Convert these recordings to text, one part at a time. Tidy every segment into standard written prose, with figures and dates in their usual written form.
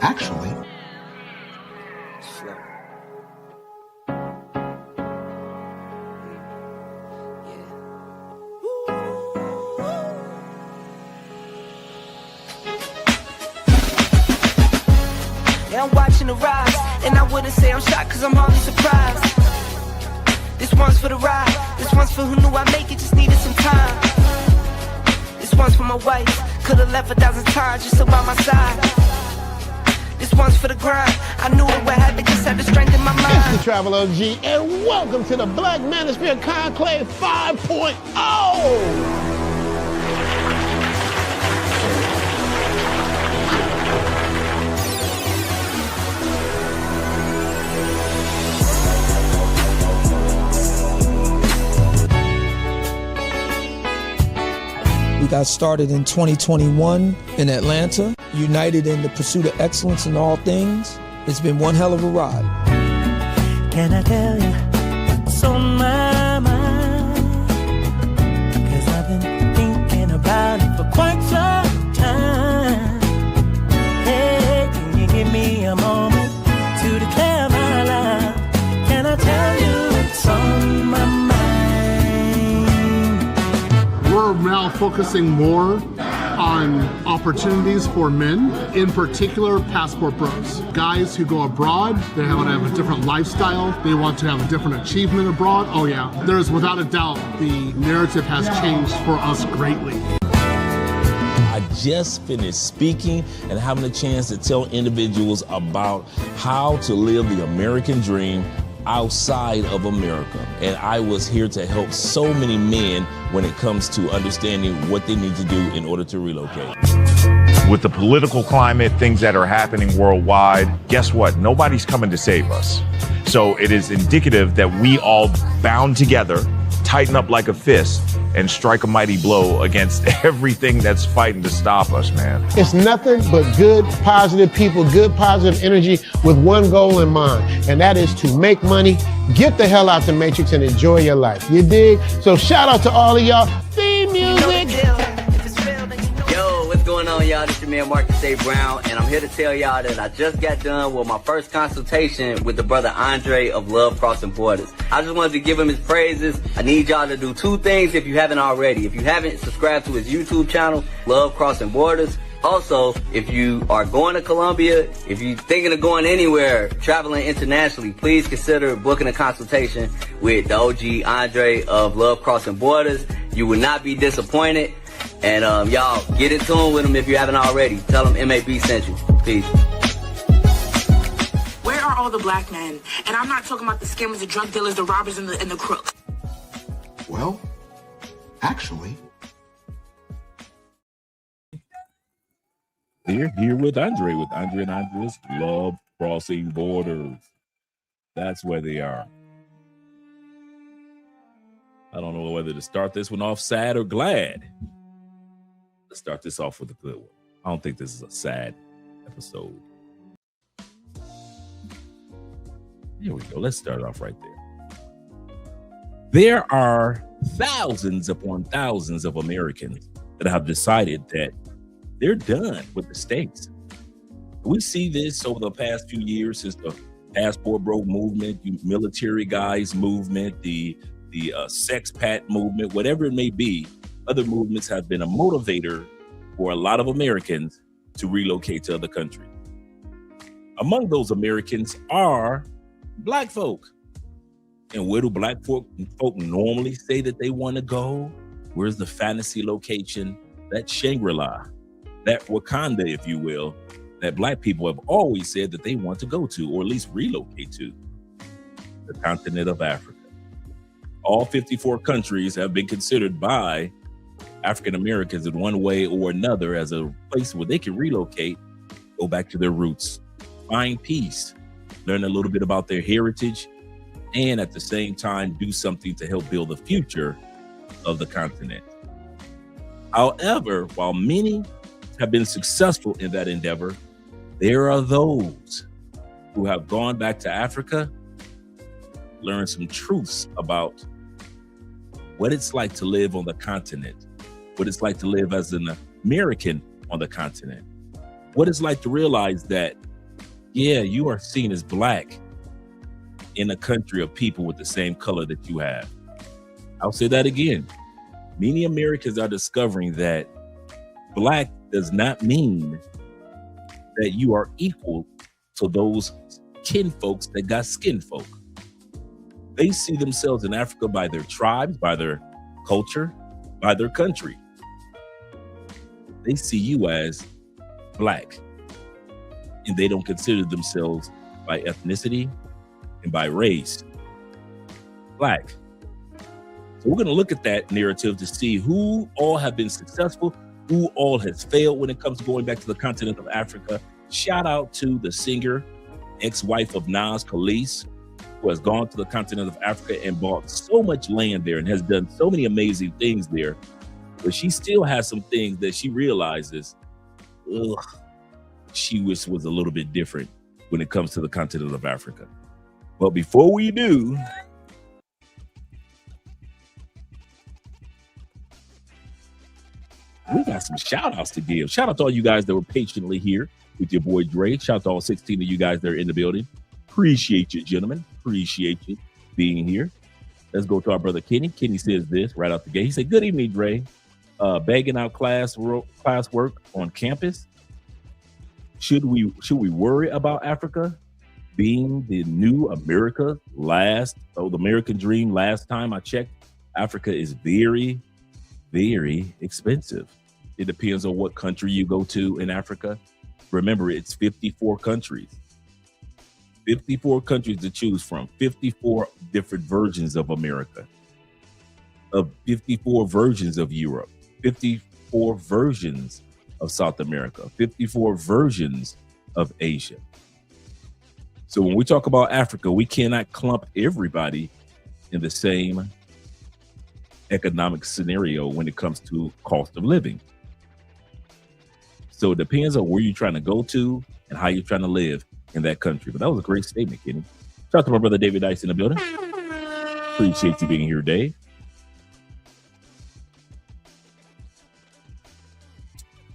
Actually, yeah, I'm watching the rise, and I wouldn't say I'm shocked, cause I'm hardly surprised. This one's for the ride, this one's for who knew I'd make it, just needed some time. This one's for my wife, could've left 1,000 times just to by my side. This one's for the grind, I knew it would happen, just had the strength in my mind. It's the Travel OG, and welcome to the Black Manosphere Conclave 5.0. We got started in 2021 in Atlanta, united in the pursuit of excellence in all things. It's been one hell of a ride. Can I tell you what's on my mind? Cause I've been thinking about it for quite some time. Hey, can you give me a moment to declare my love? Can I tell you what's on my mind? We're now focusing more on opportunities for men, in particular passport bros. Guys who go abroad, they want to have a different lifestyle, they want to have a different achievement abroad. Oh yeah, there's without a doubt the narrative has changed for us greatly. I just finished speaking and having a chance to tell individuals about how to live the American dream outside of America. And I was here to help so many men when it comes to understanding what they need to do in order to relocate. With the political climate, things that are happening worldwide, guess what? Nobody's coming to save us. So it is indicative that we all bound together, tighten up like a fist, and strike a mighty blow against everything that's fighting to stop us, man. It's nothing but good, positive people, good, positive energy with one goal in mind, and that is to make money, get the hell out the Matrix, and enjoy your life. You dig? So shout out to all of y'all. Theme music. Yo, what's going on, y'all? This is your man Marcus A. Brown, and I'm here to tell y'all that I just got done with my first consultation with the brother Andre of Love Crossing Borders. I just wanted to give him his praises. I need y'all to do two things if you haven't already. If you haven't, subscribe to his YouTube channel, Love Crossing Borders. Also, if you are going to Colombia, if you're thinking of going anywhere, traveling internationally, please consider booking a consultation with the OG Andre of Love Crossing Borders. You will not be disappointed. And y'all, get in tune with him if you haven't already. Tell him MAB sent you. Peace. Where are all the black men? And I'm not talking about the scammers, the drug dealers, the robbers, and the crooks. well, actually, They're here with Andre and Andre's Love Crossing Borders. That's where they are. I don't know whether to start this one off sad or glad. Let's start this off with a good one. I don't think this is a sad episode. Here we go. Let's start off right there. There are thousands upon thousands of Americans that have decided that they're done with the States. We see this over the past few years since the passport bro movement, the military guys movement, the sexpat movement, whatever it may be. Other movements have been a motivator for a lot of Americans to relocate to other countries. Among those Americans are Black folk. And where do Black folk normally say that they want to go? Where's the fantasy location? That Shangri-La, that Wakanda, if you will, that Black people have always said that they want to go to, or at least relocate to, the continent of Africa. All 54 countries have been considered by African Americans in one way or another as a place where they can relocate, go back to their roots, find peace, learn a little bit about their heritage, and at the same time do something to help build the future of the continent. However, while many have been successful in that endeavor, there are those who have gone back to Africa, learned some truths about what it's like to live on the continent, what it's like to live as an American on the continent, what it's like to realize that Yeah, you are seen as black in a country of people with the same color that you have. I'll say that again. Many Americans are discovering that black does not mean that you are equal to those kin folks that got skin folk. They see themselves in Africa by their tribes, by their culture, by their country. They see you as black, and they don't consider themselves by ethnicity and by race black. So we're going to look at that narrative to see who all have been successful, who all has failed when it comes to going back to the continent of Africa. Shout out to the singer, ex-wife of Nas, Khalees, who has gone to the continent of Africa and bought so much land there and has done so many amazing things there. But she still has some things that she realizes, she wish was a little bit different when it comes to the continent of Africa. But before we do, we got some shout outs to give. Shout out to all you guys that were patiently here with your boy Dre. Shout out to all 16 of you guys that are in the building. Appreciate you, gentlemen. Appreciate you being here. Let's go to our brother Kenny. Kenny says this right out the gate. He said, "Good evening, Dre. Bagging out classwork on campus. Should we worry about Africa being the new America the American dream? Last time I checked, Africa is very, very expensive. It depends on what country you go to in Africa. Remember, it's 54 countries. 54 countries to choose from, 54 different versions of America, of 54 versions of Europe, 54 versions of South America, 54 versions of Asia. So when we talk about Africa, we cannot clump everybody in the same economic scenario when it comes to cost of living. So it depends on where you're trying to go to and how you're trying to live in that country. But that was a great statement, Kenny. Shout out to my brother David Dice in the building. Appreciate you being here, Dave.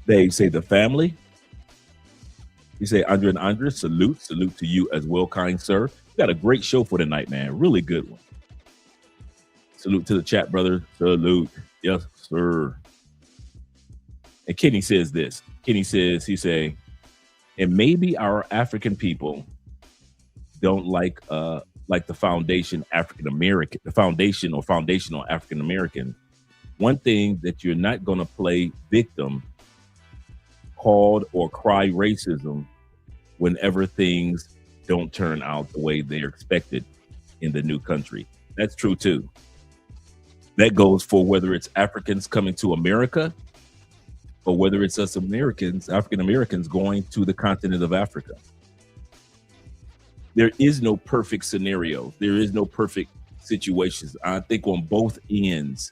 Dave say the family. You say Andre and Andre, salute to you as well, kind sir. We got a great show for tonight, man. Really good one. Salute to the chat, brother. Salute. Yes, sir. And Kenny says this. Kenny says, he say, and maybe our African people don't like the foundation African American, the foundation or foundational African American. One thing that you're not going to play victim, called or cry racism whenever things don't turn out the way they're expected in the new country. That's true too. That goes for whether it's Africans coming to America or whether it's us Americans, African Americans going to the continent of Africa. There is no perfect scenario. There is no perfect situations. I think on both ends,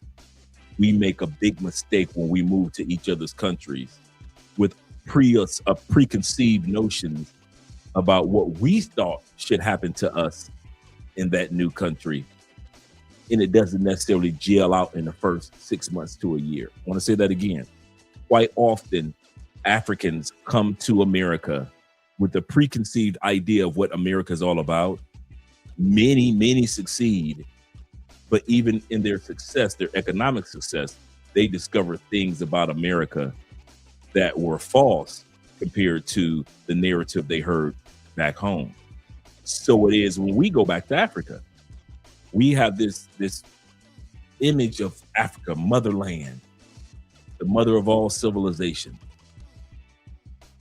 we make a big mistake when we move to each other's countries with preconceived notions about what we thought should happen to us in that new country. And it doesn't necessarily gel out in the first 6 months to a year. I want to say that again. Quite often, Africans come to America with the preconceived idea of what America is all about. Many succeed, but even in their success, their economic success, they discover things about America that were false compared to the narrative they heard back home. So it is when we go back to Africa, we have this image of Africa, motherland, the mother of all civilization.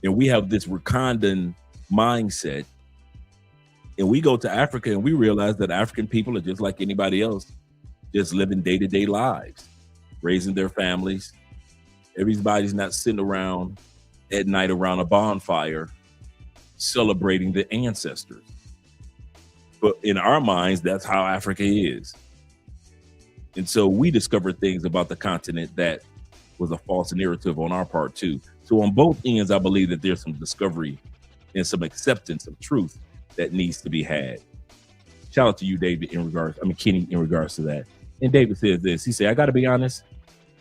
And we have this Wakandan mindset. And we go to Africa and we realize that African people are just like anybody else, just living day-to-day lives, raising their families. Everybody's not sitting around at night around a bonfire celebrating the ancestors. But in our minds, that's how Africa is. And so we discovered things about the continent that was a false narrative on our part too. So on both ends, I believe that there's some discovery and some acceptance of truth that needs to be had. Shout out to you, David, Kenny, in regards to that. And David says this, he said, I got to be honest.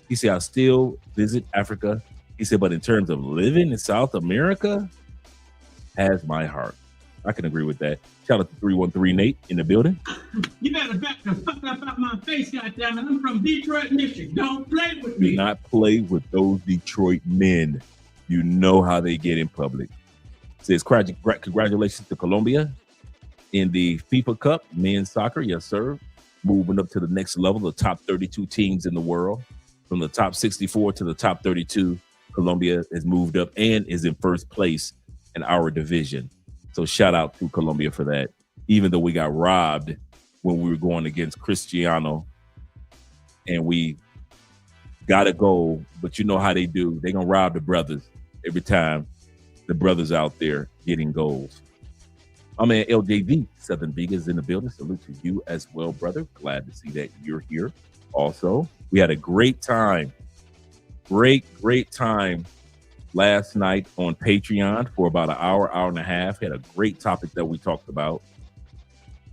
He said, I still visit Africa. He said, but in terms of living in South America, has my heart. I can agree with that. Shout out to 313 Nate in the building. You better back the fuck up out my face, goddammit. I'm from Detroit, Michigan. Don't play with me. Do not play with those Detroit men. You know how they get in public. Says congratulations to Colombia in the FIFA Cup men's soccer. Yes, sir. Moving up to the next level, the top 32 teams in the world. From the top 64 to the top 32, Colombia has moved up and is in first place in our division. So shout out to Colombia for that. Even though we got robbed when we were going against Cristiano and we got a goal, but you know how they do. They're going to rob the brothers every time the brothers out there getting goals. My man LJV, Southern Vega, is in the building. Salute to you as well, brother. Glad to see that you're here. Also, we had a great time. Great time last night on Patreon for about an hour and a half. Had a great topic that we talked about.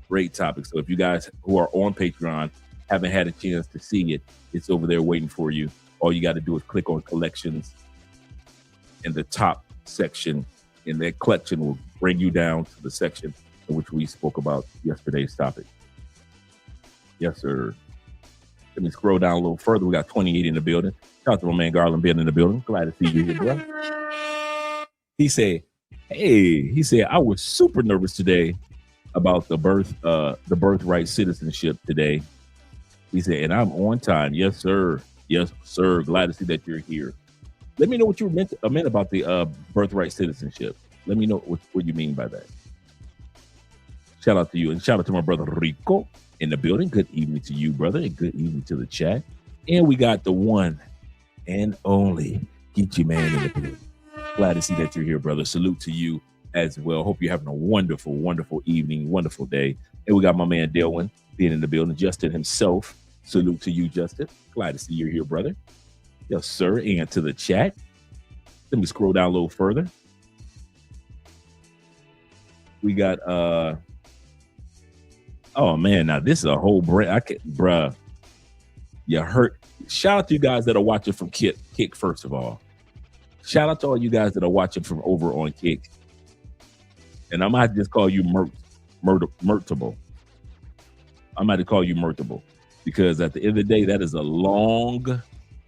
Great topic. So if you guys who are on Patreon haven't had a chance to see it, it's over there waiting for you. All you got to do is click on collections in the top section, and that collection will bring you down to the section in which we spoke about yesterday's topic. Yes, sir. Let me scroll down a little further. We got 28 in the building. Shout out to my man Garland being in the building. Glad to see you here, bro. He said, I was super nervous today about the birthright citizenship today. He said, and I'm on time. Yes, sir. Yes, sir. Glad to see that you're here. Let me know what you meant about the birthright citizenship. Let me know what you mean by that. Shout out to you, and shout out to my brother Rico in the building. Good evening to you, brother, and good evening to the chat. And we got the one and only Geechee Man in the building. Glad to see that you're here, brother. Salute to you as well. Hope you're having a wonderful, wonderful evening, wonderful day. And we got my man Delwyn being in the building. Justin himself. Salute to you, Justin. Glad to see you're here, brother. Yes, sir. And to the chat. Let me scroll down a little further. We got oh man, now this is a whole brand. Bruh, you hurt. Shout out to you guys that are watching from Kick first of all. Shout out to all you guys that are watching from over on Kick. And I might just call you Murtable. I might call you Murtable because at the end of the day, that is a long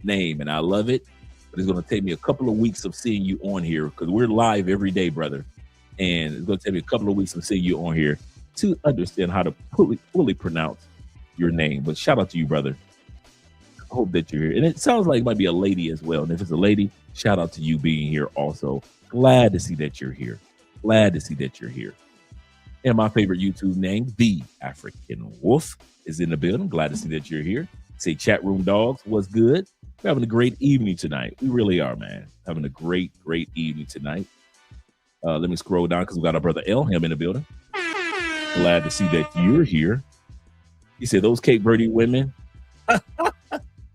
name and I love it. But it's going to take me a couple of weeks of seeing you on here because we're live every day, brother. And it's going to take me a couple of weeks of seeing you on here to understand how to fully pronounce your name. But shout out to you, brother. I hope that you're here. And it sounds like it might be a lady as well. And if it's a lady, shout out to you being here also. Glad to see that you're here. Glad to see that you're here. And my favorite YouTube name, The African Wolf, is in the building. Glad to see that you're here. Say chat room dogs, what's good? We're having a great evening tonight. We really are, man. Having a great evening tonight. Let me scroll down because we got our brother Elham in the building. Glad to see that you're here. He said those Cape Verde women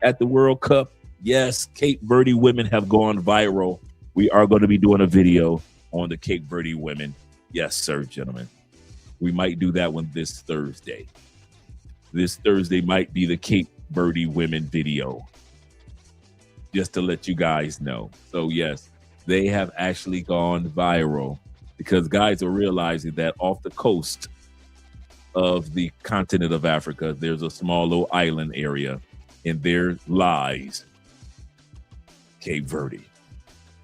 at the World Cup. Yes, Cape Verde women have gone viral. We are going to be doing a video on the Cape Verde women. Yes, sir, gentlemen. We might do that one this Thursday. This Thursday might be the Cape Verde women video. Just to let you guys know. So yes, they have actually gone viral because guys are realizing that off the coast of the continent of Africa, there's a small little island area and there lies Cape Verde.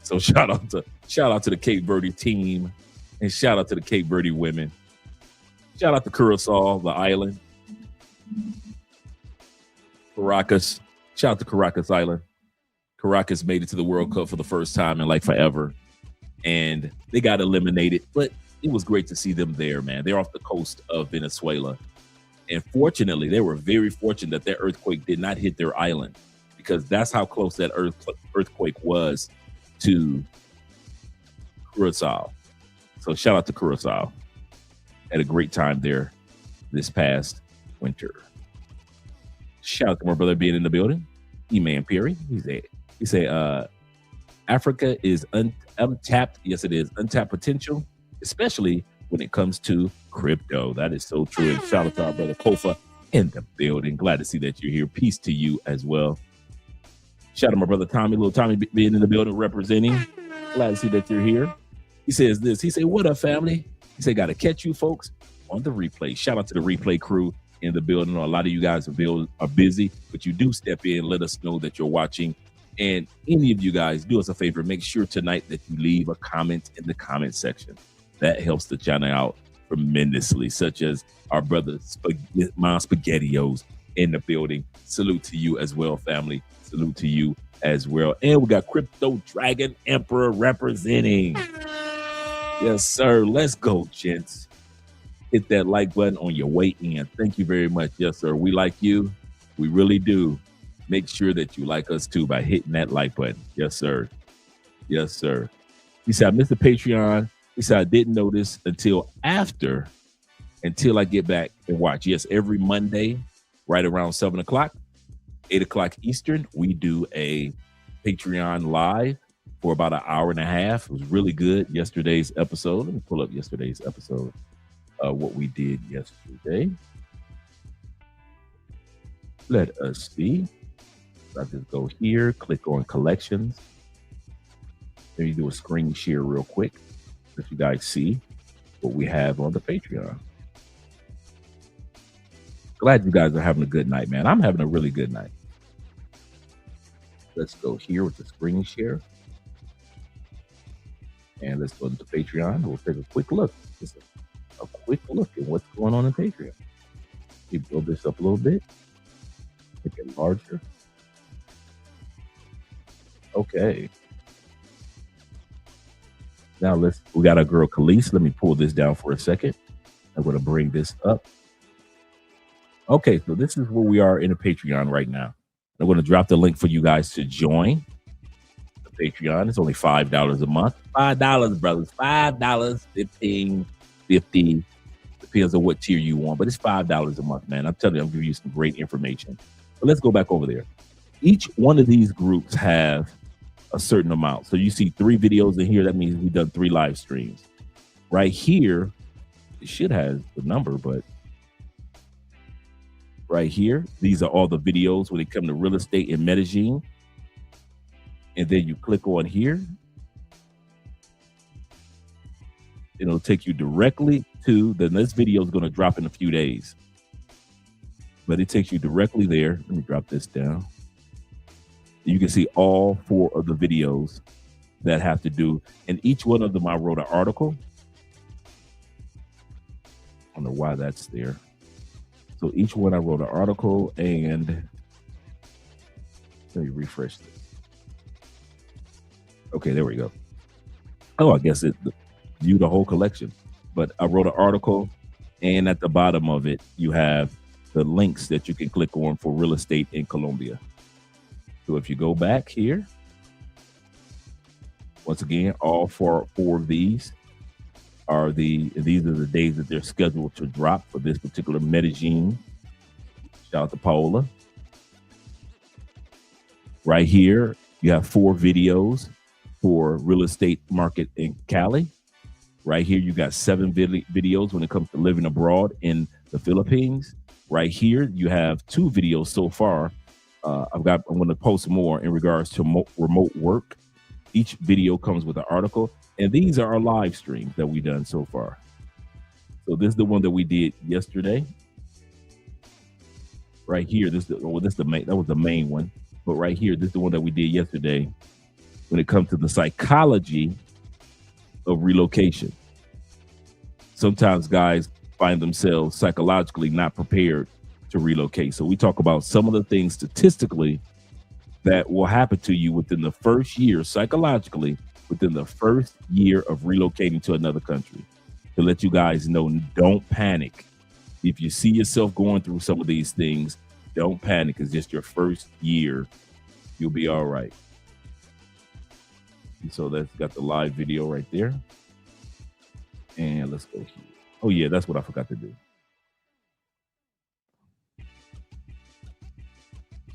So shout out to the Cape Verde team and shout out to the Cape Verde women. Shout out to Curacao, the island. Caracas. Shout out to Caracas Island. Caracas made it to the World Cup for the first time in like forever. And they got eliminated, but it was great to see them there, man. They're off the coast of Venezuela. And fortunately, they were very fortunate that earthquake did not hit their island because that's how close that earthquake was to Curacao. So shout out to Curacao. Had a great time there this past winter. Shout out to my brother being in the building. E-Man Perry. He said, Africa is untapped. Yes, it is. Untapped potential, especially when it comes to crypto. That is so true. And shout out to our brother Kofa in the building. Glad to see that you're here. Peace to you as well. Shout out to my brother Tommy, little Tommy being in the building representing. Glad to see that you're here. He says this. He said, what up, family? He said, got to catch you folks on the replay. Shout out to the replay crew in the building. A lot of you guys are busy, but you do step in, let us know that you're watching. And any of you guys, do us a favor, make sure tonight that you leave a comment in the comment section. That helps the channel out tremendously, such as our brother Mom Spaghettios in the building. Salute to you as well, family. Salute to you as well. And we got Crypto Dragon Emperor representing. Yes, sir. Let's go, gents. Hit that like button on your way in. Thank you very much. Yes, sir. We like you. We really do. Make sure that you like us too by hitting that like button. Yes, sir. Yes, sir. He said, I missed the Patreon. He said, I didn't notice until I get back and watch. Yes, every Monday, right around 7 o'clock, 8 o'clock Eastern, we do a Patreon live for about an hour and a half. It was really good. Yesterday's episode. Let me pull up yesterday's episode. What we did yesterday. Let us see. I just go here, click on collections. Let me do a screen share real quick, so you guys see what we have on the Patreon. Glad you guys are having a good night, man. I'm having a really good night. Let's go here with the screen share. And let's go to the Patreon. We'll take a quick look. Just a quick look at what's going on in Patreon. You build this up a little bit. Make it larger. Okay. Now we got our girl Khalees. Let me pull this down for a second. I'm going to bring this up. Okay, so this is where we are in the Patreon right now. I'm going to drop the link for you guys to join the Patreon. It's only $5 a month. $5, brothers. $5, $15, $50. Depends on what tier you want, but it's $5 a month, man. I'm telling you, I'm giving you some great information. But let's go back over there. Each one of these groups have a certain amount. So you see 3 videos in here. That means we've done 3 live streams. Right here, it should have the number, but right here, these are all the videos when it comes to real estate in Medellin. And then you click on here. It'll take you directly to the next video is going to drop in a few days. But it takes you directly there. Let me drop this down. You can see all 4 of the videos that have to do, and each one of them I wrote an article. I don't know why that's there. So each one I wrote an article, and let me refresh this. Okay, there we go. Oh, I guess it view the whole collection. But I wrote an article, and at the bottom of it, you have the links that you can click on for real estate in Colombia. So if you go back here, once again, all four of these are these are the days that they're scheduled to drop for this particular Medellin. Shout out to Paola. Right here, you have 4 videos for real estate market in Cali. Right here, you got 7 videos when it comes to living abroad in the Philippines. Right here, you have 2 videos so far. I'm going to post more in regards to remote work. Each video comes with an article, and these are our live streams that we've done so far. So this is the one that we did yesterday. Right here, that was the main one. But right here, this is the one that we did yesterday when it comes to the psychology of relocation. Sometimes guys find themselves psychologically not prepared to relocate. So we talk about some of the things statistically that will happen to you within the first year, psychologically, within the first year of relocating to another country. To let you guys know, don't panic. If you see yourself going through some of these things, don't panic. It's just your first year. You'll be all right. And so that's got the live video right there. And let's go here. Oh yeah, that's what I forgot to do.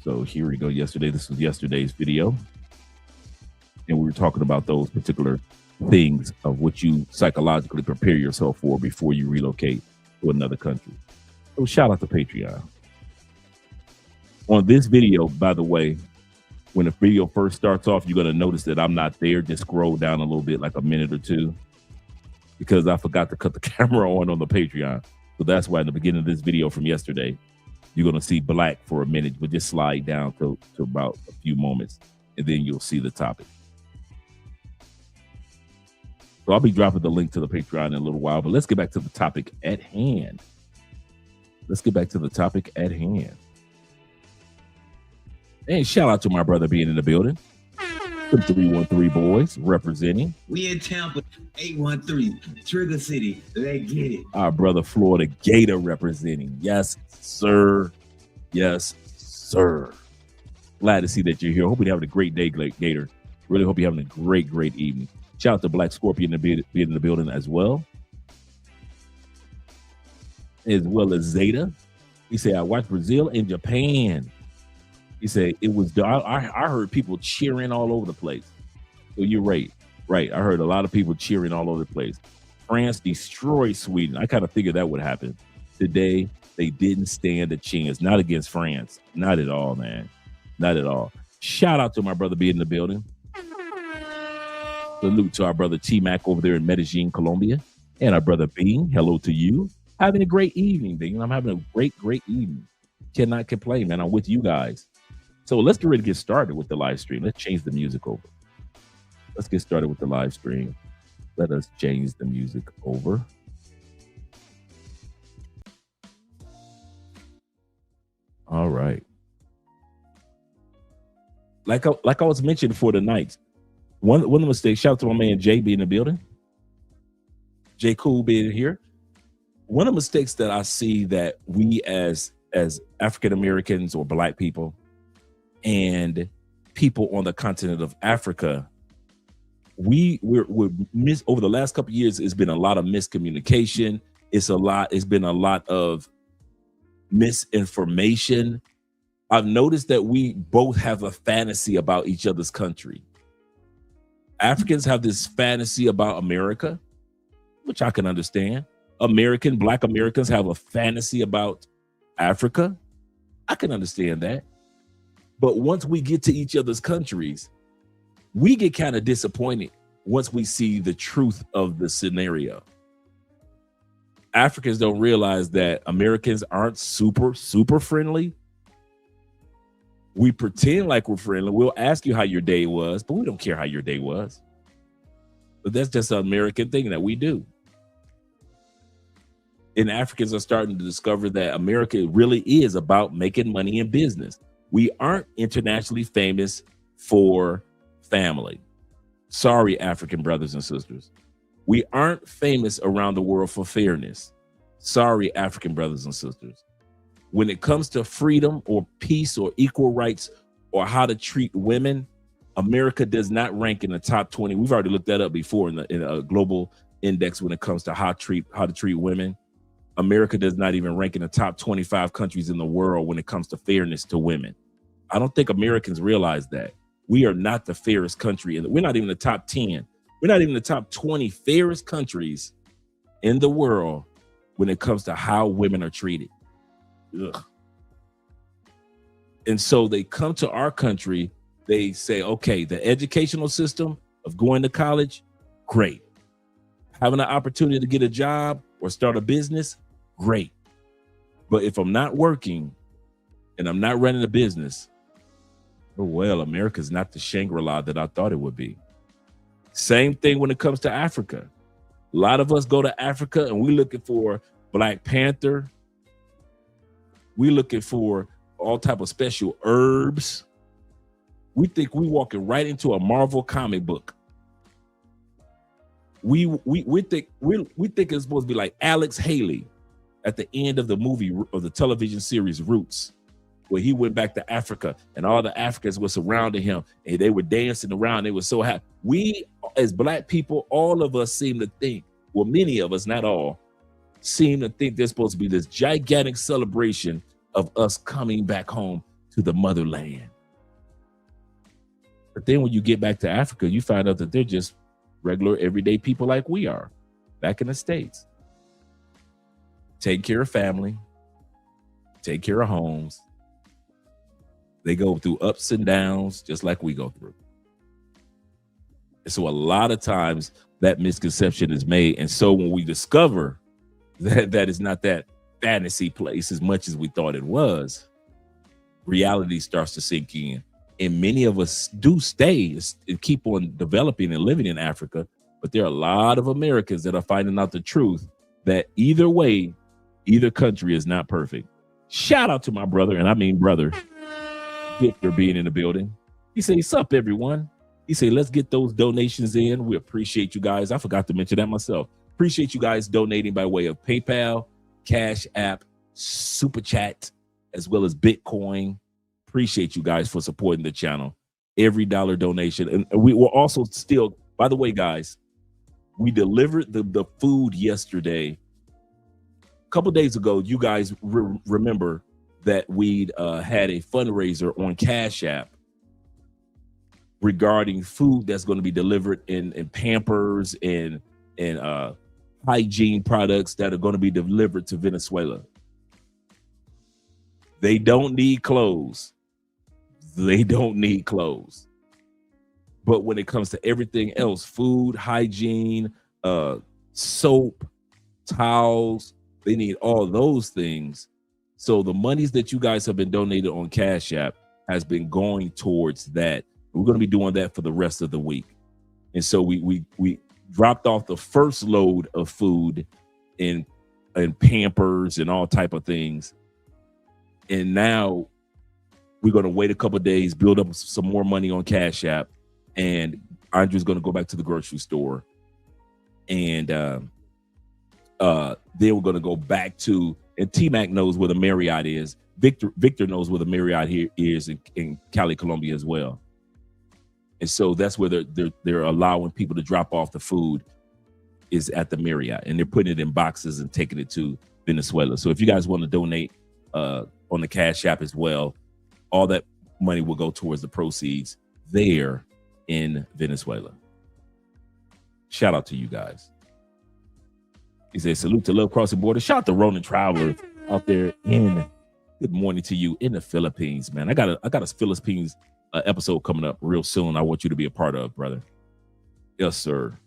So here we go. This was yesterday's video. And we were talking about those particular things of what you psychologically prepare yourself for before you relocate to another country. So shout out to Patreon. On this video, by the way, when the video first starts off, you're going to notice that I'm not there. Just scroll down a little bit, like a minute or 2. because I forgot to cut the camera on the Patreon. So that's why in the beginning of this video from yesterday, you're going to see black for a minute, but just slide down to about a few moments, and then you'll see the topic. So I'll be dropping the link to the Patreon in a little while, but let's get back to the topic at hand. And shout out to my brother being in the building. The 313 boys representing. We in Tampa, 813, Trigger City. Let's get it. Our brother Florida Gator representing. Yes, sir. Yes, sir. Glad to see that you're here. Hope you're having a great day, Gator. Really hope you're having a great evening. Shout out to Black Scorpion being in the building as well as Zeta. He said, I watched Brazil and Japan. He said, it was, I heard people cheering all over the place. So you're right. I heard a lot of people cheering all over the place. France destroyed Sweden. I kind of figured that would happen. Today, they didn't stand a chance. Not against France. Not at all, man. Not at all. Shout out to my brother being in the building. Salute to our brother T-Mac over there in Medellin, Colombia. And our brother Bing, hello to you. Having a great evening, Bing. I'm having a great evening. Cannot complain, man. I'm with you guys. So let's get ready to get started with the live stream. Let's change the music over. Let's get started with the live stream. Let us change the music over. All right. Like I was mentioning for the night, one of the mistakes, shout out to my man Jay being in the building. Jay Cool being here. One of the mistakes that I see that we as African Americans or Black people and people on the continent of Africa, we're over the last couple of years, it's been a lot of miscommunication. It's been a lot of misinformation. I've noticed that we both have a fantasy about each other's country. Africans have this fantasy about America, which I can understand. Black Americans have a fantasy about Africa. I can understand that. But once we get to each other's countries, we get kind of disappointed once we see the truth of the scenario. Africans don't realize that Americans aren't super friendly. We pretend like we're friendly. We'll ask you how your day was, but we don't care how your day was. But that's just an American thing that we do. And Africans are starting to discover that America really is about making money in business. We aren't internationally famous for family. Sorry, African brothers and sisters. We aren't famous around the world for fairness. Sorry, African brothers and sisters. When it comes to freedom or peace or equal rights or how to treat women, America does not rank in the top 20. We've already looked that up before in a global index when it comes to how to treat women. America does not even rank in the top 25 countries in the world when it comes to fairness to women. I don't think Americans realize that. We are not the fairest country, and we're not even the top 10. We're not even the top 20 fairest countries in the world when it comes to how women are treated. Ugh. And so they come to our country, they say, okay, the educational system of going to college, great. Having an opportunity to get a job or start a business, great. But if I'm not working and I'm not running a business, oh well, America's not the Shangri-La that I thought it would be. Same thing when it comes to Africa. A lot of us go to Africa and we're looking for Black Panther. We're looking for all type of special herbs. We think we're walking right into a Marvel comic book. We think it's supposed to be like Alex Haley at the end of the movie of the television series Roots, where he went back to Africa and all the Africans were surrounding him and they were dancing around. They were so happy. We, as Black people, all of us seem to think, well, many of us, not all, seem to think there's supposed to be this gigantic celebration of us coming back home to the motherland. But then when you get back to Africa, you find out that they're just regular, everyday people like we are back in the States. Take care of family, take care of homes. They go through ups and downs just like we go through. So a lot of times that misconception is made. And so when we discover that is not that fantasy place as much as we thought it was, reality starts to sink in. And many of us do stay and keep on developing and living in Africa. But there are a lot of Americans that are finding out the truth that either way, either country is not perfect. Shout out to my brother, and I mean brother, Victor, being in the building. He said, "Sup, everyone?" He said, "Let's get those donations in. We appreciate you guys." I forgot to mention that myself. Appreciate you guys donating by way of PayPal, Cash App, Super Chat, as well as Bitcoin. Appreciate you guys for supporting the channel. Every dollar donation. And we will also still, by the way, guys, we delivered the food yesterday. A couple days ago, you guys remember that we'd had a fundraiser on Cash App regarding food that's going to be delivered in Pampers and hygiene products that are going to be delivered to Venezuela. They don't need clothes. They don't need clothes. But when it comes to everything else, food, hygiene, soap, towels, they need all those things. So the monies that you guys have been donated on Cash App has been going towards that. We're going to be doing that for the rest of the week. And so we dropped off the first load of food and Pampers and all type of things. And now we're going to wait a couple of days, build up some more money on Cash App, and Andre's going to go back to the grocery store. And then we're going to go back to, and T-Mac knows where the Marriott is. Victor knows where the Marriott here is in Cali, Colombia as well. And so that's where they're allowing people to drop off the food, is at the Marriott, and they're putting it in boxes and taking it to Venezuela. So if you guys want to donate on the Cash App as well, all that money will go towards the proceeds there in Venezuela. Shout out to you guys. He says, "Salute to Love Crossing Borders." Shout out to Ronan Traveler out there in, good morning to you in the Philippines, man. I got a Philippines episode coming up real soon. I want you to be a part of, brother. Yes, sir.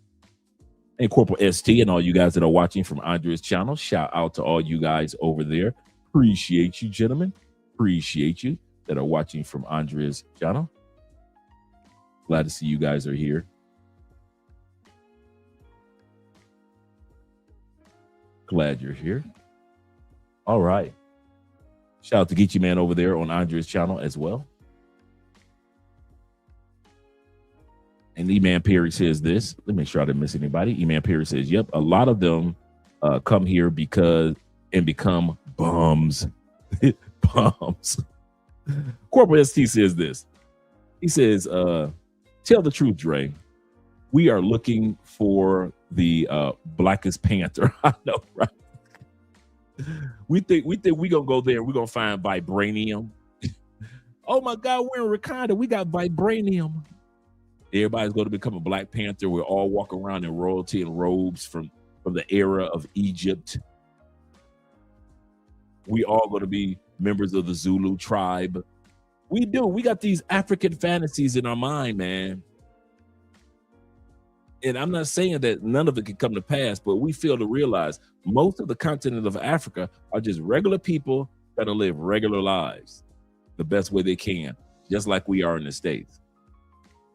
And Corporal ST and all you guys that are watching from Andre's channel, shout out to all you guys over there. Appreciate you, gentlemen. Appreciate you that are watching from Andre's channel. Glad to see you guys are here. Glad you're here. All right. Shout out to Geechee Man over there on Andre's channel as well. And E-Man Perry says this. Let me make sure I didn't miss anybody. E-Man Perry says, "Yep, a lot of them come here because and become bums." Bums. Corporal ST says this. He says, "Tell the truth, Dre. We are looking for the Blackest Panther." I know, right? We think we gonna go there. We're gonna find vibranium. Oh my God, we're in Wakanda. We got vibranium. Everybody's going to become a Black Panther. We're all walking around in royalty and robes from the era of Egypt. We all going to be members of the Zulu tribe. We do. We got these African fantasies in our mind, man. And I'm not saying that none of it can come to pass, but we fail to realize most of the continent of Africa are just regular people that live regular lives the best way they can, just like we are in the States.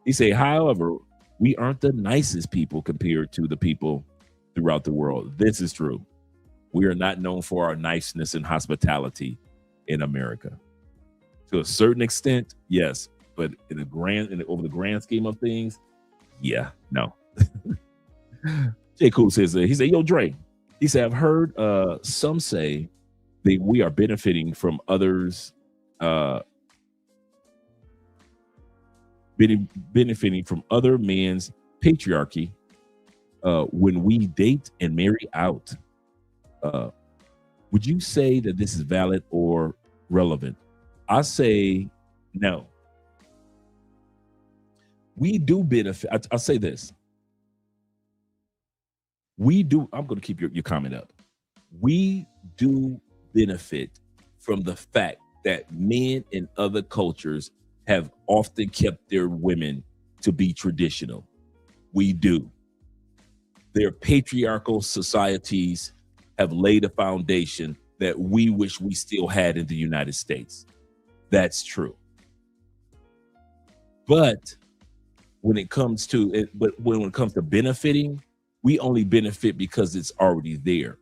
He say, however, we aren't the nicest people compared to the people throughout the world. This is true. We are not known for our niceness and hospitality in America. To a certain extent, yes, but over the grand scheme of things, yeah, no. J. Cool says, he said, "Yo, Dre," he said, "I've heard some say that we are benefiting from others, benefiting from other men's patriarchy when we date and marry out. Would you say that this is valid or relevant?" I say no. We do benefit. I'll say this. We do. I'm going to keep your comment up. We do benefit from the fact that men in other cultures have often kept their women to be traditional. We do. Their patriarchal societies have laid a foundation that we wish we still had in the United States. That's true. But when it comes to it, when it comes to benefiting, we only benefit because it's already there.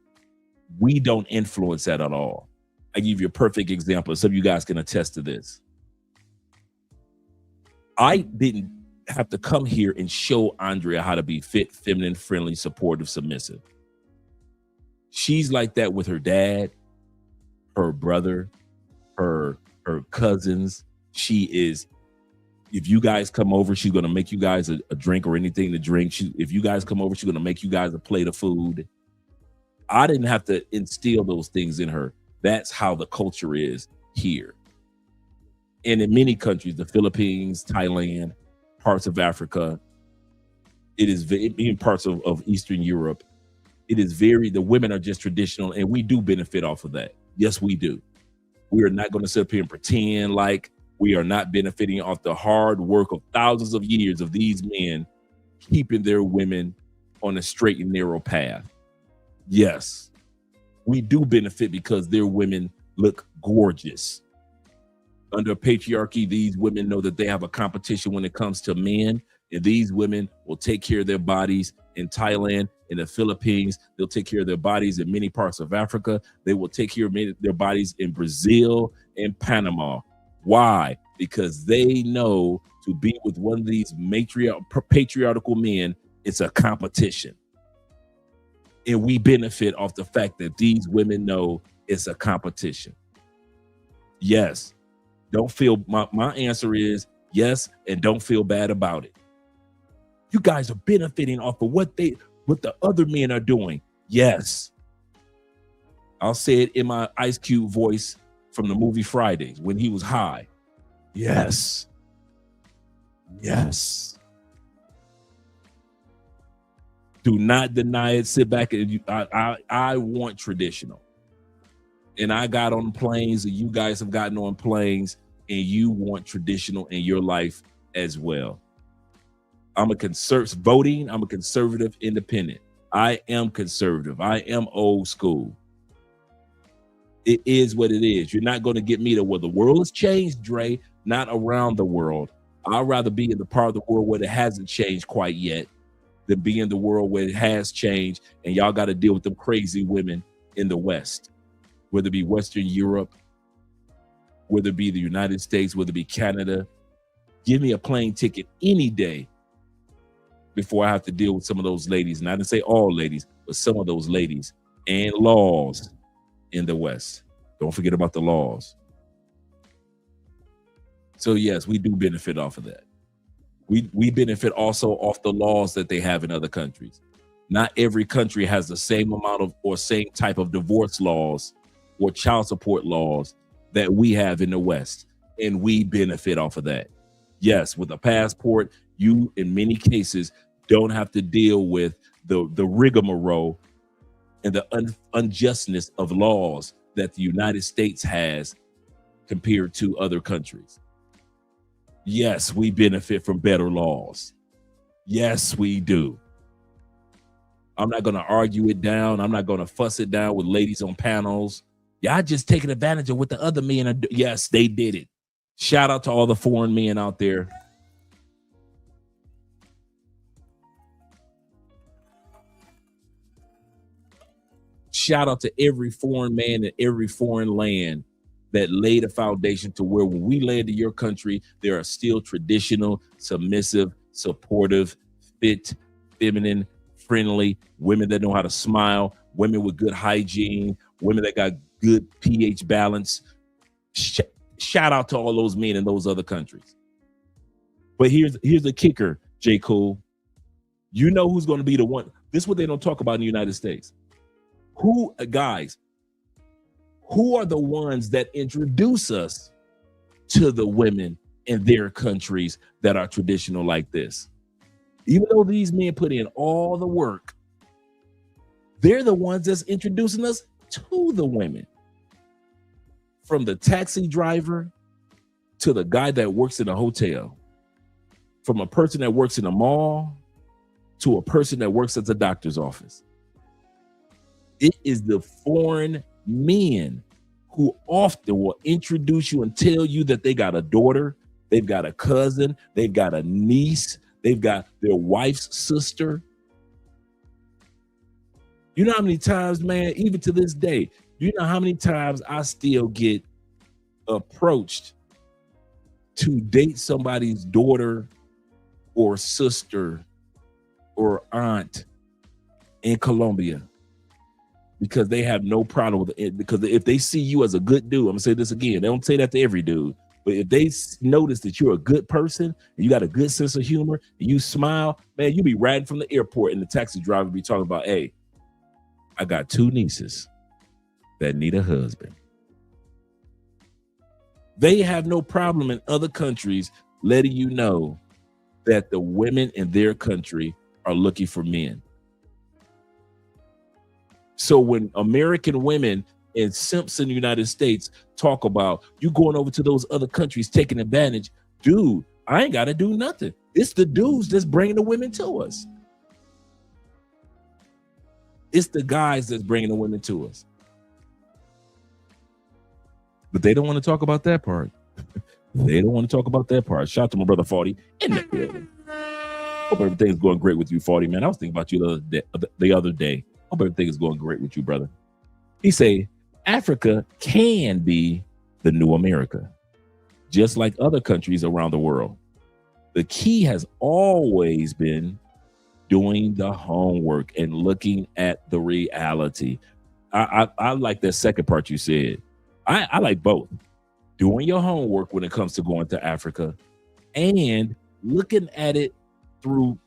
We don't influence that at all. I give you a perfect example. Some of you guys can attest to this. I didn't have to come here and show Andrea how to be fit, feminine, friendly, supportive, submissive. She's like that with her dad, her brother, her cousins. She is, if you guys come over, she's going to make you guys a drink or anything to drink. If you guys come over, she's going to make you guys a plate of food. I didn't have to instill those things in her. That's how the culture is here. And in many countries, the Philippines, Thailand, parts of Africa, it is in parts of Eastern Europe, it is the women are just traditional, and we do benefit off of that. Yes, we do. We are not going to sit up here and pretend like we are not benefiting off the hard work of thousands of years of these men keeping their women on a straight and narrow path. Yes, we do benefit because their women look gorgeous. Under patriarchy, these women know that they have a competition when it comes to men, and these women will take care of their bodies in Thailand, in the Philippines. They'll take care of their bodies in many parts of Africa. They will take care of their bodies in Brazil and Panama. Why? Because they know to be with one of these patriarchal men, it's a competition. And we benefit off the fact that these women know it's a competition. Yes. Don't feel, my answer is yes, and don't feel bad about it. You guys are benefiting off of what the other men are doing. Yes. I'll say it in my Ice Cube voice from the movie Fridays when he was high. Yes. Yes. Do not deny it. Sit back and I want traditional. And I got on planes, and you guys have gotten on planes, and you want traditional in your life as well. I'm a conservative independent. I am conservative. I am old school. It is what it is. You're not going to get me to where the world has changed, Dre, not around the world. I'd rather be in the part of the world where it hasn't changed quite yet than be in the world where it has changed, and y'all got to deal with them crazy women in the West. Whether it be Western Europe, whether it be the United States, whether it be Canada, give me a plane ticket any day before I have to deal with some of those ladies. And I didn't say all ladies, but some of those ladies and laws in the West. Don't forget about the laws. So yes, we do benefit off of that. We benefit also off the laws that they have in other countries. Not every country has the same amount of or same type of divorce laws or child support laws that we have in the West, and we benefit off of that. Yes, with a passport, you in many cases don't have to deal with the rigmarole and the unjustness of laws that the United States has compared to other countries. Yes, we benefit from better laws. Yes, we do. I'm not going to argue it down. I'm not going to fuss it down with ladies on panels. Y'all just taking advantage of what the other men are doing. Yes, they did it. Shout out to all the foreign men out there. Shout out to every foreign man in every foreign land that laid a foundation to where when we land in your country, there are still traditional, submissive, supportive, fit, feminine, friendly women that know how to smile, women with good hygiene, women that got good pH balance. Shout out to all those men in those other countries. But here's the kicker, J. Cool. You know who's going to be the one. This is what they don't talk about in the United States. Who are the ones that introduce us to the women in their countries that are traditional like this? Even though these men put in all the work, they're the ones that's introducing us to the women. From the taxi driver to the guy that works in a hotel, from a person that works in a mall to a person that works at the doctor's office. It is the foreign men who often will introduce you and tell you that they got a daughter, they've got a cousin, they've got a niece, they've got their wife's sister. You know how many times, man, even to this day, you know how many times I still get approached to date somebody's daughter or sister or aunt in Colombia because they have no problem with it. Because if they see you as a good dude, I'm gonna say this again, they don't say that to every dude, but if they notice that you're a good person and you got a good sense of humor and you smile, man, you be riding from the airport and the taxi driver be talking about, hey, I got 2 nieces that need a husband. They have no problem in other countries letting you know that the women in their country are looking for men. So when American women in simps in the United States talk about you going over to those other countries taking advantage, dude, I ain't got to do nothing. It's the dudes that's bringing the women to us. It's the guys that's bringing the women to us. But they don't want to talk about that part. They don't want to talk about that part. Shout out to my brother 40 in the building. Hope everything's going great with you, 40, man. I was thinking about you the other day. Hope everything is going great with you, brother. He say, Africa can be the new America, just like other countries around the world. The key has always been doing the homework and looking at the reality. I like that second part you said. I like both. Doing your homework when it comes to going to Africa and looking at it through,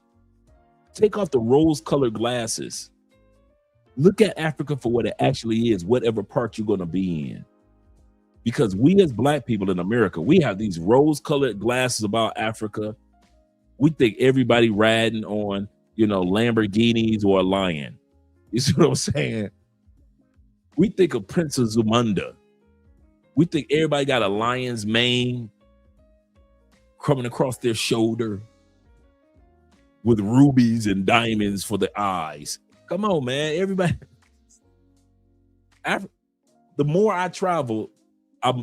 take off the rose-colored glasses. Look at Africa for what it actually is, whatever part you're going to be in. Because we as Black people in America, we have these rose-colored glasses about Africa. We think everybody riding on, Lamborghinis or a lion. You see what I'm saying? We think of Princess Zamunda. We think everybody got a lion's mane coming across their shoulder with rubies and diamonds for the eyes. Come on, man. Everybody. The more I travel,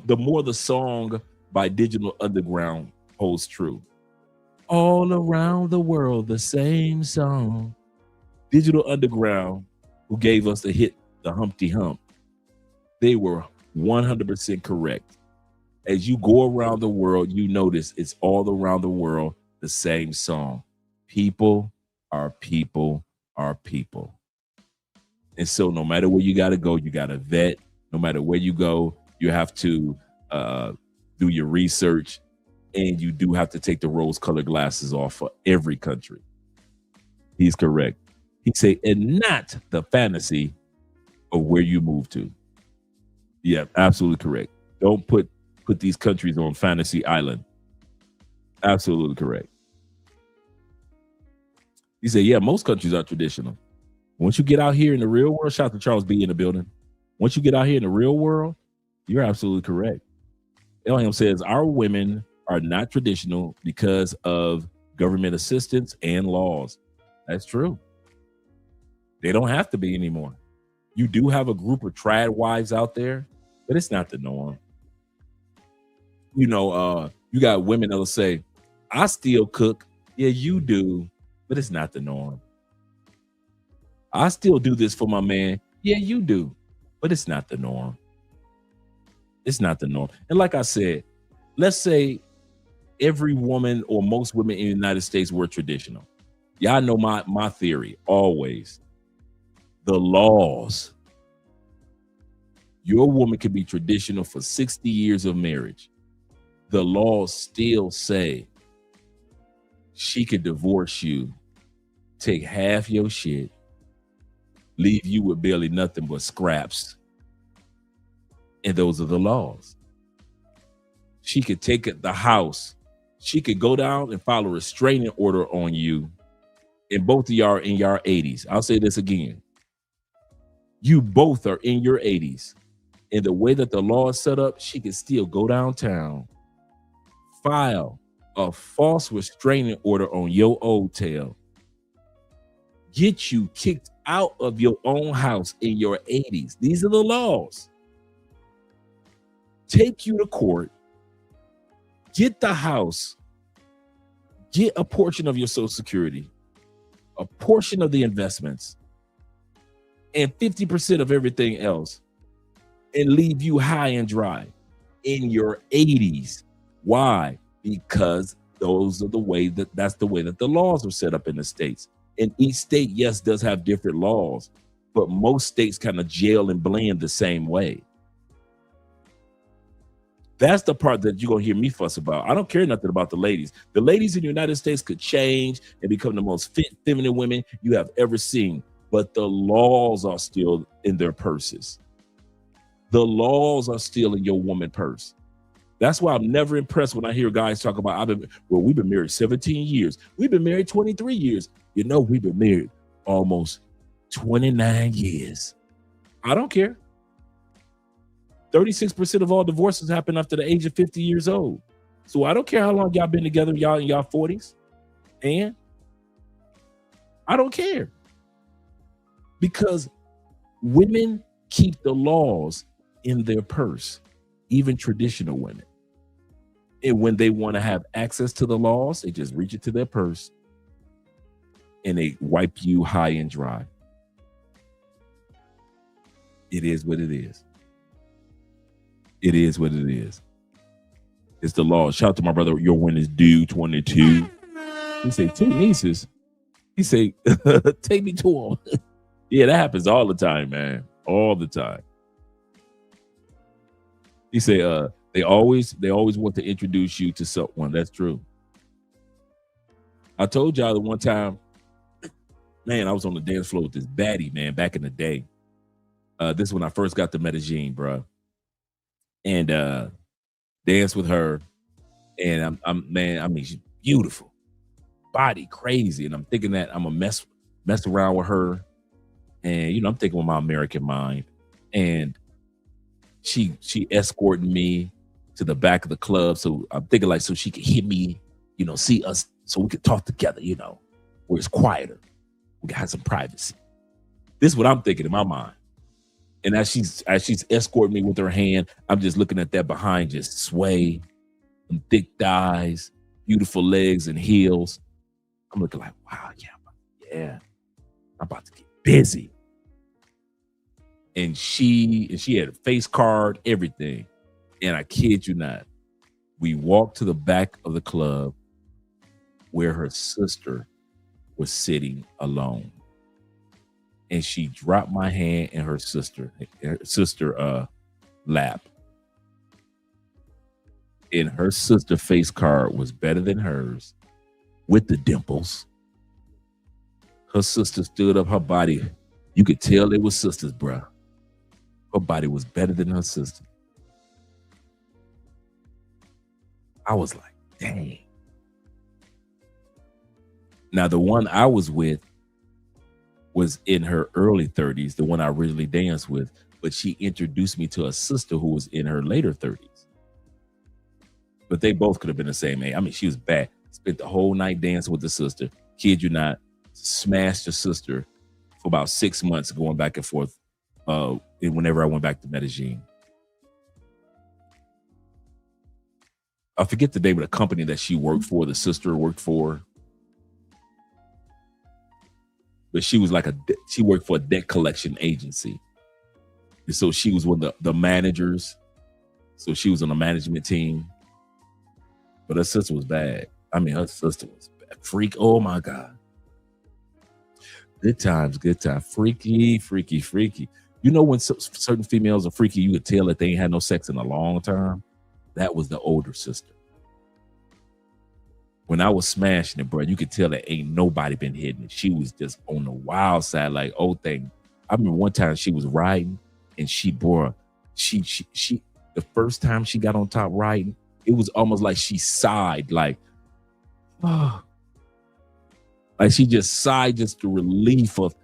the more the song by Digital Underground holds true. All around the world, the same song. Digital Underground, who gave us the hit, the Humpty Hump, they were 100% correct. As you go around the world, you notice it's all around the world the same song. People are people are people. And so no matter where you got to go, you got to vet. No matter where you go, you have to do your research, and you do have to take the rose-colored glasses off for every country. He's correct. He said, and not the fantasy of where you move to. Yeah, absolutely correct. Don't put these countries on fantasy island. Absolutely correct. He said, yeah, most countries are traditional. Once you get out here in the real world, shout out to Charles B in the building. Once you get out here in the real world, you're absolutely correct. Elham says our women are not traditional because of government assistance and laws. That's true. They don't have to be anymore. You do have a group of trad wives out there, but it's not the norm. You got women that'll say, I still cook. Yeah, you do, but it's not the norm. I still do this for my man. Yeah, you do, but it's not the norm. It's not the norm. And like I said, let's say every woman or most women in the United States were traditional. Y'all know my theory always. The laws. Your woman could be traditional for 60 years of marriage. The laws still say she could divorce you, take half your shit, leave you with barely nothing but scraps. And those are the laws. She could take the house. She could go down and file a restraining order on you. And both of y'all are in your 80s. I'll say this again. You both are in your 80s. And the way that the law is set up, she could still go downtown, file a false restraining order on your old tail, get you kicked out of your own house in your 80s. These are the laws. Take you to court, get the house, get a portion of your Social Security, a portion of the investments, and 50% of everything else, and leave you high and dry in your 80s. Why? Because that's the way that the laws are set up in the states. And each state, yes, does have different laws, but most states kind of gel and blend the same way. That's the part that you're going to hear me fuss about. I don't care nothing about the ladies. The ladies in the United States could change and become the most fit, feminine women you have ever seen, but the laws are still in their purses. The laws are still in your woman purse. That's why I'm never impressed when I hear guys talk about, we've been married 17 years. We've been married 23 years. You know, we've been married almost 29 years. I don't care. 36% of all divorces happen after the age of 50 years old. So I don't care how long y'all been together, y'all in y'all 40s. And I don't care. Because women keep the laws in their purse, even traditional women. And when they want to have access to the laws, they just reach it to their purse and they wipe you high and dry. It is what it is. It is what it is. It's the law. Shout out to my brother. Your win is due 22. He say 2 nieces. He say, take me to them. Yeah, that happens all the time, man. All the time. He say, they always want to introduce you to someone. That's true. I told y'all the one time, man, I was on the dance floor with this baddie, man, back in the day. This is when I first got to Medellin, bro. And danced with her. And I mean, she's beautiful. Body crazy. And I'm thinking that I'm gonna mess around with her. And, you know, I'm thinking with my American mind. And she escorted me to the back of the club. So I'm thinking like, so she could hear me, you know, see us, so we could talk together, you know, where it's quieter. We could have some privacy. This is what I'm thinking in my mind. And as she's escorting me with her hand, I'm just looking at that behind just sway, and thick thighs, beautiful legs and heels. I'm looking like, wow, yeah, I'm about to get busy. And she had a face card, everything. And I kid you not, we walked to the back of the club where her sister was sitting alone. And she dropped my hand in her sister lap. And her sister face card was better than hers with the dimples. Her sister stood up, her body, you could tell it was sisters, bruh. Her body was better than her sister. I was like, dang. Now, the one I was with was in her early 30s, the one I originally danced with, but she introduced me to a sister who was in her later 30s. But they both could have been the same age. I mean, she was bad. Spent the whole night dancing with the sister. Kid you not, smashed the sister for about 6 months, going back and forth whenever I went back to Medellin. I forget the name of the company that she worked for, the sister worked for. But she was she worked for a debt collection agency. And so she was one of the managers. So she was on the management team. But her sister was bad. I mean, her sister was bad. Freak. Oh my God. Good times, good time. Freaky, freaky, freaky. You know when certain females are freaky, you could tell that they ain't had no sex in a long time? That was the older sister. When I was smashing it, bro, you could tell that ain't nobody been hitting it. She was just on the wild side, like, oh, thing. I remember one time she was riding and she the first time she got on top riding, it was almost like she sighed, like, oh. Like she just sighed, just the relief of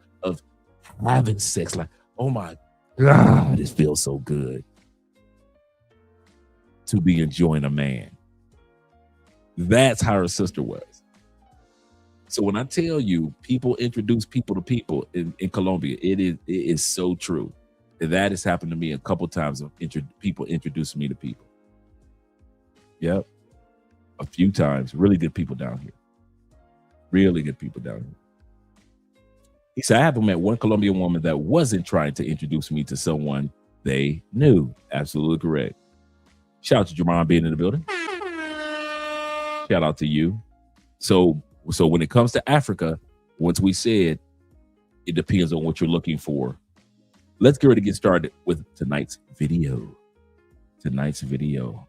having sex. Like, oh my God, this feels so good to be enjoying a man. That's how her sister was. So when I tell you people introduce people to people in Colombia, it is so true. And that has happened to me a couple times of people introducing me to people. Yep. A few times. Really good people down here. Really good people down here. He said, I haven't met one Colombian woman that wasn't trying to introduce me to someone they knew. Absolutely correct. Shout out to Jerron being in the building. Shout out to you. So when it comes to Africa, once we said it depends on what you're looking for. Let's get ready to get started with tonight's video. Tonight's video.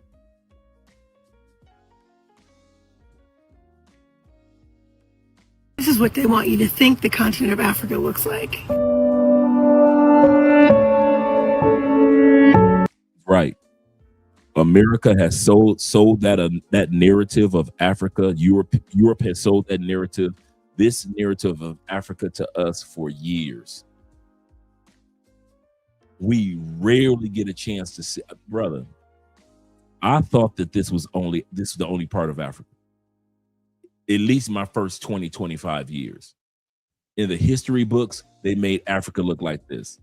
This is what they want you to think the continent of Africa looks like. Right. America has sold that narrative of Africa. Europe has sold that narrative, this narrative of Africa to us for years. We rarely get a chance to see, brother. I thought that this was the only part of Africa. At least my first 20, 25 years. In the history books, they made Africa look like this.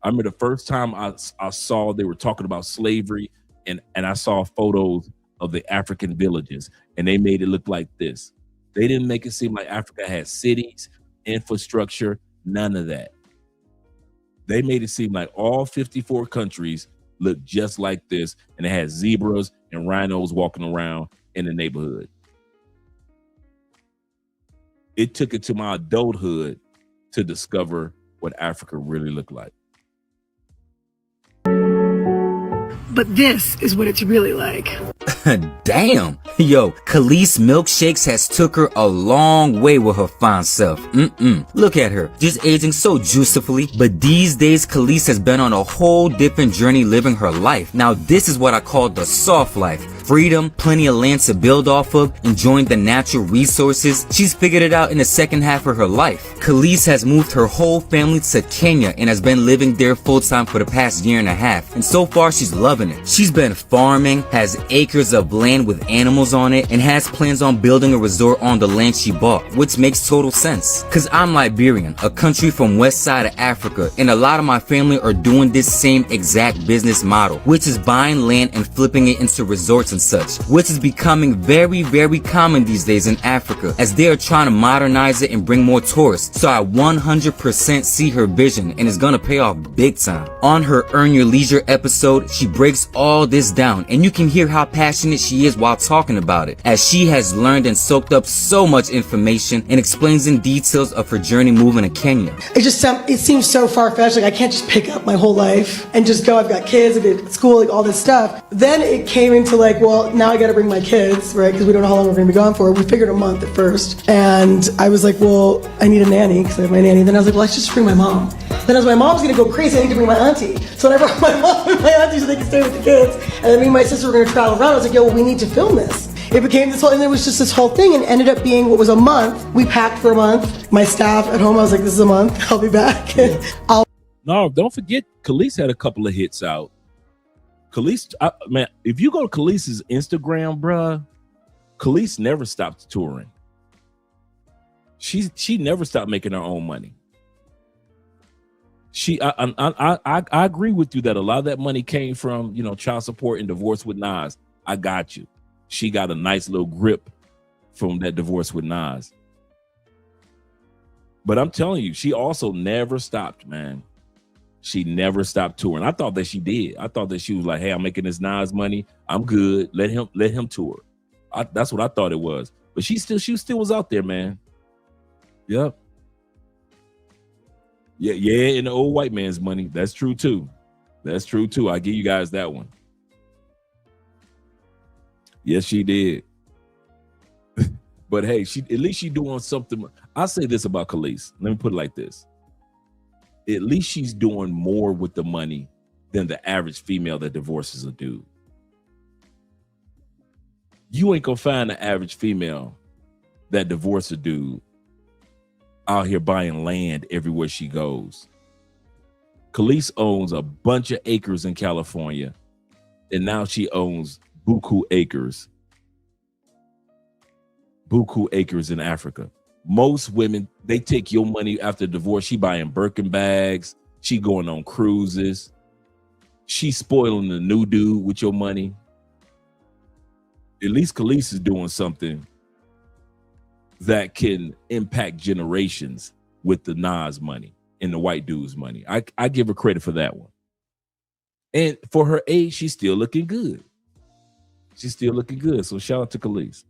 I remember the first time I saw they were talking about slavery, and I saw photos of the African villages, and they made it look like this. They didn't make it seem like Africa had cities, infrastructure, none of that. They made it seem like all 54 countries looked just like this, and it had zebras and rhinos walking around in the neighborhood. It took it to my adulthood to discover what Africa really looked like. But this is what it's really like. Damn. Yo, Khalees Milkshakes has took her a long way with her fine self. Look at her, just aging so juicifully. But these days, Khalees has been on a whole different journey living her life. Now, this is what I call the soft life. Freedom, plenty of land to build off of, enjoying the natural resources. She's figured it out in the second half of her life. Khalees has moved her whole family to Kenya and has been living there full time for the past year and a half. And so far, she's loving it. She's been farming, has acres of land with animals on it, and has plans on building a resort on the land she bought, which makes total sense. Cause I'm Liberian, a country from west side of Africa, and a lot of my family are doing this same exact business model, which is buying land and flipping it into resorts and such, which is becoming very, very common these days in Africa, as they are trying to modernize it and bring more tourists. So I 100% see her vision, and it's gonna pay off big time. On her Earn Your Leisure episode, she breaks all this down, and you can hear how passionate she is while talking about it, as she has learned and soaked up so much information and explains in details of her journey moving to Kenya. It seems so far-fetched, like I can't just pick up my whole life and just go, I've got kids, I did school, like all this stuff. Then it came into like, well, now I gotta bring my kids, right, because we don't know how long we're gonna be gone for. We figured a month at first, and I was like, well, I need a nanny, because I have my nanny. Then I was like, well, let's just bring my mom. Then as my mom's gonna go crazy, I need to bring my auntie. So then I brought my mom and my auntie so they can stay with the kids. And then me and my sister were gonna travel around. I was like, yo, well, we need to film this. It became this whole, and it was just this whole thing, and ended up being what was a month. We packed for a month. My staff at home, I was like, this is a month, I'll be back. No, don't forget, Khalees had a couple of hits out. Khalees, man, if you go to Khalees's Instagram, bruh, Khalees never stopped touring. She never stopped making her own money. I agree with you that a lot of that money came from, child support and divorce with Nas. I got you. She got a nice little grip from that divorce with Nas. But I'm telling you, she also never stopped, man. She never stopped touring. I thought that she did. I thought that she was like, hey, I'm making this Nas money. I'm good. Let him tour. That's what I thought it was. But she still was out there, man. Yep. Yeah, and the old white man's money. That's true too. I give you guys that one. Yes, she did. But hey, at least she doing something. I'll say this about Khalees. Let me put it like this. At least she's doing more with the money than the average female that divorces a dude. You ain't gonna find the average female that divorces a dude out here buying land everywhere she goes. Khalees owns a bunch of acres in California, and now she owns buku acres in Africa. Most women, they take your money after divorce. She buying Birkin bags. She going on cruises. She spoiling the new dude with your money. At least Khalees is doing something that can impact generations with the Nas money and the white dude's money. I give her credit for that one. And for her age, she's still looking good. She's still looking good. So shout out to Khalees.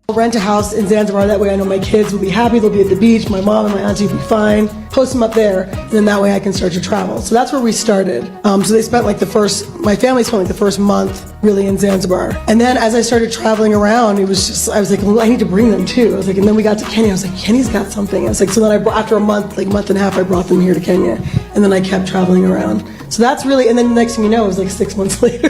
I'll rent a house in Zanzibar. That way I know my kids will be happy. They'll be at the beach. My mom and my auntie will be fine. Post them up there. And then that way I can start to travel. So that's where we started. So they spent like my family spent like the first month really in Zanzibar. And then as I started traveling around, it was just, I was like, well, I need to bring them too. I was like, and then we got to Kenya. I was like, Kenya's got something. I was like, so then after a month, like month and a half, I brought them here to Kenya. And then I kept traveling around. So that's really, and then the next thing you know, it was like 6 months later.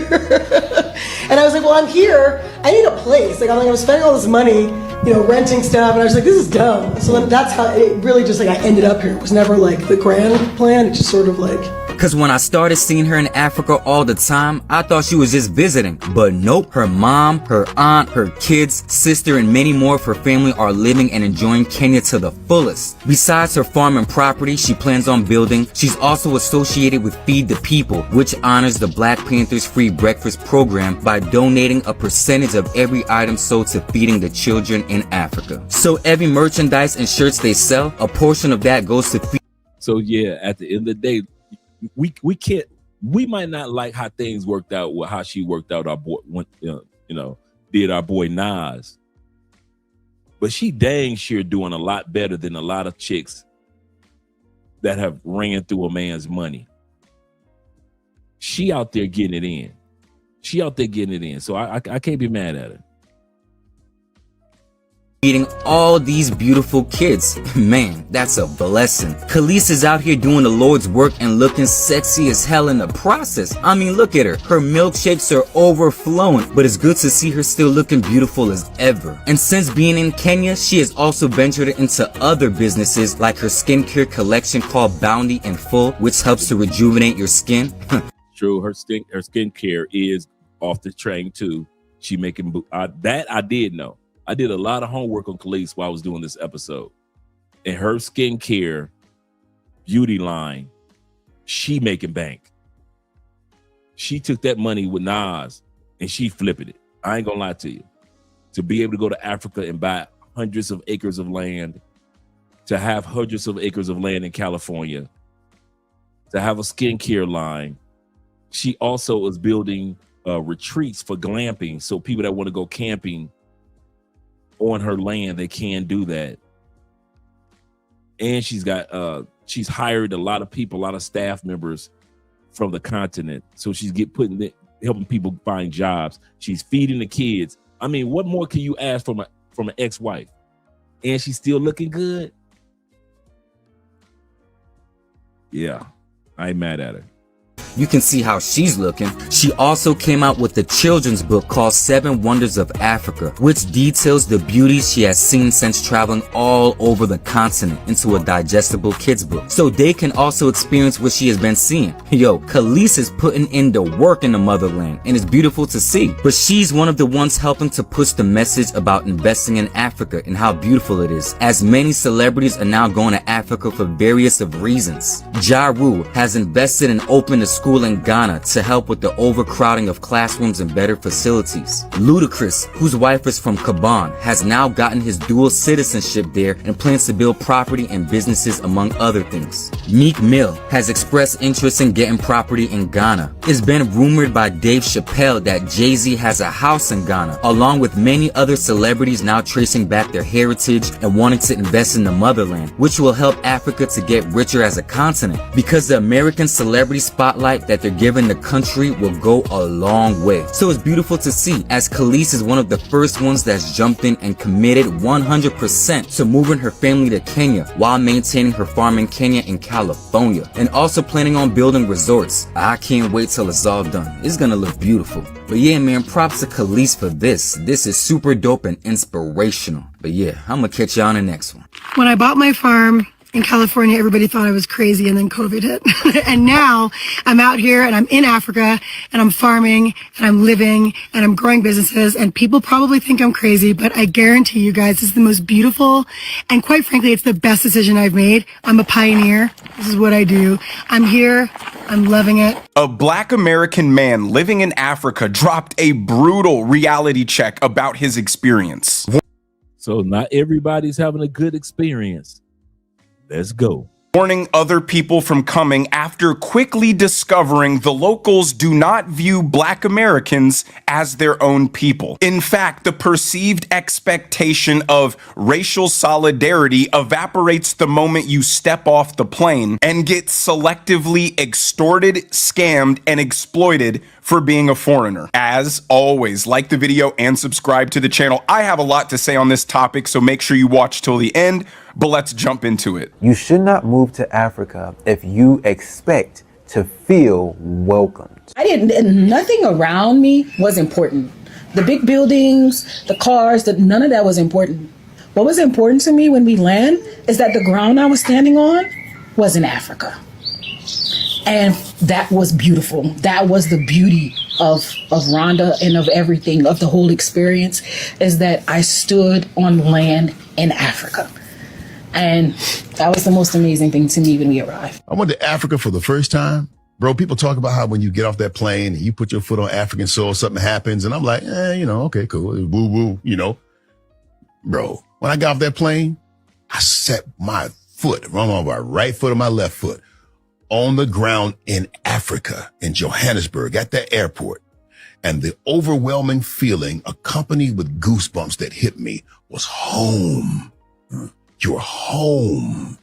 And I was like, well, I'm here. I need a place. Like, I was spending all this money, renting stuff. And I was like, this is dumb. So then that's how it really just like I ended up here. It was never like the grand plan. It just sort of like. Cause when I started seeing her in Africa all the time, I thought she was just visiting. But nope, her mom, her aunt, her kids, sister, and many more of her family are living and enjoying Kenya to the fullest. Besides her farm and property she plans on building, she's also associated with Feed the People, which honors the Black Panthers free breakfast program by donating a percentage of every item sold to feeding the children in Africa. So every merchandise and shirts they sell, a portion of that goes to feed. So yeah, at the end of the day, we might not like how things worked out with how she worked out our boy, did our boy Nas, but she dang sure doing a lot better than a lot of chicks that have ran through a man's money. She out there getting it in. So I can't be mad at her. Feeding all these beautiful kids. Man, that's a blessing. Khalees is out here doing the Lord's work and looking sexy as hell in the process. I mean, look at her. Her milkshakes are overflowing, but it's good to see her still looking beautiful as ever. And since being in Kenya, she has also ventured into other businesses like her skincare collection called Bounty in Full, which helps to rejuvenate your skin. True, her skincare is off the train too. She making that I did know. I did a lot of homework on Khalees while I was doing this episode. And her skincare beauty line, she making bank. She took that money with Nas and she flipped it. I ain't gonna lie to you. To be able to go to Africa and buy hundreds of acres of land, to have hundreds of acres of land in California, to have a skincare line. She also is building retreats for glamping. So people that want to go camping on her land, they can do that. And she's hired a lot of people, a lot of staff members from the continent. So she's helping people find jobs. She's feeding the kids. I mean, what more can you ask from an ex-wife? And she's still looking good. Yeah, I ain't mad at her. You can see how she's looking. She also came out with a children's book called 7 Wonders of Africa, which details the beauties she has seen since traveling all over the continent into a digestible kids book, so they can also experience what she has been seeing. Yo, Khalees is putting in the work in the motherland, and it's beautiful to see. But she's one of the ones helping to push the message about investing in Africa and how beautiful it is, as many celebrities are now going to Africa for various of reasons. Ja Rule has invested and opened a school in Ghana to help with the overcrowding of classrooms and better facilities. Ludacris, whose wife is from Gabon, has now gotten his dual citizenship there and plans to build property and businesses among other things. Meek Mill has expressed interest in getting property in Ghana. It's been rumored by Dave Chappelle that Jay-Z has a house in Ghana, along with many other celebrities now tracing back their heritage and wanting to invest in the motherland, which will help Africa to get richer as a continent, because the American celebrity spotlight that they're giving the country will go a long way. So it's beautiful to see, as Khalees is one of the first ones that's jumped in and committed 100% to moving her family to Kenya while maintaining her farm in Kenya and California, and also planning on building resorts. I can't wait till it's all done. It's gonna look beautiful. But yeah, man, props to Khalees for this. This is super dope and inspirational. But yeah, I'm gonna catch you on the next one. When I bought my farm In California, everybody thought I was crazy, and then COVID hit. And now I'm out here and I'm in Africa and I'm farming and I'm living and I'm growing businesses, and people probably think I'm crazy, but I guarantee you guys, this is the most beautiful, and quite frankly, it's the best decision I've made. I'm a pioneer. This is what I do. I'm here. I'm loving it. A Black American man living in Africa dropped a brutal reality check about his experience. So not everybody's having a good experience. Let's go. Warning other people from coming after quickly discovering the locals do not view Black Americans as their own people. In fact, the perceived expectation of racial solidarity evaporates the moment you step off the plane and get selectively extorted, scammed, and exploited for being a foreigner. As always, like the video and subscribe to the channel. I have a lot to say on this topic, so make sure you watch till the end, but let's jump into it. You should not move to Africa if you expect to feel welcomed. Nothing around me was important. The big buildings, the cars, none of that was important. What was important to me when we land is that the ground I was standing on was in Africa. And that was beautiful. That was the beauty of Rhonda and of everything, of the whole experience, is that I stood on land in Africa. And that was the most amazing thing to me when we arrived. I went to Africa for the first time. Bro, people talk about how when you get off that plane and you put your foot on African soil, something happens. And I'm like, okay, cool. Woo woo, Bro, when I got off that plane, I set my foot, my right foot and my left foot, on the ground in Africa, in Johannesburg, at that airport. And the overwhelming feeling accompanied with goosebumps that hit me was home. You're home.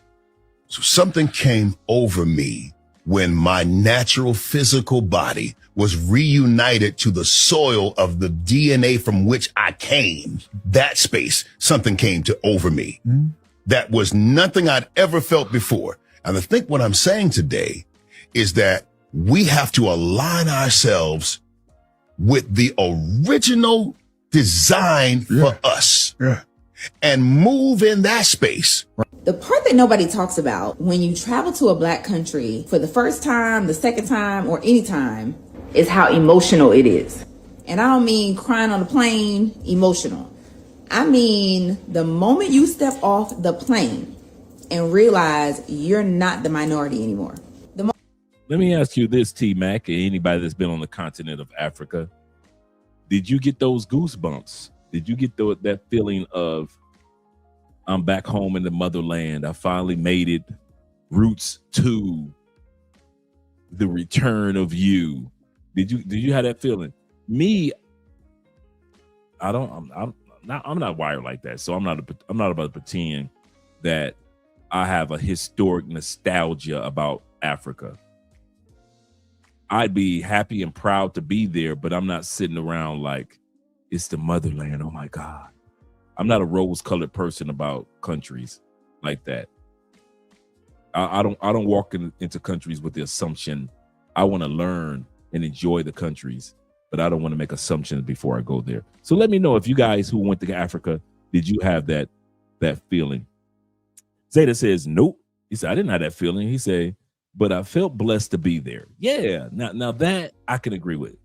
So something came over me when my natural physical body was reunited to the soil of the DNA from which I came. That space, something came over me. That was nothing I'd ever felt before. And I think what I'm saying today is that we have to align ourselves with the original design for us and move in that space. The part that nobody talks about when you travel to a Black country for the first time, the second time, or any time is how emotional it is. And I don't mean crying on the plane emotional. I mean the moment you step off the plane and realize you're not the minority anymore. Let me ask you this, T-Mac, and anybody that's been on the continent of Africa. Did you get those goosebumps? Did you get that feeling of, I'm back home in the motherland. I finally made it. Roots 2, the return of you. Did you have that feeling? Me, I'm not wired like that. So I'm not about to pretend that I have a historic nostalgia about Africa. I'd be happy and proud to be there, but I'm not sitting around like it's the motherland. Oh my God. I'm not a rose-colored person about countries like that. I don't walk into countries with the assumption I want to learn and enjoy the countries, but I don't want to make assumptions before I go there. So let me know if you guys who went to Africa, did you have that feeling? Zeta says, nope. He said, I didn't have that feeling. He said, but I felt blessed to be there. Yeah. Now that I can agree with.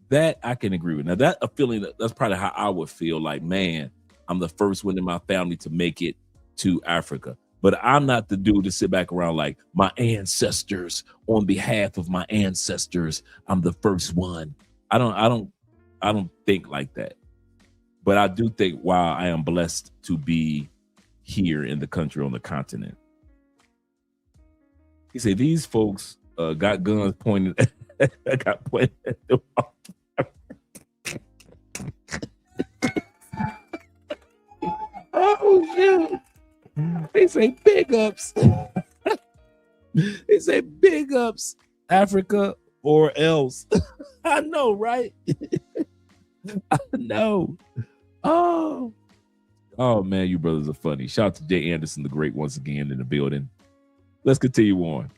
Now that a feeling that's probably how I would feel like, man, I'm the first one in my family to make it to Africa. But I'm not the dude to sit back around like my ancestors, on behalf of my ancestors, I'm the first one. I don't think like that. But I do think, wow, I am blessed to be here in the country, on the continent. He said these folks got guns pointed at the wall. Oh shoot. They say big ups. They say big ups, Africa or else. I know, right? I know. Oh man, you brothers are funny. Shout out to Jay Anderson, the great, once again in the building. Let's continue on.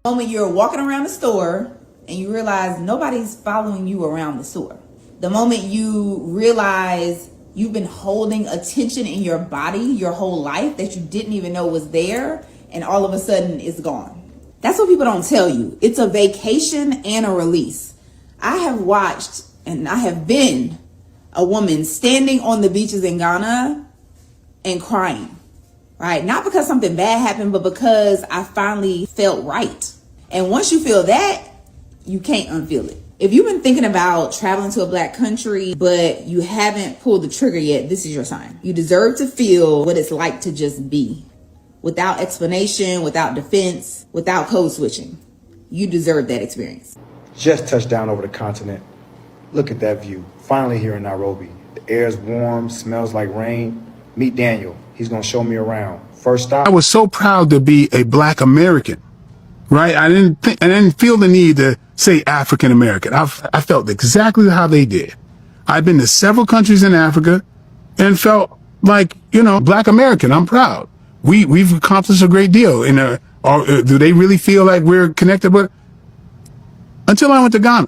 The moment you're walking around the store and you realize nobody's following you around the store. The moment you realize you've been holding attention in your body your whole life that you didn't even know was there, and all of a sudden it's gone. That's what people don't tell you. It's a vacation and a release. I have watched and I have been a woman standing on the beaches in Ghana and crying, right? Not because something bad happened, but because I finally felt right. And once you feel that, you can't unfeel it. If you've been thinking about traveling to a black country, but you haven't pulled the trigger yet, this is your sign. You deserve to feel what it's like to just be. Without explanation, without defense, without code switching. You deserve that experience. Just touched down over the continent. Look at that view. Finally here in Nairobi. The air's warm, smells like rain. Meet Daniel. He's gonna show me around. First stop. I was so proud to be a black American, right? I didn't feel the need to say African American. I felt exactly how they did. I've been to several countries in Africa and felt like, black American. I'm proud. We've accomplished a great deal. Do they really feel like we're connected with? Until I went to Ghana.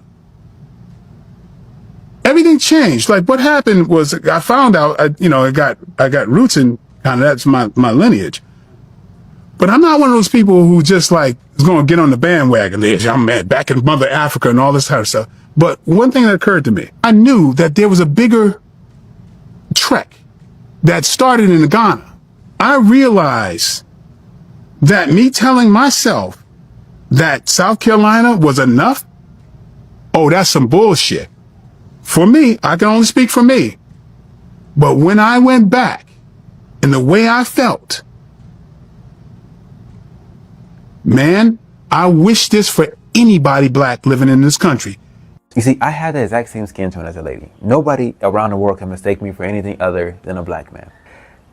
Everything changed. Like what happened was I found out, I got roots in Ghana. That's my lineage. But I'm not one of those people who just like is going to get on the bandwagon. I'm back in Mother Africa and all this kind of stuff. But one thing that occurred to me, I knew that there was a bigger trek that started in Ghana. I realized that me telling myself that South Carolina was enough, that's some bullshit. For me, I can only speak for me. But when I went back and the way I felt, man, I wish this for anybody black living in this country. You see, I had the exact same skin tone as a lady. Nobody around the world can mistake me for anything other than a black man.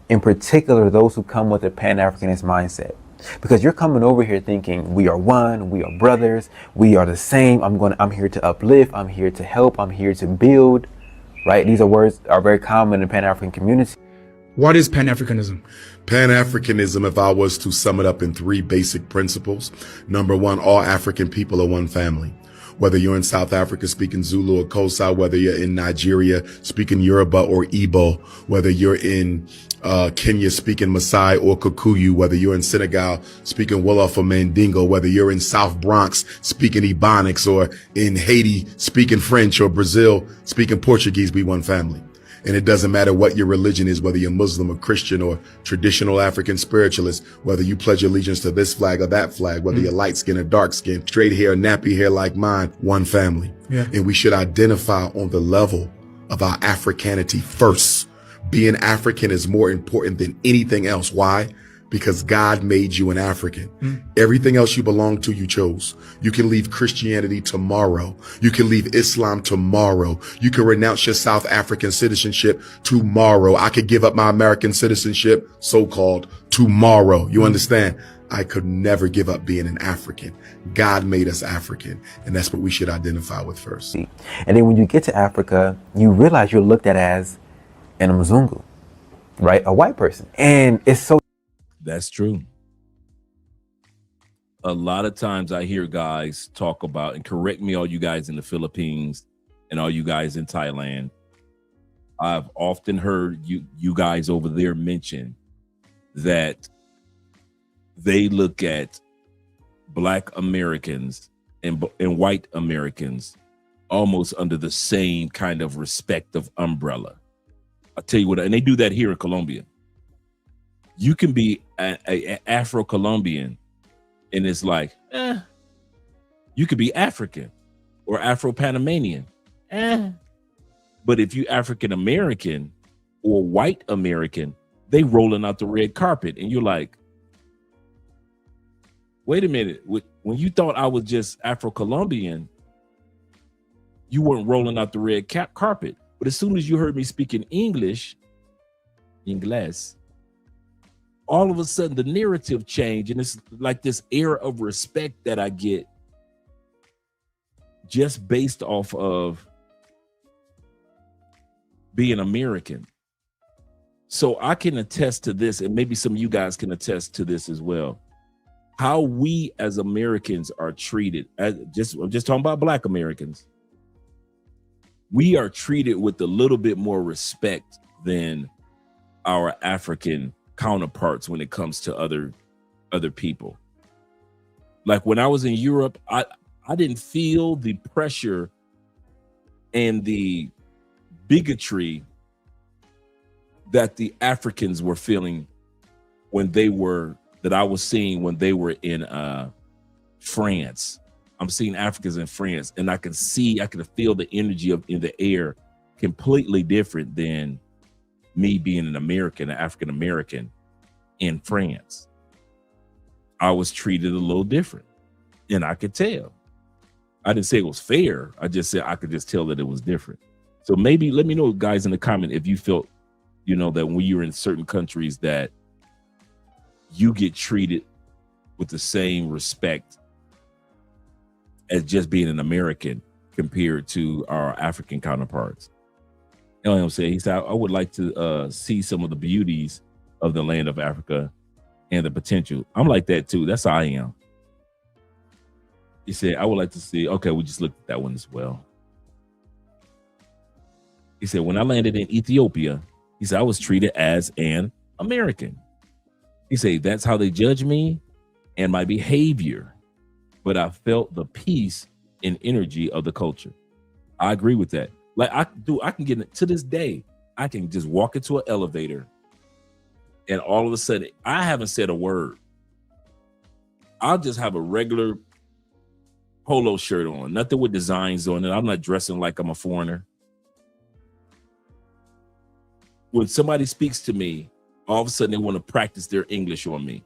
In particular, those who come with a Pan-Africanist mindset. Because you're coming over here thinking we are one, we are brothers, we are the same. I'm here to uplift, I'm here to help, I'm here to build, right? These are words are very common in the Pan-African community. What is Pan-Africanism? Pan-Africanism, if I was to sum it up in 3 basic principles. Number 1, all African people are one family. Whether you're in South Africa speaking Zulu or Xhosa, whether you're in Nigeria speaking Yoruba or Igbo, whether you're in Kenya speaking Maasai or Kikuyu, whether you're in Senegal speaking Wolof or Mandingo, whether you're in South Bronx speaking Ebonics or in Haiti speaking French or Brazil speaking Portuguese, we one family. And it doesn't matter what your religion is, whether you're Muslim or Christian or traditional African spiritualist, whether you pledge allegiance to this flag or that flag, whether you're light skin or dark skin, straight hair, nappy hair like mine, one family. Yeah. And we should identify on the level of our Africanity first. Being African is more important than anything else. Why? Because God made you an African. Everything else you belong to, you chose. You can leave Christianity tomorrow. You can leave Islam tomorrow. You can renounce your South African citizenship tomorrow. I could give up my American citizenship, so-called, tomorrow. You understand? I could never give up being an African. God made us African, and that's what we should identify with first. And then when you get to Africa, you realize you're looked at as an Mzungu, right? A white person. And it's so... That's true. A lot of times I hear guys talk about, and correct me, all you guys in the Philippines and all you guys in Thailand, I've often heard you guys over there mention that they look at Black Americans and white Americans almost under the same kind of respective umbrella. I'll tell you what, and they do that here in Colombia. You can be a Afro-Colombian and it's like, you could be African or Afro-Panamanian. But if you African-American or white American, they rolling out the red carpet and you're like, wait a minute. When you thought I was just Afro-Colombian, you weren't rolling out the red carpet. But as soon as you heard me speaking English, all of a sudden the narrative changed, and it's like this air of respect that I get just based off of being American. So I can attest to this, and maybe some of you guys can attest to this as well. How we as Americans are treated, I'm just talking about Black Americans. We are treated with a little bit more respect than our African counterparts when it comes to other other people. Like when I was in Europe, I didn't feel the pressure and the bigotry that the Africans were feeling that I was seeing when they were in France. I'm seeing Africans in France, and I could feel the energy in the air completely different than me being an African American in France. I was treated a little different, and I could tell. I didn't say it was fair. I just said I could just tell that it was different. So maybe let me know, guys, in the comment if you felt, that when you're in certain countries that you get treated with the same respect as just being an American compared to our African counterparts. You know what I'm saying? He said, I would like to see some of the beauties of the land of Africa and the potential. I'm like that too. That's how I am. He said, I would like to see, okay, we just looked at that one as well. He said, when I landed in Ethiopia, he said, I was treated as an American. He said, that's how they judge me and my behavior. But I felt the peace and energy of the culture. I agree with that. Like I can get it to this day. I can just walk into an elevator and all of a sudden I haven't said a word. I'll just have a regular polo shirt on, nothing with designs on it. I'm not dressing like I'm a foreigner. When somebody speaks to me, all of a sudden they want to practice their English on me.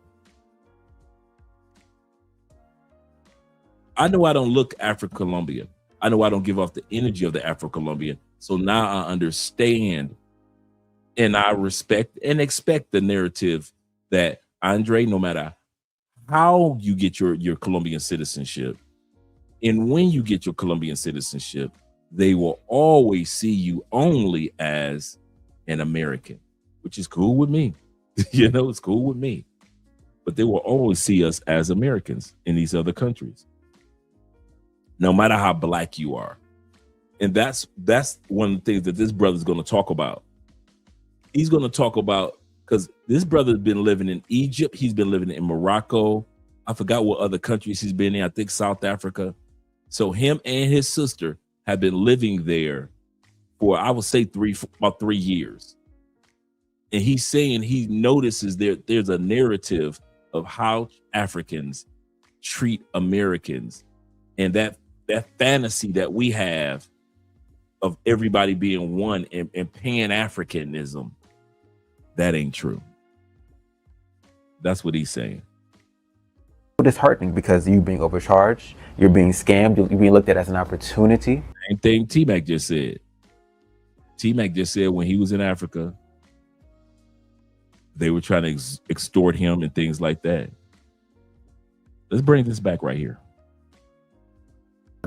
I know I don't look Afro-Colombian. I know I don't give off the energy of the Afro-Colombian. So now I understand and I respect and expect the narrative that Andre, no matter how you get your Colombian citizenship, and when you get your Colombian citizenship, they will always see you only as an American, which is cool with me. It's cool with me. But they will always see us as Americans in these other countries, no matter how black you are. And that's one of the things that this brother's going to talk about. He's going to talk about, because this brother's been living in Egypt. He's been living in Morocco. I forgot what other countries he's been in. I think South Africa. So him and his sister have been living there for, I would say, about 3 years. And he's saying he notices there's a narrative of how Africans treat Americans, and that fantasy that we have of everybody being one and Pan-Africanism, that ain't true. That's what he's saying. Disheartening because you're being overcharged, you're being scammed, you're being looked at as an opportunity. Same thing T-Mac just said. T-Mac just said when he was in Africa, they were trying to extort him and things like that. Let's bring this back right here.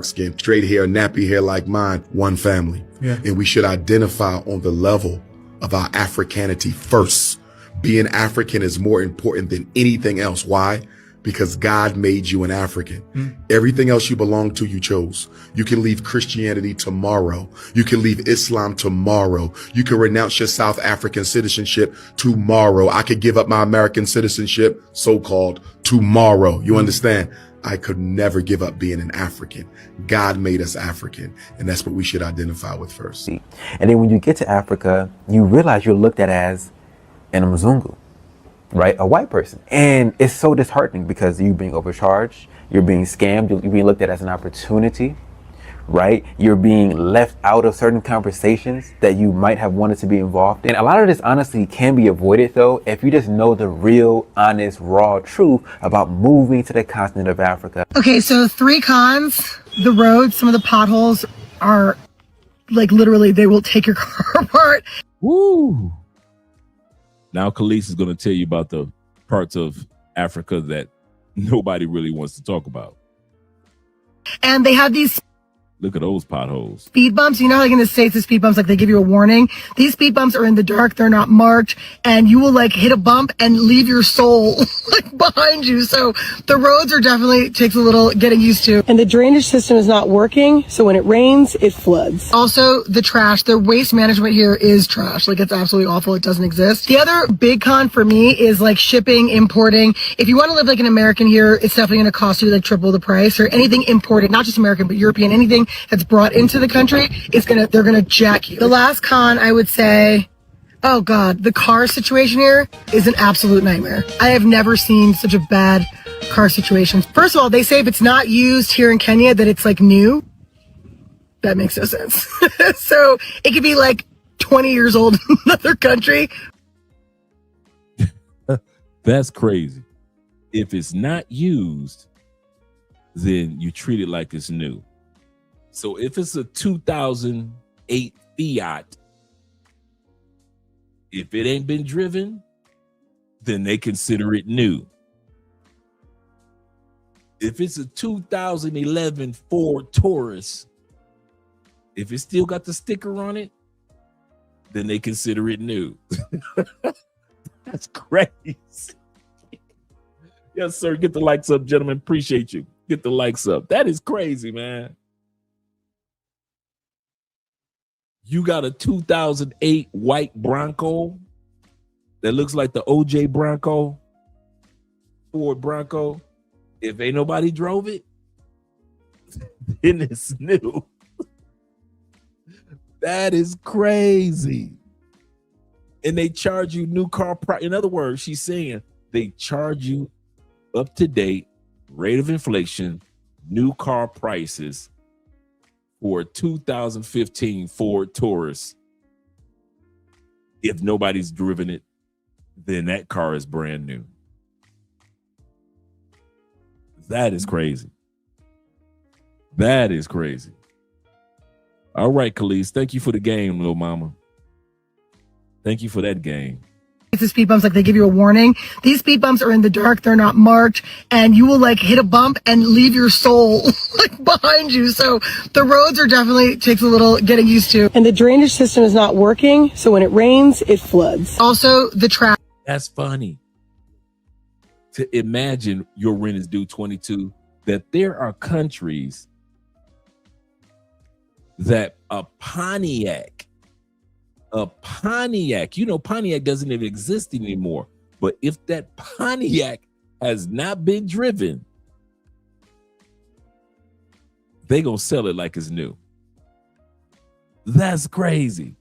Skin, straight hair, nappy hair like mine, one family. Yeah. And we should identify on the level of our Africanity first. Being African is more important than anything else. Why? Because God made you an African. Everything else you belong to, you chose. You can leave Christianity tomorrow. You can leave Islam tomorrow. You can renounce your South African citizenship tomorrow. I could give up my American citizenship, so-called, tomorrow. You understand? I could never give up being an African. God made us African, and that's what we should identify with first. And then when you get to Africa, you realize you're looked at as an Mzungu, right? A white person. And it's so disheartening because you're being overcharged, you're being scammed, you're being looked at as an opportunity, right? You're being left out of certain conversations that you might have wanted to be involved in. And a lot of this honestly can be avoided though, if you just know the real, honest, raw truth about moving to the continent of Africa. Okay, so 3 cons. The roads, some of the potholes are like literally they will take your car apart. Woo! Now Khalees is going to tell you about the parts of Africa that nobody really wants to talk about. And they have these Look at those potholes. Speed bumps, you know, like in the States, the speed bumps, like they give you a warning. These speed bumps are in the dark, they're not marked, and you will like hit a bump and leave your soul like behind you. So the roads are definitely takes a little getting used to. And the drainage system is not working, so when it rains, it floods. Also, the trash, the waste management here is trash. Like it's absolutely awful, it doesn't exist. The other big con for me is like shipping, importing. If you want to live like an American here, it's definitely going to cost you like triple the price, or anything imported, not just American, but European, anything that's brought into the country, they're gonna jack you. The last con, I would say, oh God, the car situation here is an absolute nightmare. I have never seen such a bad car situation. First of all, they say if it's not used here in Kenya that it's like new. That makes no sense. So it could be like 20 years old in another country. That's crazy. If it's not used, then you treat it like it's new. So if it's a 2008 Fiat, if it ain't been driven, then they consider it new. If it's a 2011 Ford Taurus, if it still got the sticker on it, then they consider it new. That's crazy. Yes, sir. Get the likes up, gentlemen. Appreciate you. Get the likes up. That is crazy, man. You got a 2008 white Bronco that looks like the OJ Bronco, Ford Bronco. If ain't nobody drove it, then it's new. That is crazy. And they charge you new car price. In other words, she's saying they charge you up to date rate of inflation, new car prices for a 2015 Ford Taurus. If nobody's driven it, then that car is brand new. That is crazy. That is crazy. All right, Khalees, thank you for the game, little mama. Thank you for that game. It's the speed bumps, like they give you a warning. These speed bumps are in the dark, they're not marked, and you will like hit a bump and leave your soul like behind you. So the roads are definitely takes a little getting used to. And the drainage system is not working, so when it rains, it floods. Also, the trash. That's funny. To imagine your rent is due 22, that there are countries that a Pontiac, you know, Pontiac doesn't even exist anymore. But if that Pontiac has not been driven, they gonna sell it like it's new. That's crazy.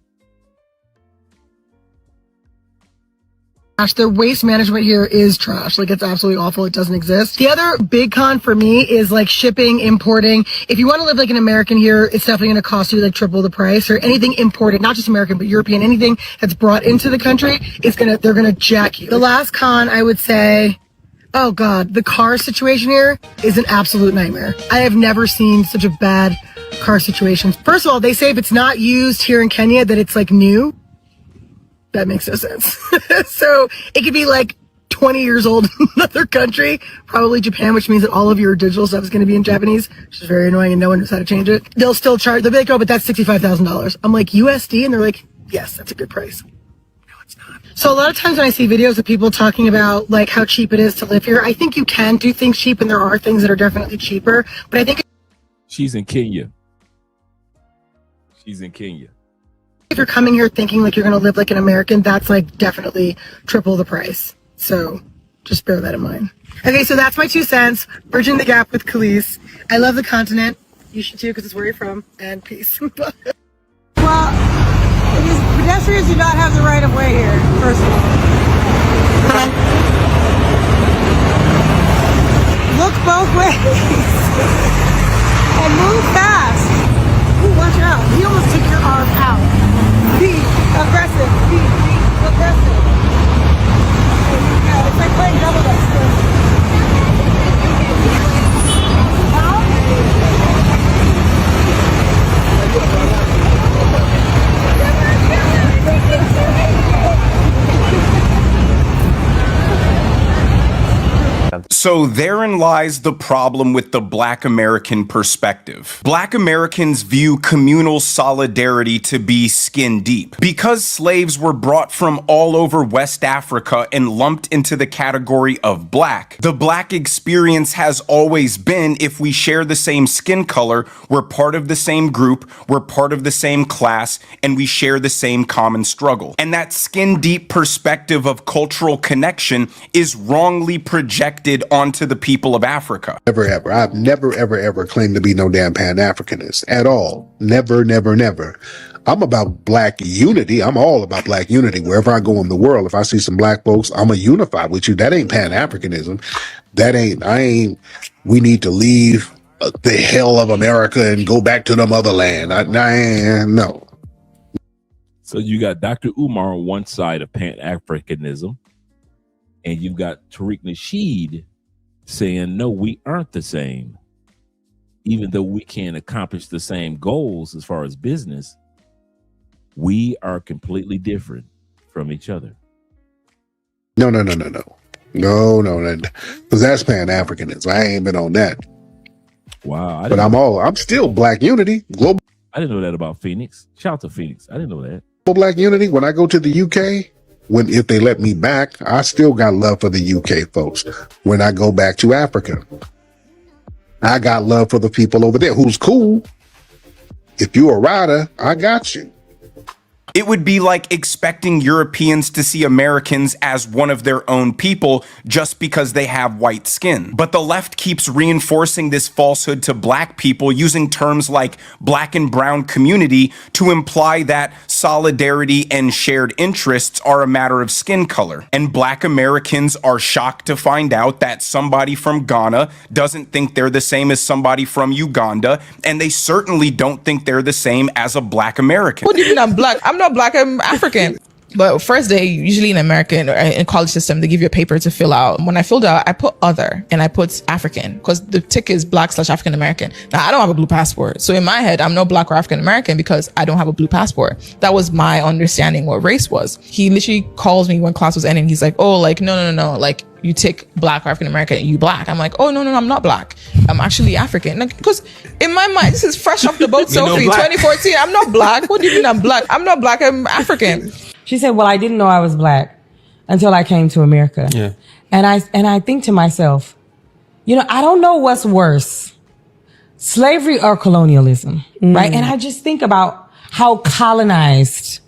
The waste management here is trash. Like it's absolutely awful. It doesn't exist. The other big con for me is like shipping, importing. If you want to live like an American here, it's definitely going to cost you like triple the price, or anything imported, not just American, but European, anything that's brought into the country, they're going to jack you. The last con, I would say, oh God, the car situation here is an absolute nightmare. I have never seen such a bad car situation. First of all, they say if it's not used here in Kenya that it's like new. That makes no sense. So it could be like 20 years old in another country, probably Japan, which means that all of your digital stuff is going to be in Japanese, which is very annoying and no one knows how to change it. They'll still charge, they'll be like, oh, but that's $65,000. I'm like, USD? And they're like, yes, that's a good price. No, it's not. So a lot of times when I see videos of people talking about like how cheap it is to live here, I think you can do things cheap and there are things that are definitely cheaper, but I think she's in Kenya. She's in Kenya. If you're coming here thinking like you're going to live like an American, that's like definitely triple the price. So just bear that in mind. Okay, so that's my 2 cents. Bridging the gap with Khalees. I love the continent. You should too, because it's where you're from. And peace. Well, pedestrians do not have the right of way here, first of all. Look both ways. And move fast. Ooh, watch out. He almost took your arm out. Be aggressive. Be aggressive. It's like playing double dutch. So therein lies the problem with the Black American perspective. Black Americans view communal solidarity to be skin deep. Because slaves were brought from all over West Africa and lumped into the category of black, the black experience has always been, if we share the same skin color, we're part of the same group, we're part of the same class, and we share the same common struggle. And that skin deep perspective of cultural connection is wrongly projected onto the people of Africa. Never ever. I've never ever claimed to be no damn Pan-Africanist at all. Never. I'm about black unity. I'm all about black unity. Wherever I go in the world, if I see some black folks, I'm going to unify with you. That ain't Pan-Africanism. We need to leave the hell of America and go back to the motherland. No. So you got Dr. Umar on one side of Pan-Africanism, and you've got Tariq Nasheed saying, no, we aren't the same. Even though we can accomplish the same goals as far as business, we are completely different from each other. No. Because that's Pan-Africanism. I ain't been on that. Wow. But I'm still black unity. Global. I didn't know that about Phoenix. Shout out to Phoenix. I didn't know that. Black unity. When I go to the UK, if they let me back, I still got love for the UK folks. When I go back to Africa, I got love for the people over there who's cool. If you're a rider, I got you. It would be like expecting Europeans to see Americans as one of their own people just because they have white skin. But the left keeps reinforcing this falsehood to black people using terms like black and brown community to imply that solidarity and shared interests are a matter of skin color. And black Americans are shocked to find out that somebody from Ghana doesn't think they're the same as somebody from Uganda, and they certainly don't think they're the same as a black American. What do you mean I'm black? I'm not black, I'm African. But first day, usually in American or in college system, they give you a paper to fill out. When I filled out, I put other and I put African because the tick is black/African American. Now I don't have a blue passport. So in my head, I'm no black or African American because I don't have a blue passport. That was my understanding what race was. He literally calls me when class was ending. He's like, oh, like, no. Like you tick black or African American, you black. I'm like, oh, no, I'm not black. I'm actually African. Like, because in my mind, this is fresh off the boat, Sophie, 2014. I'm not black. What do you mean I'm black? I'm not black, I'm African. She said, well, I didn't know I was black until I came to America. Yeah. And I think to myself, I don't know what's worse, slavery or colonialism, right? And I just think about how colonized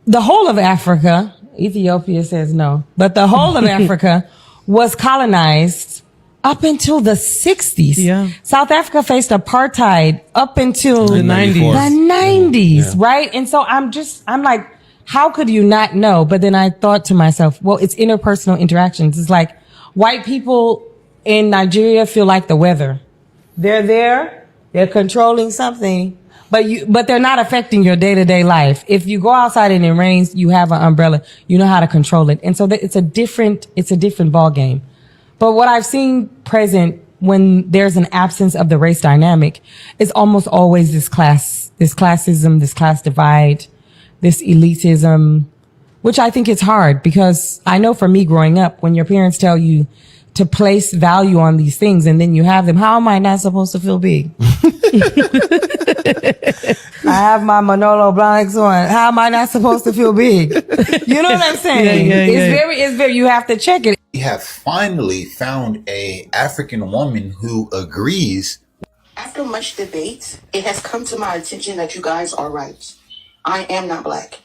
the whole of Africa, Ethiopia says no, but the whole of Africa was colonized up until the 60s. Yeah. South Africa faced apartheid up until the 90s, right? And so I'm like, how could you not know? But then I thought to myself, well, it's interpersonal interactions. It's like white people in Nigeria feel like the weather. They're there, they're controlling something, but they're not affecting your day-to-day life. If you go outside and it rains, you have an umbrella, you know how to control it. And so it's a different ball game. But what I've seen present when there's an absence of the race dynamic is almost always this classism, this class divide, this elitism, which I think is hard because I know for me growing up, when your parents tell you to place value on these things and then you have them, how am I not supposed to feel big? I have my Manolo Blahniks on. How am I not supposed to feel big? You know what I'm saying? It's very, you have to check it. We have finally found a African woman who agrees. After much debate, it has come to my attention that you guys are right. I am not black.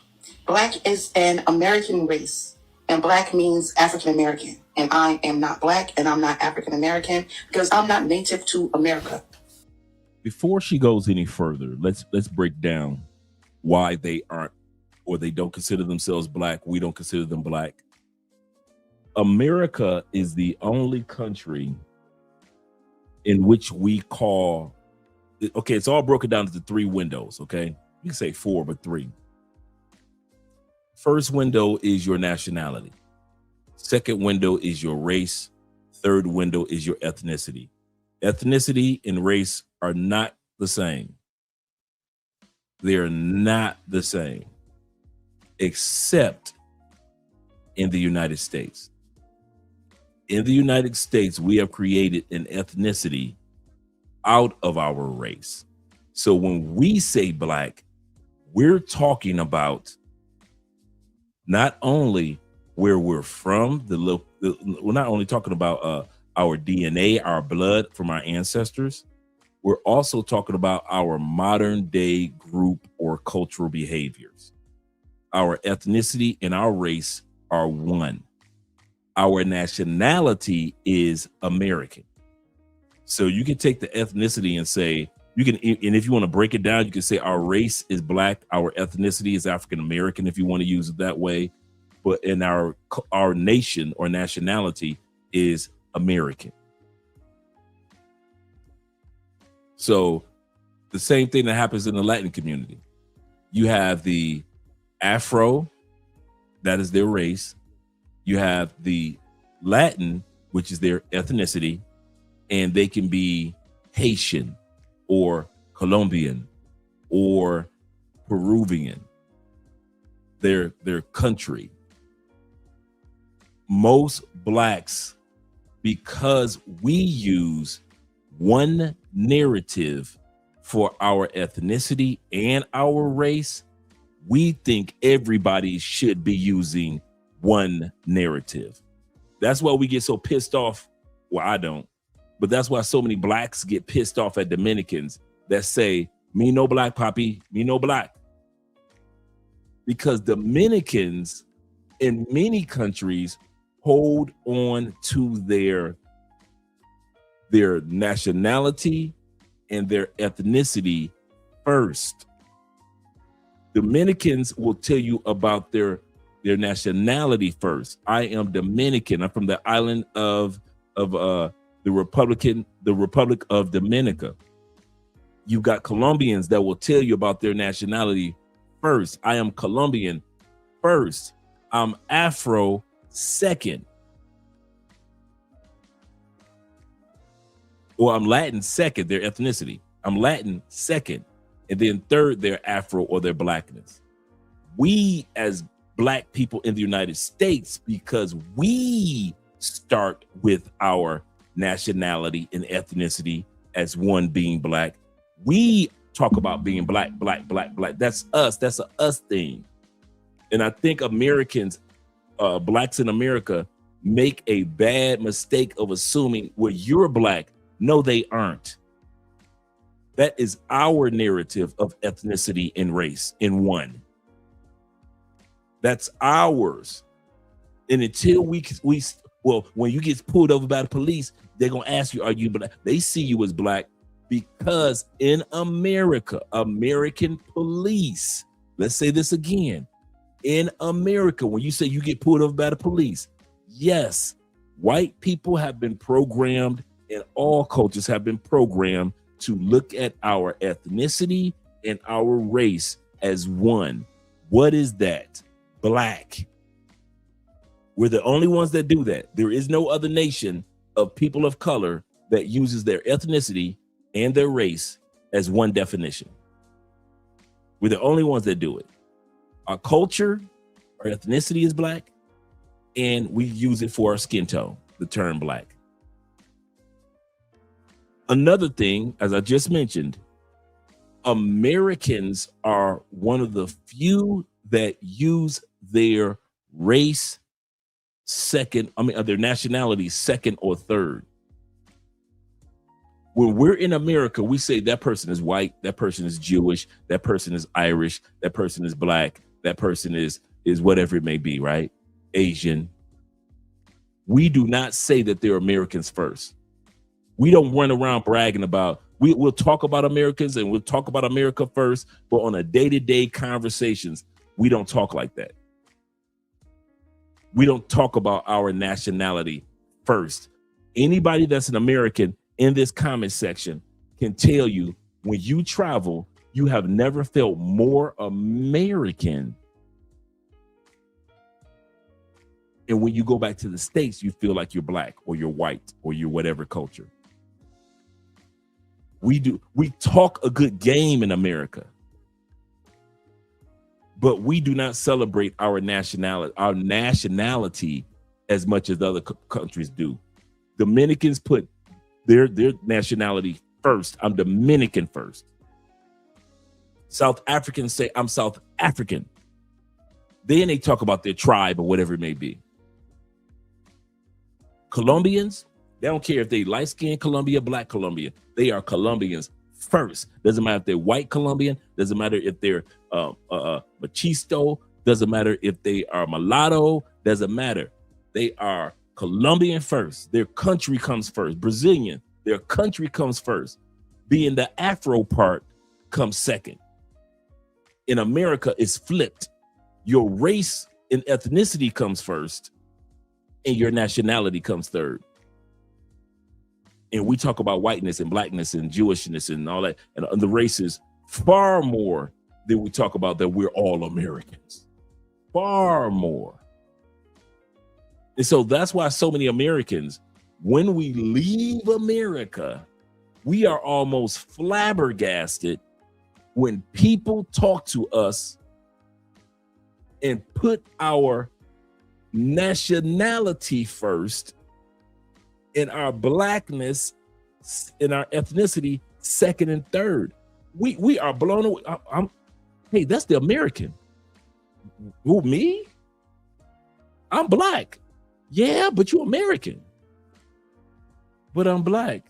Black is an American race, and black means African American. And I am not black, and I'm not African American because I'm not native to America. Before she goes any further, let's break down why they aren't, or they don't consider themselves black. We don't consider them black. America is the only country in which we call, okay, it's all broken down into 3 windows, okay? You can say 4, but 3. First window is your nationality. Second window is your race. Third window is your ethnicity. Ethnicity and race are not the same. They're not the same, except in the United States. In the United States, we have created an ethnicity out of our race. So when we say black, we're talking about not only where we're from, we're not only talking about our DNA, our blood from our ancestors. We're also talking about our modern day group or cultural behaviors. Our ethnicity and our race are one. Our nationality is American. So you can take the ethnicity and say, and if you want to break it down, you can say our race is black, our ethnicity is African American, if you want to use it that way. But in our nation or nationality is American. So the same thing that happens in the Latin community. You have the Afro, that is their race. You have the Latin, which is their ethnicity, and they can be Haitian or Colombian or Peruvian, their country. Most blacks, because we use one narrative for our ethnicity and our race, we think everybody should be using one narrative. That's why we get so pissed off. Well, I don't, but that's why so many blacks get pissed off at Dominicans that say, me no black, papi, me no black. Because Dominicans in many countries hold on to their nationality and their ethnicity first. Dominicans will tell you about their nationality first. I am Dominican. I'm from the island of the Republic of Dominica. You've got Colombians that will tell you about their nationality first. I am Colombian first. I'm Afro second. Or I'm Latin second, their ethnicity. I'm Latin second. And then third, their Afro or their blackness. We as black people in the United States, because we start with our nationality and ethnicity as one being black, we talk about being black. That's us. That's a us thing. And I think Americans, blacks in America, make a bad mistake of assuming, well, you're black. No, they aren't. That is our narrative of ethnicity and race in one. That's ours. And until when you get pulled over by the police, they're going to ask you, are you black? They see you as black because in America, American police, let's say this again. In America, when you say you get pulled over by the police, yes, white people have been programmed, and all cultures have been programmed to look at our ethnicity and our race as one. What is that? Black. We're the only ones that do that. There is no other nation of people of color that uses their ethnicity and their race as one definition. We're the only ones that do it. Our culture, our ethnicity is black, and we use it for our skin tone, the term black. Another thing, as I just mentioned, Americans are one of the few that use their race their nationality second or third. When we're in America, we say that person is white, that person is Jewish, that person is Irish, that person is black, that person is whatever it may be, right? Asian. We do not say that they're Americans first. We don't run around bragging about, we'll talk about Americans and we'll talk about America first, but on a day-to-day conversations, we don't talk like that. We don't talk about our nationality first. Anybody that's an American in this comment section can tell you when you travel, you have never felt more American. And when you go back to the States, you feel like you're black or you're white or you're whatever culture. We talk a good game in America, but we do not celebrate our nationality as much as other countries do. Dominicans put their nationality first. I'm Dominican first. South Africans say I'm South African. Then they talk about their tribe or whatever it may be. Colombians, they don't care if they light-skinned Colombia, black Colombia. They are Colombians first. Doesn't matter if they're white Colombian. Doesn't matter if they're machisto. Doesn't matter if they are mulatto. Doesn't matter. They are Colombian first. Their country comes first. Brazilian, their country comes first. Being the Afro part comes second. In America, it's flipped. Your race and ethnicity comes first, and your nationality comes third. And we talk about whiteness and blackness and Jewishness and all that, and the races far more than we talk about that we're all Americans. Far more. And so that's why so many Americans, when we leave America, we are almost flabbergasted when people talk to us and put our nationality first and our blackness and our ethnicity second and third. We are blown away. Hey, that's the American. Who, me? I'm black. Yeah, but you're American. But I'm black.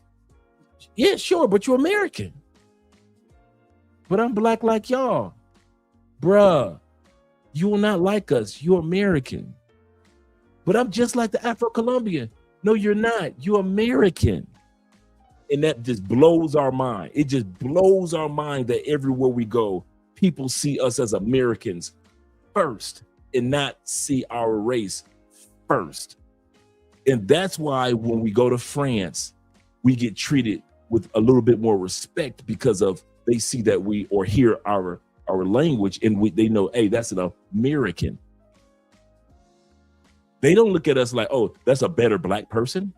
Yeah, sure, but you're American. But I'm black like y'all. Bruh, you will not like us. You're American. But I'm just like the Afro-Colombian. No, you're not. You're American. And that just blows our mind. It just blows our mind that everywhere we go, people see us as Americans first and not see our race first. And that's why when we go to France, we get treated with a little bit more respect because of they see that we or hear our language and they know, hey, that's an American. They don't look at us like, oh, that's a better black person.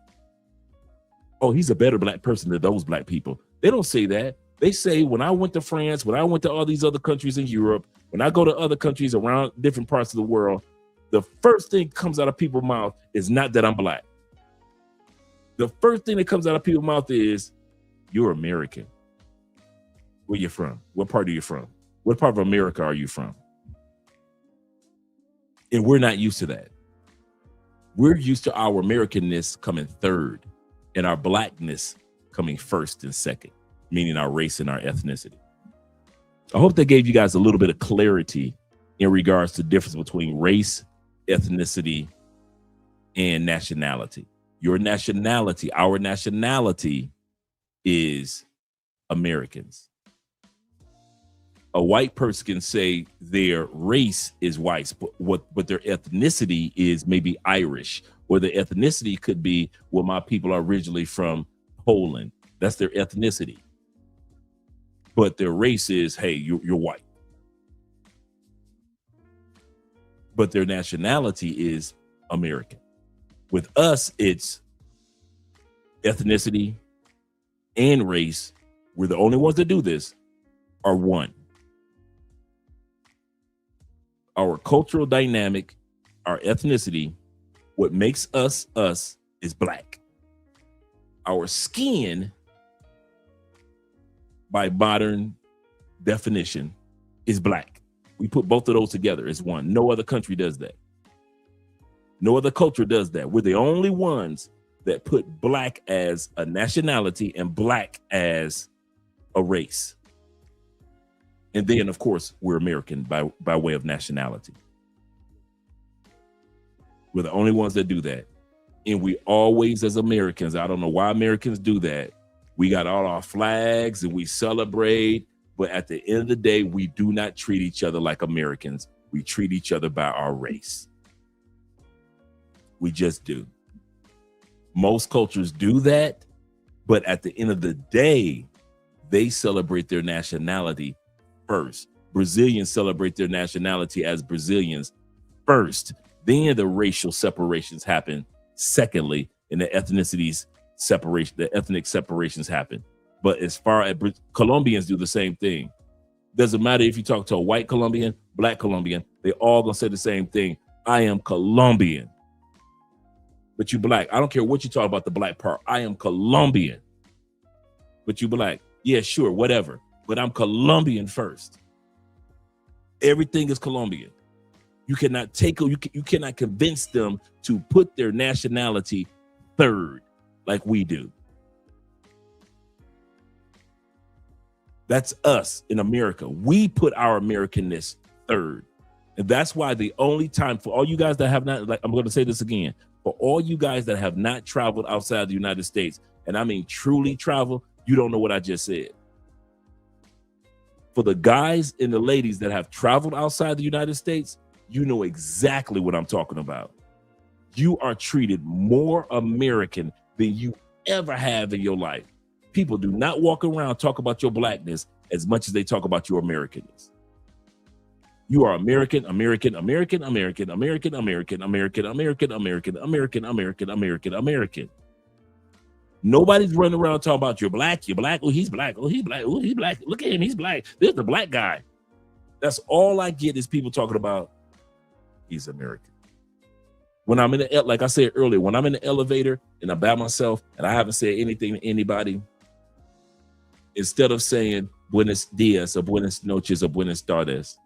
Oh, he's a better black person than those black people. They don't say that. They say, when I went to France, when I went to all these other countries in Europe, when I go to other countries around different parts of the world, the first thing comes out of people's mouth is not that I'm black. The first thing that comes out of people's mouth is, you're American. Where you from? What part are you from? What part of America are you from? And we're not used to that. We're used to our Americanness coming third and our blackness coming first and second, meaning our race and our ethnicity. I hope that gave you guys a little bit of clarity in regards to the difference between race, ethnicity, and nationality. Your nationality, our nationality is Americans. A white person can say their race is white, but their ethnicity is maybe Irish, or their ethnicity could be, well, my people are originally from Poland. That's their ethnicity. But their race is, hey, you're white. But their nationality is American. With us, it's ethnicity and race. We're the only ones that do this, are one. Our cultural dynamic, our ethnicity, what makes us us is black. Our skin, by modern definition, is black. We put both of those together as one. No other country does that. No other culture does that. We're the only ones that put black as a nationality and black as a race. And then, of course, we're American by way of nationality. We're the only ones that do that. And we always, as Americans, I don't know why Americans do that. We got all our flags and we celebrate. But at the end of the day, we do not treat each other like Americans. We treat each other by our race. We just do. Most cultures do that. But at the end of the day, they celebrate their nationality first. Brazilians celebrate their nationality as Brazilians first. Then the racial separations happen secondly, and the ethnicities separation, the ethnic separations happen. But as far as Colombians do the same thing. Doesn't matter if you talk to a white Colombian, black Colombian, they all gonna say the same thing. I am Colombian. but you black. I don't care what you talk about the black part. I am Colombian, but you black. Yeah, sure, whatever. But I'm Colombian first. Everything is Colombian. You cannot you cannot convince them to put their nationality third like we do. That's us in America. We put our Americanness third. And that's why the only time for all you guys that have not, like I'm going to say this again, for all you guys that have not traveled outside the United States, and I mean truly travel, you don't know what I just said. For the guys and the ladies that have traveled outside the United States, you know exactly what I'm talking about. You are treated more American than you ever have in your life. People do not walk around talk about your blackness as much as they talk about your Americanness. You are American, American, American, American, American, American, American, American, American, American, American, American, American. Nobody's running around talking about you're black, oh, he's black, oh, he's black, oh, he's black. Look at him, he's black. There's the black guy. That's all I get is people talking about he's American. When I'm in the, like I said earlier, when I'm in the elevator and I'm by myself and I haven't said anything to anybody, instead of saying buenos dias or buenas noches or buenas tardes,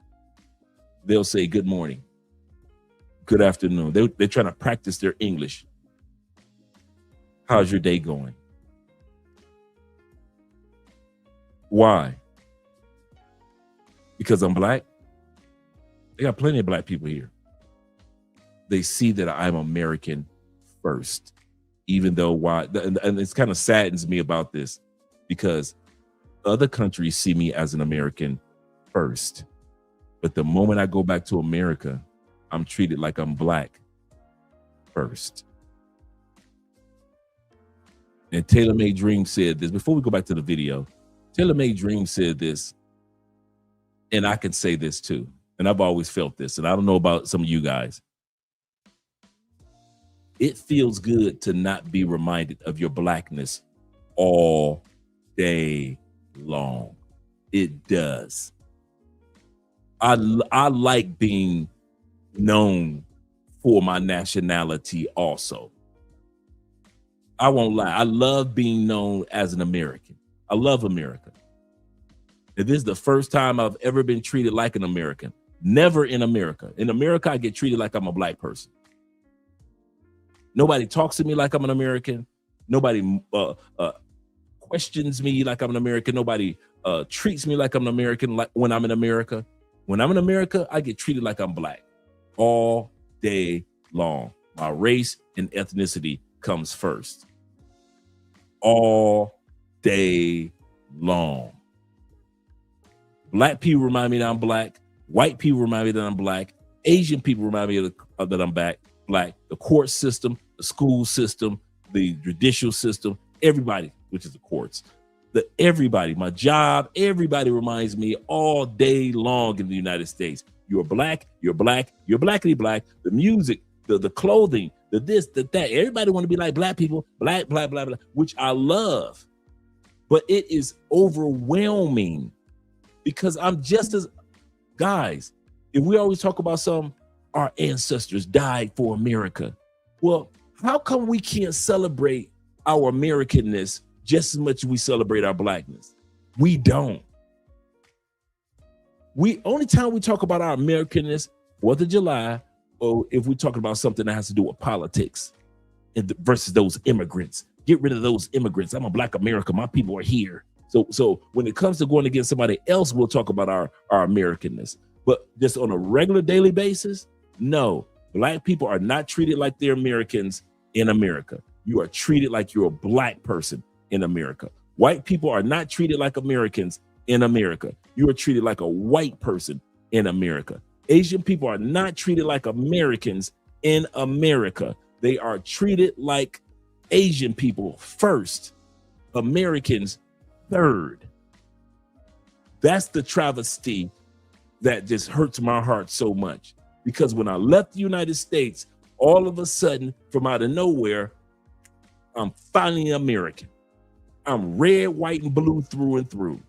they'll say good morning, good afternoon. They're trying to practice their English. How's your day going? Why? Because I'm black? They got plenty of black people here. They see that I'm American first, even though why, and it's kind of saddens me about this because other countries see me as an American first. But the moment I go back to America, I'm treated like I'm black first. And Taylor Made Dream said this. Before we go back to the video, Taylor Made Dream said this, and I can say this too. And I've always felt this, and I don't know about some of you guys. It feels good to not be reminded of your blackness all day long. It does. I like being known for my nationality also. I won't lie. I love being known as an American. I love America. And this is the first time I've ever been treated like an American. Never in America. In America, I get treated like I'm a black person. Nobody talks to me like I'm an American. Nobody questions me like I'm an American. Nobody treats me like I'm an American like when I'm in America. When I'm in America, I get treated like I'm black all day long. My race and ethnicity comes first. All day long. Black people remind me that I'm black. White people remind me that I'm black. Asian people remind me that I'm black. The court system, the school system, the judicial system, everybody, which is the courts, everybody, my job, everybody reminds me all day long in the United States. You're black, you're black, you're blackity black. The music, the clothing, the this, the that. Everybody want to be like black people, black, blah, blah, blah, which I love. But it is overwhelming because I'm just as, guys, if we always talk about our ancestors died for America. Well, how come we can't celebrate our Americanness just as much as we celebrate our blackness? We don't. Only time we talk about our Americanness, 4th of July, or if we're talking about something that has to do with politics versus those immigrants. Get rid of those immigrants. I'm a black American. My people are here. So when it comes to going against somebody else, we'll talk about our Americanness. But just on a regular daily basis, no. Black people are not treated like they're Americans in America. You are treated like you're a black person in America. White people are not treated like Americans in America. You are treated like a white person in America. Asian people are not treated like Americans in America. They are treated like Asian people first, Americans third. That's the travesty that just hurts my heart so much. Because when I left the United States, all of a sudden, from out of nowhere, I'm finally American. I'm red, white, and blue through and through.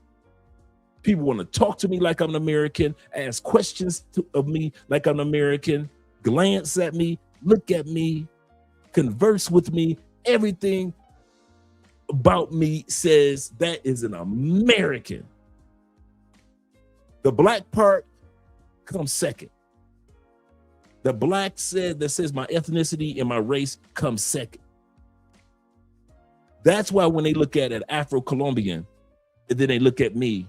People want to talk to me like I'm an American, ask questions of me like I'm an American, glance at me, look at me. converse with me, everything about me says that is an American. The black part comes second. The black that says my ethnicity and my race comes second. That's why when they look at an Afro-Colombian and then they look at me,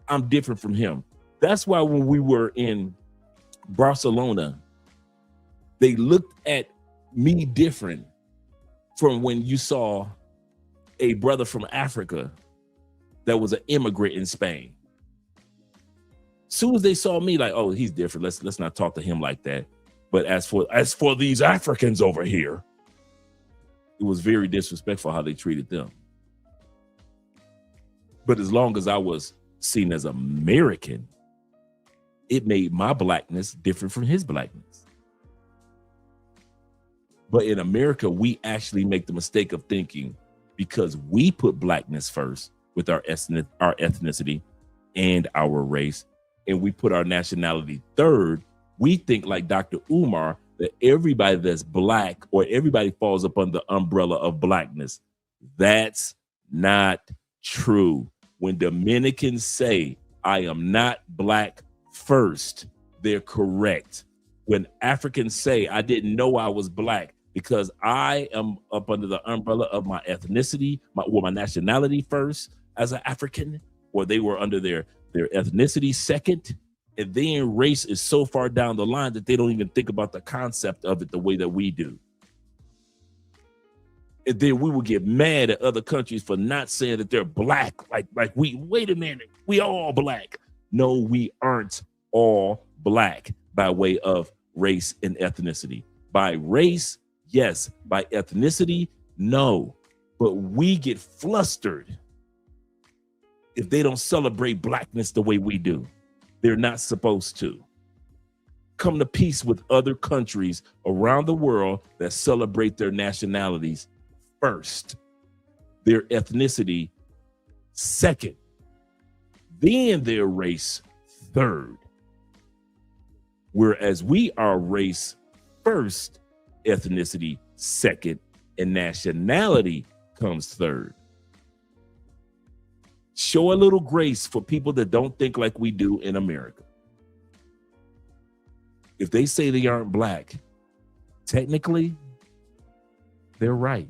I'm different from him. That's why when we were in Barcelona, they looked at me different from when you saw a brother from Africa that was an immigrant in Spain. Soon as they saw me, like, oh, he's different. Let's not talk to him like that. But as for these Africans over here, it was very disrespectful how they treated them. But as long as I was seen as American, it made my blackness different from his blackness. But in America, we actually make the mistake of thinking because we put blackness first with our ethnicity and our race, and we put our nationality third, we think like Dr. Umar that everybody that's black or everybody falls up under the umbrella of blackness. That's not true. When Dominicans say, I am not black first, they're correct. When Africans say, I didn't know I was black because I am up under the umbrella of my ethnicity, my nationality first as an African, or they were under their ethnicity second, and then race is so far down the line that they don't even think about the concept of it the way that we do. And then we will get mad at other countries for not saying that they're black. Like wait a minute, we all black. No, we aren't all black by way of race and ethnicity. By race, yes. By ethnicity, no. But we get flustered if they don't celebrate blackness the way we do. They're not supposed to. Come to peace with other countries around the world that celebrate their nationalities first, their ethnicity second, then their race third. Whereas we are race first, ethnicity second, and nationality comes third. Show a little grace for people that don't think like we do in America. If they say they aren't black, technically, they're right.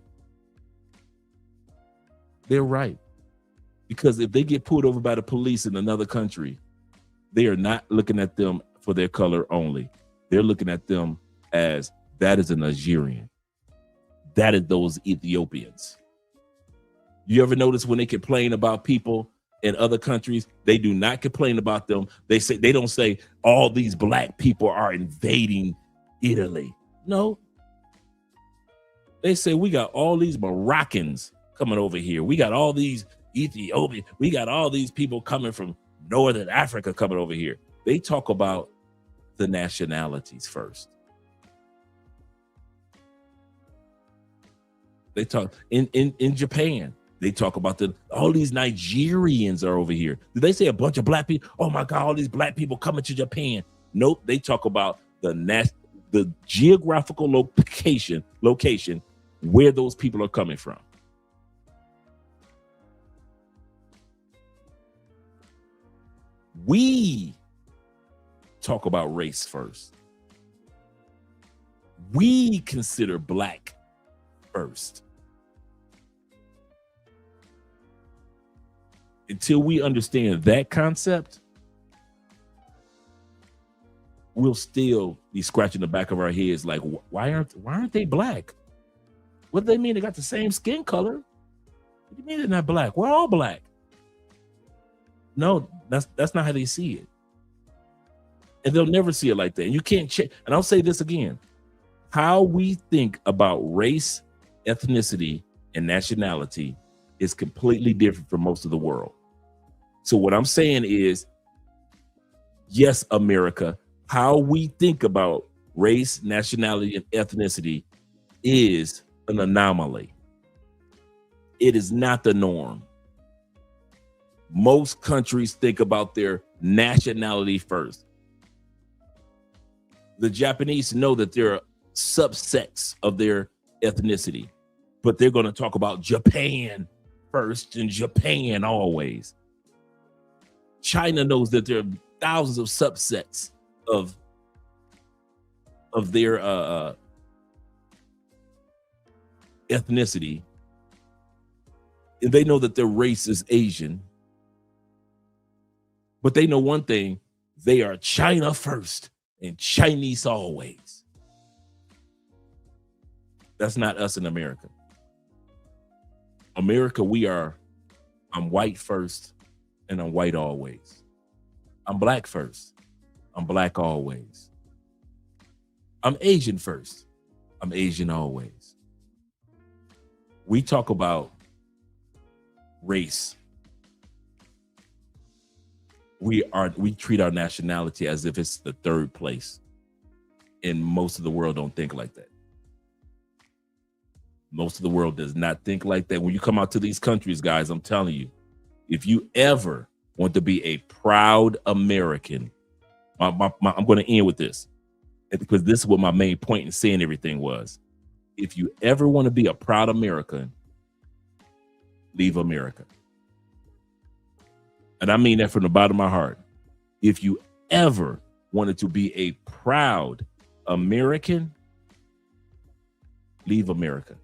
They're right. Because if they get pulled over by the police in another country, they are not looking at them for their color only. They're looking at them as that is a Nigerian. That is those Ethiopians. You ever notice when they complain about people in other countries, they do not complain about them. They don't say all these black people are invading Italy. No. They say we got all these Moroccans coming over here. We got all these Ethiopians. We got all these people coming from Northern Africa coming over here. They talk about the nationalities first. They talk in Japan. They talk about all these Nigerians are over here. Did they say a bunch of black people? Oh my God, all these black people coming to Japan. Nope. They talk about the geographical location where those people are coming from. We talk about race first. We consider black first. Until we understand that concept, we'll still be scratching the back of our heads like, why aren't they black? What do they mean? They got the same skin color. What do you mean they're not black? We're all black. No, that's not how they see it. And they'll never see it like that. And you can't check. And I'll say this again. How we think about race, ethnicity, and nationality is completely different from most of the world. So what I'm saying is, yes, America, how we think about race, nationality, and ethnicity is an anomaly. It is not the norm. Most countries think about their nationality first. The Japanese know that there are subsets of their ethnicity, but they're going to talk about Japan first and Japan always. China knows that there are thousands of subsets of their ethnicity, and they know that their race is Asian, but they know one thing: they are China first and Chinese always. That's not us in America. America, I'm white first and I'm white always. I'm black first, I'm black always. I'm Asian first, I'm Asian always. We talk about race. We treat our nationality as if it's the third place. And most of the world don't think like that. Most of the world does not think like that. When you come out to these countries, guys, I'm telling you, if you ever want to be a proud American, I'm going to end with this, because this is what my main point in saying everything was. If you ever want to be a proud American, leave America. And I mean that from the bottom of my heart. If you ever wanted to be a proud American, leave America.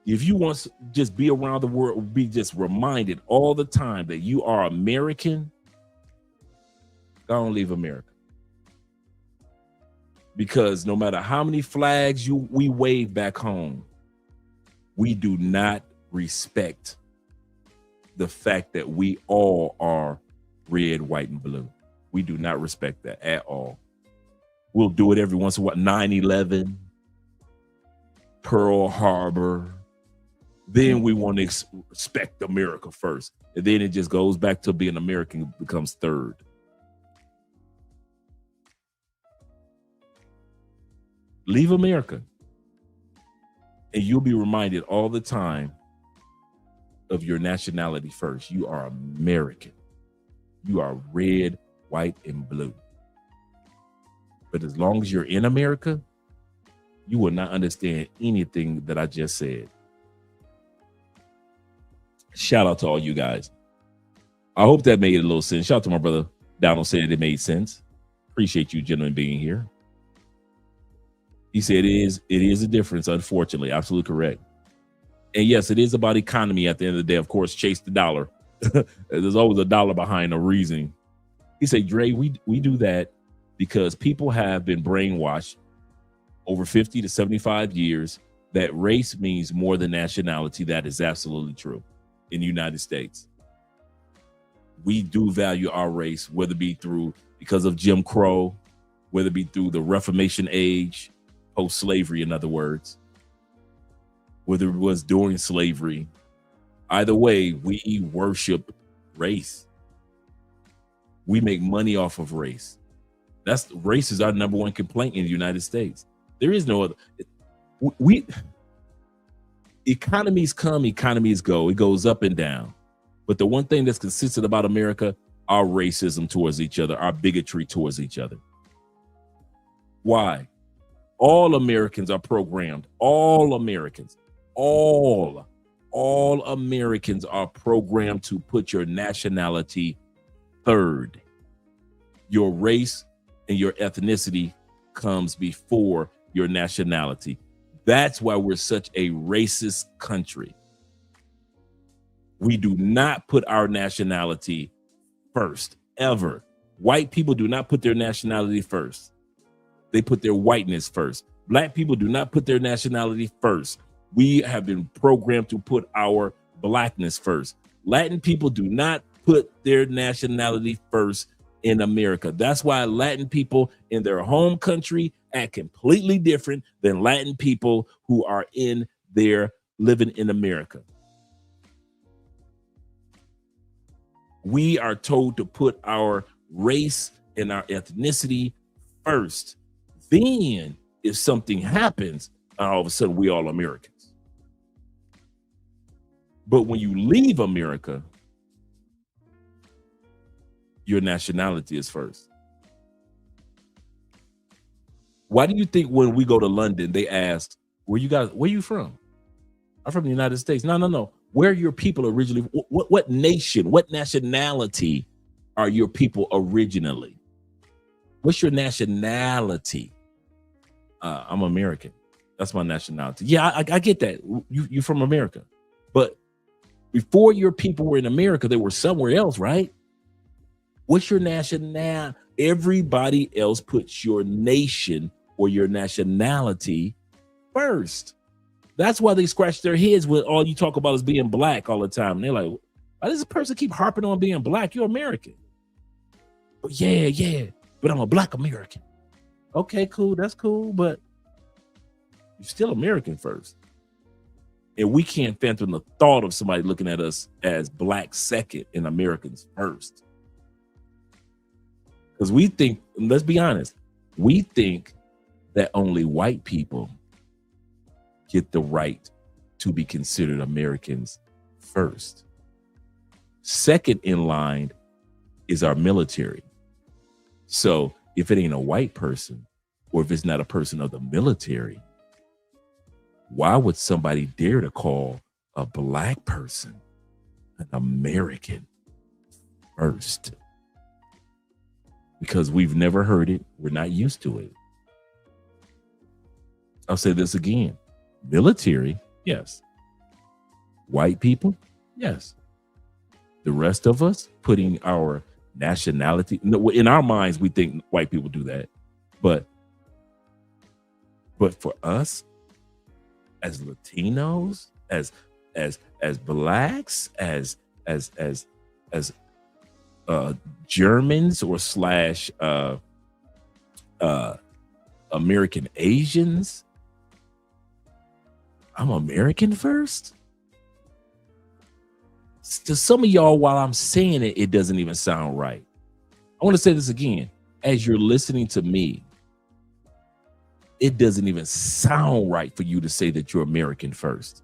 If you want to just be around the world, be just reminded all the time that you are American, don't leave America. Because no matter how many flags we wave back home, we do not respect the fact that we all are red, white, and blue. We do not respect that at all. We'll do it every once in a while. 9/11, Pearl Harbor. Then we want to respect America first. And then it just goes back to being American, becomes third. Leave America. And you'll be reminded all the time of your nationality first. You are American. You are red, white, and blue. But as long as you're in America, you will not understand anything that I just said. Shout out to all you guys. I hope that made a little sense. Shout out to my brother Donald, said it made sense. Appreciate you gentlemen being here. He said it is a difference, unfortunately. Absolutely correct. And yes, it is about economy at the end of the day. Of course, chase the dollar. There's always a dollar behind a reason. He said, Dre, we do that because people have been brainwashed over 50 to 75 years that race means more than nationality. That is absolutely true in the United States. We do value our race, whether it be because of Jim Crow, whether it be through the Reformation age, post-slavery, in other words, whether it was during slavery. Either way, we worship race. We make money off of race. Race is our number one complaint in the United States. There is no other. Economies come, economies go. It goes up and down. But the one thing that's consistent about America, our racism towards each other, our bigotry towards each other. Why? All Americans are programmed. All Americans are programmed to put your nationality third. Your race and your ethnicity comes before your nationality. That's why we're such a racist country. We do not put our nationality first, ever. White people do not put their nationality first. They put their whiteness first. Black people do not put their nationality first. We have been programmed to put our blackness first. Latin people do not put their nationality first in America. That's why Latin people in their home country act completely different than Latin people who are living in America. We are told to put our race and our ethnicity first. Then if something happens, all of a sudden we all Americans. But when you leave America, your nationality is first. Why do you think when we go to London, they ask, where you from? I'm from the United States. No. Where are your people originally? What nation, what nationality are your people originally? What's your nationality? I'm American. That's my nationality. Yeah, I get that. You're from America. But before your people were in America, they were somewhere else, right? What's your nationality? Everybody else puts your nation or your nationality first. That's why they scratch their heads when all you talk about is being black all the time. And they're like, why does this person keep harping on being black? You're American. But yeah, but I'm a black American. Okay, cool. That's cool. But you're still American first. And we can't fathom the thought of somebody looking at us as black second and Americans first. Because we think, let's be honest, we think that only white people get the right to be considered Americans first. Second in line is our military. So if it ain't a white person, or if it's not a person of the military, why would somebody dare to call a black person an American first? Because we've never heard it. We're not used to it. I'll say this again. Military, yes. White people, yes. The rest of us putting our nationality, in our minds, we think white people do that. But for us, as Latinos, as blacks, as Germans or slash American Asians, I'm American first. To some of y'all, while I'm saying it, it doesn't even sound right. I want to say this again. As you're listening to me, it doesn't even sound right for you to say that you're American first.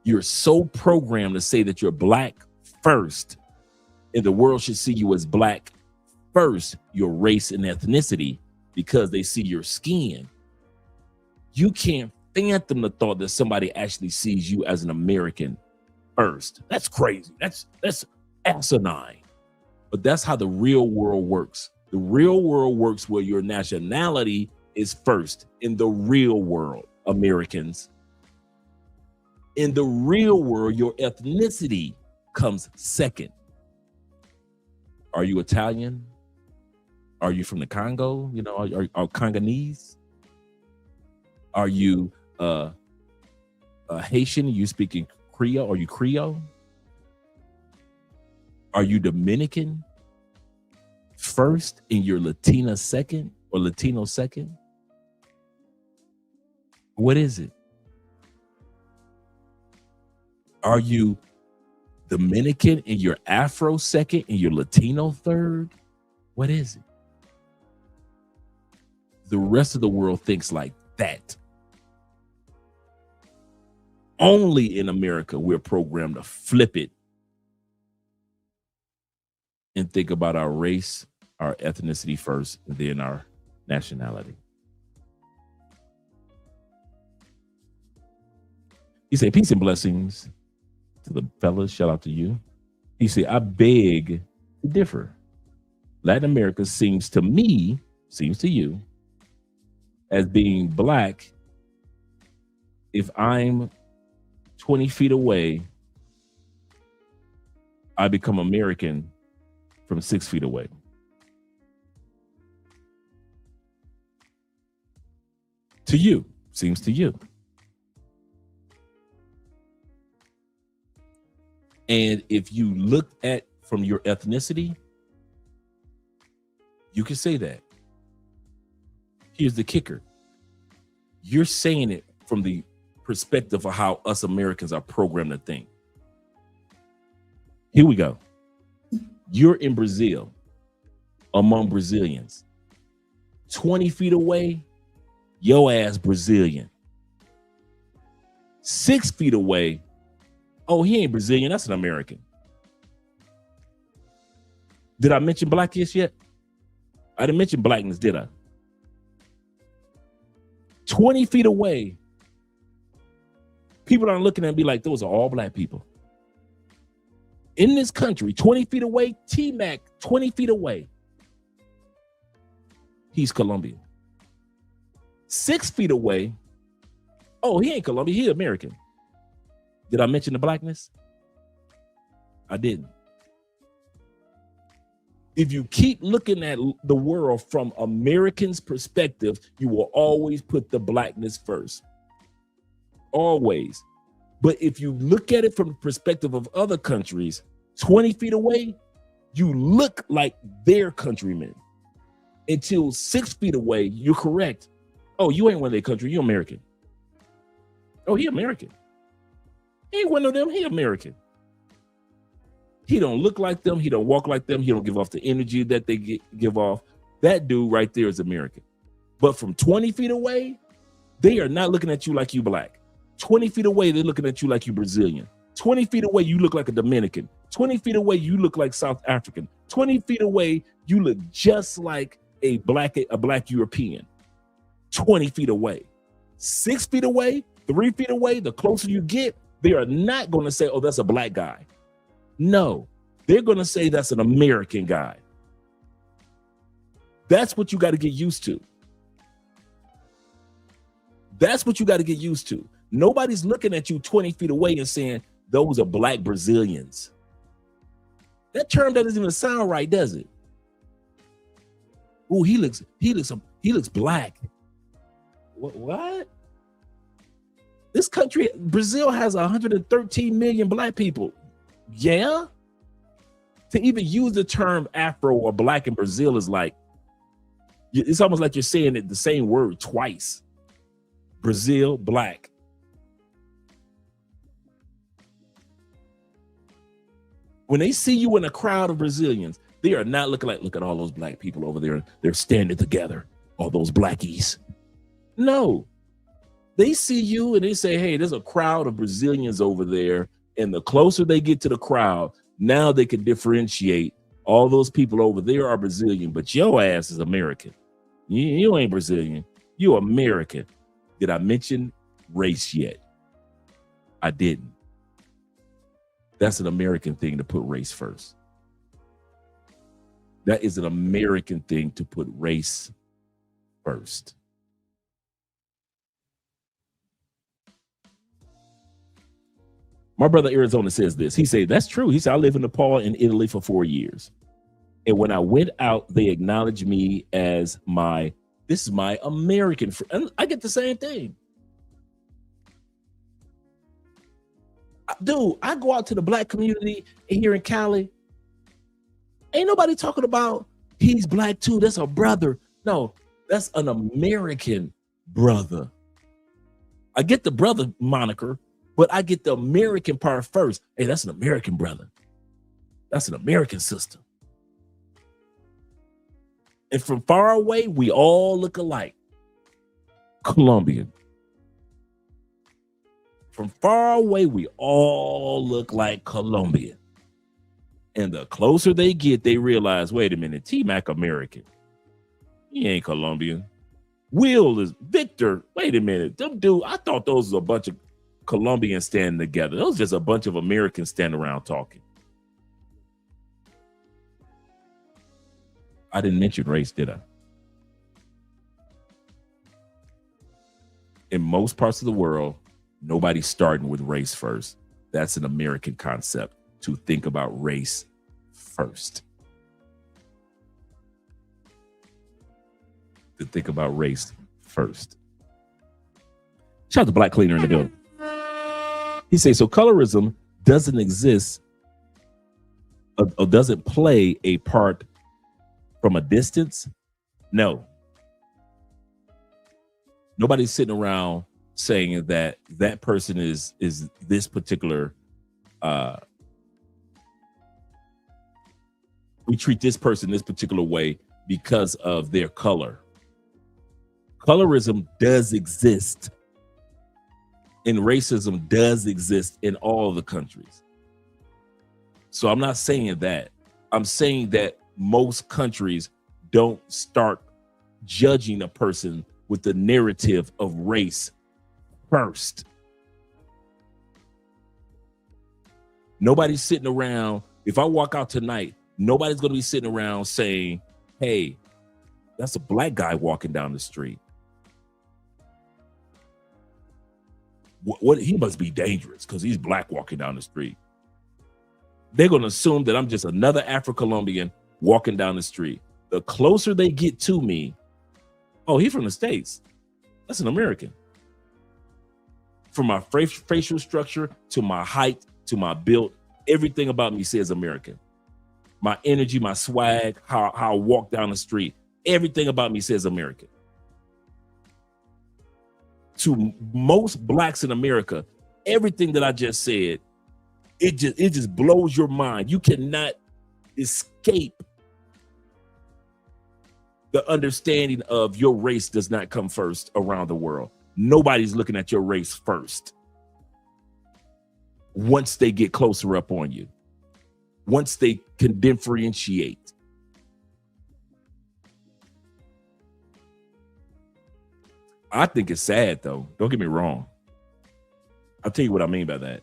You're so programmed to say that you're black first, and the world should see you as black first, your race and ethnicity, because they see your skin. You can't fathom the thought that somebody actually sees you as an American first. That's crazy. That's asinine. But that's how the real world works. The real world works where your nationality is first in the real world, Americans. In the real world, your ethnicity comes second. Are you Italian? Are you from the Congo? You know, are Congolese? Are you Haitian? Are you speaking Creole? Are you Creole? Are you Dominican first and you're Latina second or Latino second? What is it? Are you Dominican and you're Afro second and you're Latino third? What is it? The rest of the world thinks like that. Only in America, we're programmed to flip it and think about our race, our ethnicity first, and then our nationality. He said, peace and blessings to the fellas. Shout out to you. He said, I beg to differ. Latin America seems to me, seems to you, as being black. If I'm 20 feet away, I become American from 6 feet away. To you, seems to you. And if you look at from your ethnicity, you can say that. Here's the kicker. You're saying it from the perspective of how us Americans are programmed to think. Here we go. You're in Brazil, among Brazilians. 20 feet away, your ass Brazilian. 6 feet away, oh, he ain't Brazilian, that's an American. Did I mention blackness yet? I didn't mention blackness, did I? 20 feet away, people aren't looking at and be like, those are all black people. In this country, 20 feet away, T-Mac, 20 feet away, he's Colombian. 6 feet away, oh, he ain't Colombian, he American. Did I mention the blackness? I didn't. If you keep looking at the world from Americans' perspective, you will always put the blackness first. Always. But if you look at it from the perspective of other countries, 20 feet away, you look like their countrymen. Until 6 feet away, you're correct. Oh, you ain't one of their country, you're American. Oh, he American. He ain't one of them, he American. He don't look like them. He don't walk like them. He don't give off the energy that they give off. That dude right there is American. But from 20 feet away, they are not looking at you like you black. 20 feet away, they're looking at you like you Brazilian. 20 feet away, you look like a Dominican. 20 feet away, you look like South African. 20 feet away, you look just like a black European. 20 feet away. 6 feet away, 3 feet away, the closer you get, they are not going to say, oh, that's a black guy. No, they're going to say that's an American guy. That's what you got to get used to. That's what you got to get used to. Nobody's looking at you 20 feet away and saying, those are black Brazilians. That term doesn't even sound right, does it? Oh, he looks black. What? This country, Brazil, has 113 million black people. Yeah. To even use the term Afro or black in Brazil is like, it's almost like you're saying it the same word twice. Brazil, black. When they see you in a crowd of Brazilians, they are not looking like, look at all those black people over there. They're standing together, all those blackies. No. They see you and they say, hey, there's a crowd of Brazilians over there. And the closer they get to the crowd, now they can differentiate all those people over there are Brazilian, but your ass is American. You ain't Brazilian. You American. Did I mention race yet? I didn't. That's an American thing to put race first. That is an American thing to put race first. My brother Arizona says this. He said, that's true. He said, I lived in Nepal and Italy for 4 years. And when I went out, they acknowledged me as this is my American friend. I get the same thing. Dude, I go out to the black community here in Cali. Ain't nobody talking about he's black too. That's a brother. No, that's an American brother. I get the brother moniker, but I get the American part first. Hey, that's an American brother. That's an American sister. And from far away, we all look alike. Colombian. From far away, we all look like Colombian. And the closer they get, they realize, wait a minute, T-Mac American. He ain't Colombian. Will is Victor. Wait a minute. Them dude, I thought those was a bunch of Colombians standing together. Those just a bunch of Americans standing around talking. I didn't mention race, did I? In most parts of the world, nobody's starting with race first. That's an American concept, to think about race first. To think about race first. Shout out to Black Cleaner in the building. He says, so colorism doesn't exist or doesn't play a part from a distance? No. Nobody's sitting around saying that that person is this particular we treat this person this particular way because of their color. Colorism does exist, and racism does exist in all the countries. So I'm not saying that. I'm saying that most countries don't start judging a person with the narrative of race first. Nobody's sitting around. If I walk out tonight, nobody's going to be sitting around saying, hey, that's a black guy walking down the street. What he must be dangerous because he's black walking down the street. They're going to assume that I'm just another Afro-Colombian walking down the street. The closer they get to me, oh, he's from the States. That's an American. From my facial structure to my height to my build, everything about me says American. My energy, my swag, how I walk down the street, everything about me says American. To most blacks in America, everything that I just said, it just blows your mind. You cannot escape the understanding of your race does not come first around the world. Nobody's looking at your race first. Once they get closer up on you, once they can differentiate. I think it's sad though. Don't get me wrong. I'll tell you what I mean by that.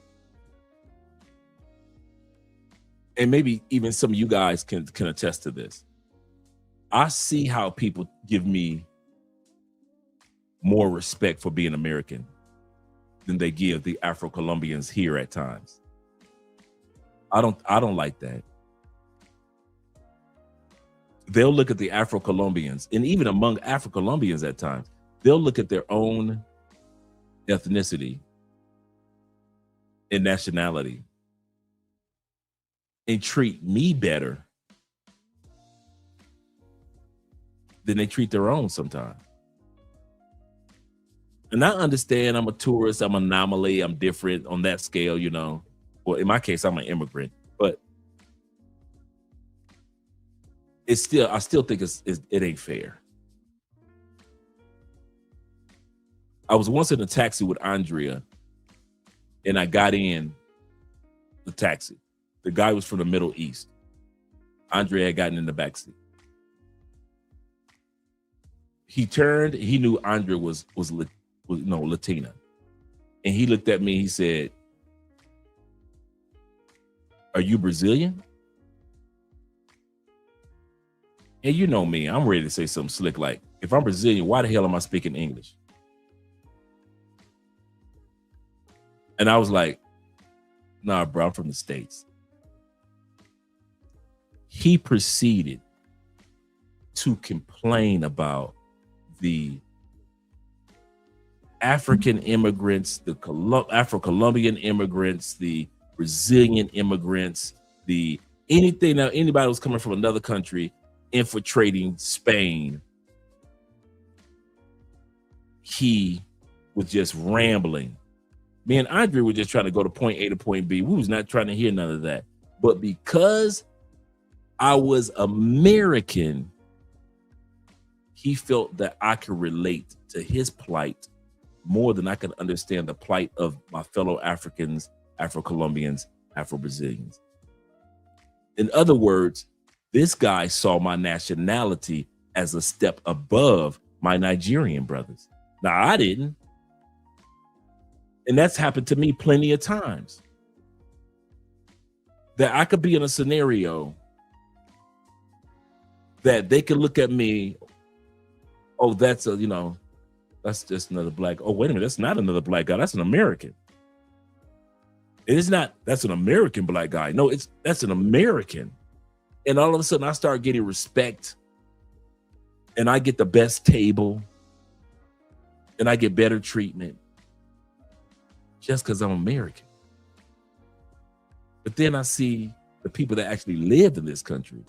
And maybe even some of you guys can attest to this. I see how people give me more respect for being American than they give the Afro-Colombians here at times. I don't like that. They'll look at the Afro-Colombians, and even among Afro-Colombians at times, they'll look at their own ethnicity and nationality and treat me better than they treat their own sometimes. And I understand I'm a tourist, I'm an anomaly, I'm different on that scale, you know. Well, in my case, I'm an immigrant, but I still think it ain't fair. I was once in a taxi with Andrea, and I got in the taxi. The guy was from the Middle East. Andrea had gotten in the backseat. He turned, he knew Andrea was Latina. And he looked at me, he said, "Are you Brazilian?" And you know me, I'm ready to say something slick like, if I'm Brazilian, why the hell am I speaking English? And I was like, nah, bro, I'm from the States. He proceeded to complain about the African immigrants, the Afro-Colombian immigrants, the Brazilian immigrants, anybody that was coming from another country infiltrating Spain. He was just rambling. Me and Andre were just trying to go to point A to point B. We was not trying to hear none of that. But because I was American, he felt that I could relate to his plight more than I could understand the plight of my fellow Africans, Afro-Colombians, Afro-Brazilians. In other words, this guy saw my nationality as a step above my Nigerian brothers. Now, I didn't. And that's happened to me plenty of times. That I could be in a scenario that they could look at me, oh, that's just another black. Oh, wait a minute, that's not another black guy. That's an American. It is not, that's an American black guy. No, that's an American. And all of a sudden I start getting respect and I get the best table and I get better treatment just because I'm American. But then I see the people that actually lived in this country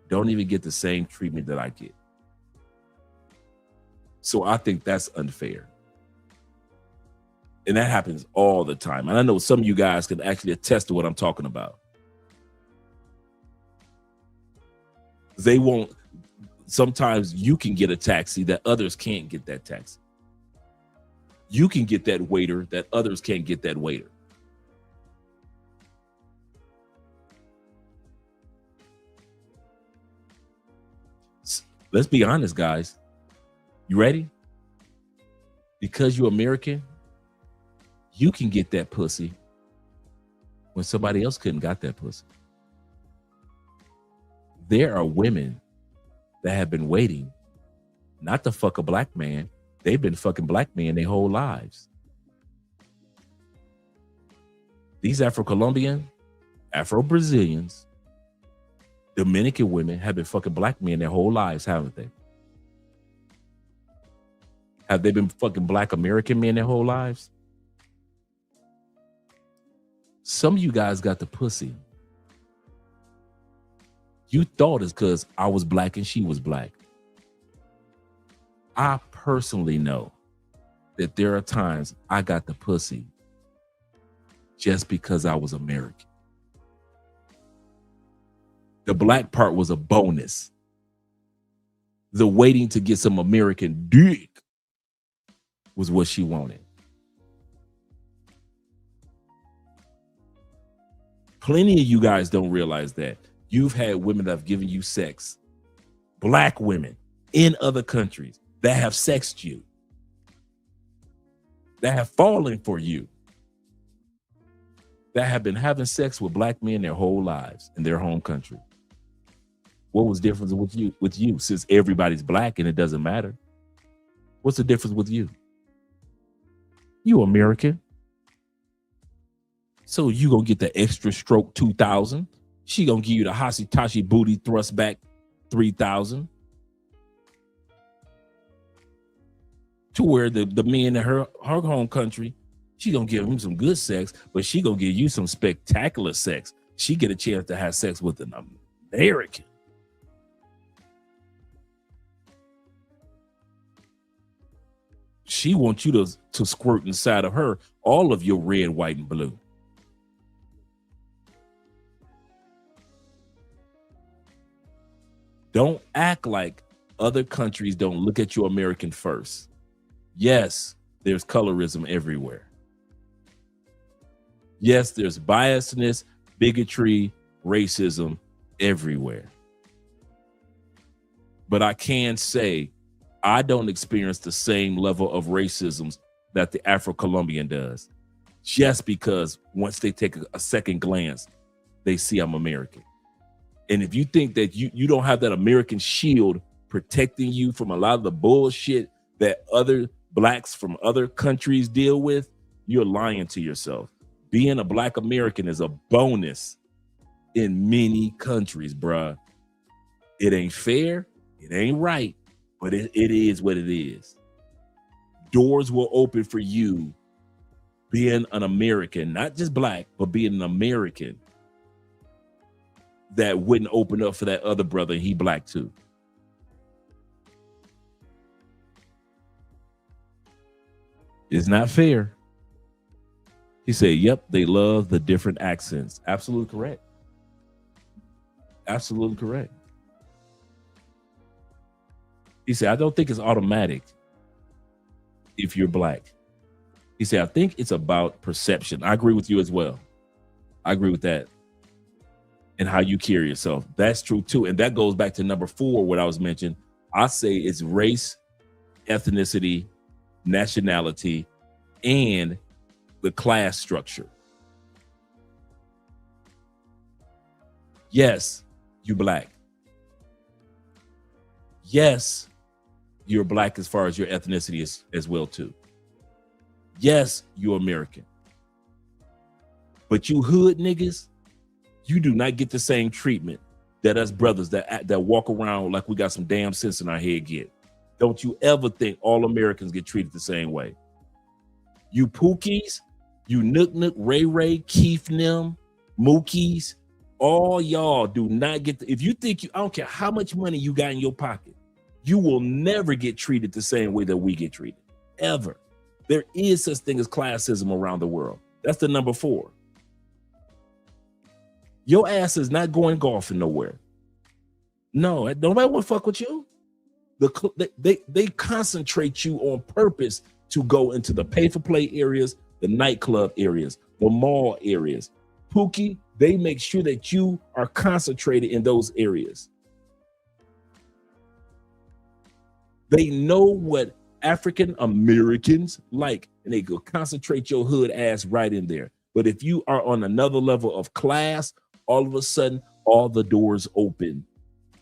don't even get the same treatment that I get. So I think that's unfair. And that happens all the time. And I know some of you guys can actually attest to what I'm talking about. Sometimes you can get a taxi that others can't get that taxi. You can get that waiter that others can't get that waiter. Let's be honest, guys. You ready? Because you're American, you can get that pussy when somebody else couldn't got that pussy. There are women that have been waiting not to fuck a black man. They've been fucking black men their whole lives. These Afro-Colombian, Afro-Brazilians, Dominican women have been fucking black men their whole lives, haven't they? Have they been fucking black American men their whole lives? Some of you guys got the pussy. You thought it's because I was black and she was black. I personally know that there are times I got the pussy just because I was American. The black part was a bonus. The waiting to get some American dick was what she wanted. Plenty of you guys don't realize that. You've had women that have given you sex, black women in other countries that have sexed you, that have fallen for you, that have been having sex with black men their whole lives in their home country. What was the difference with you since everybody's black and it doesn't matter? What's the difference with you? You American. So you gonna get the extra stroke 2,000. She gonna give you the Hashitashi booty thrust back 3,000. To where the men in her home country, she gonna give him some good sex, but she gonna give you some spectacular sex. She get a chance to have sex with an American. She wants you to squirt inside of her all of your red, white, and blue. Don't act like other countries don't look at you American first. Yes, there's colorism everywhere. Yes, there's biasness, bigotry, racism everywhere. But I can say I don't experience the same level of racism that the Afro-Colombian does, just because once they take a second glance, they see I'm American. And if you think that you don't have that American shield protecting you from a lot of the bullshit that other blacks from other countries deal with, you're lying to yourself. Being a black American is a bonus in many countries, bruh. It ain't fair, it ain't right, but it is what it is. Doors will open for you being an American, not just black, but being an American that wouldn't open up for that other brother, and he black too. It's not fair. He said, yep, they love the different accents. Absolutely correct. Absolutely correct. He said, I don't think it's automatic if you're black. He said, I think it's about perception. I agree with you as well. I agree with that. And how you carry yourself. That's true too. And that goes back to number 4, what I was mentioning. I say it's race, ethnicity, nationality, and the class structure. Yes, you black. Yes, you're black as far as your ethnicity is as well too. Yes, you're American. But you hood niggas, you do not get the same treatment that us brothers that walk around like we got some damn sense in our head get. Don't you ever think all Americans get treated the same way. You Pookies, you Nook Nook, Ray Ray, Keith Nim, Mookies, all y'all do not get if you think I don't care how much money you got in your pocket, you will never get treated the same way that we get treated, ever. There is such thing as classism around the world. That's the number 4. Your ass is not going golfing nowhere. No, nobody will fuck with you. They concentrate you on purpose to go into the pay-for-play areas, the nightclub areas, the mall areas. Pookie, they make sure that you are concentrated in those areas. They know what African Americans like, and they go concentrate your hood ass right in there. But if you are on another level of class, all of a sudden, all the doors open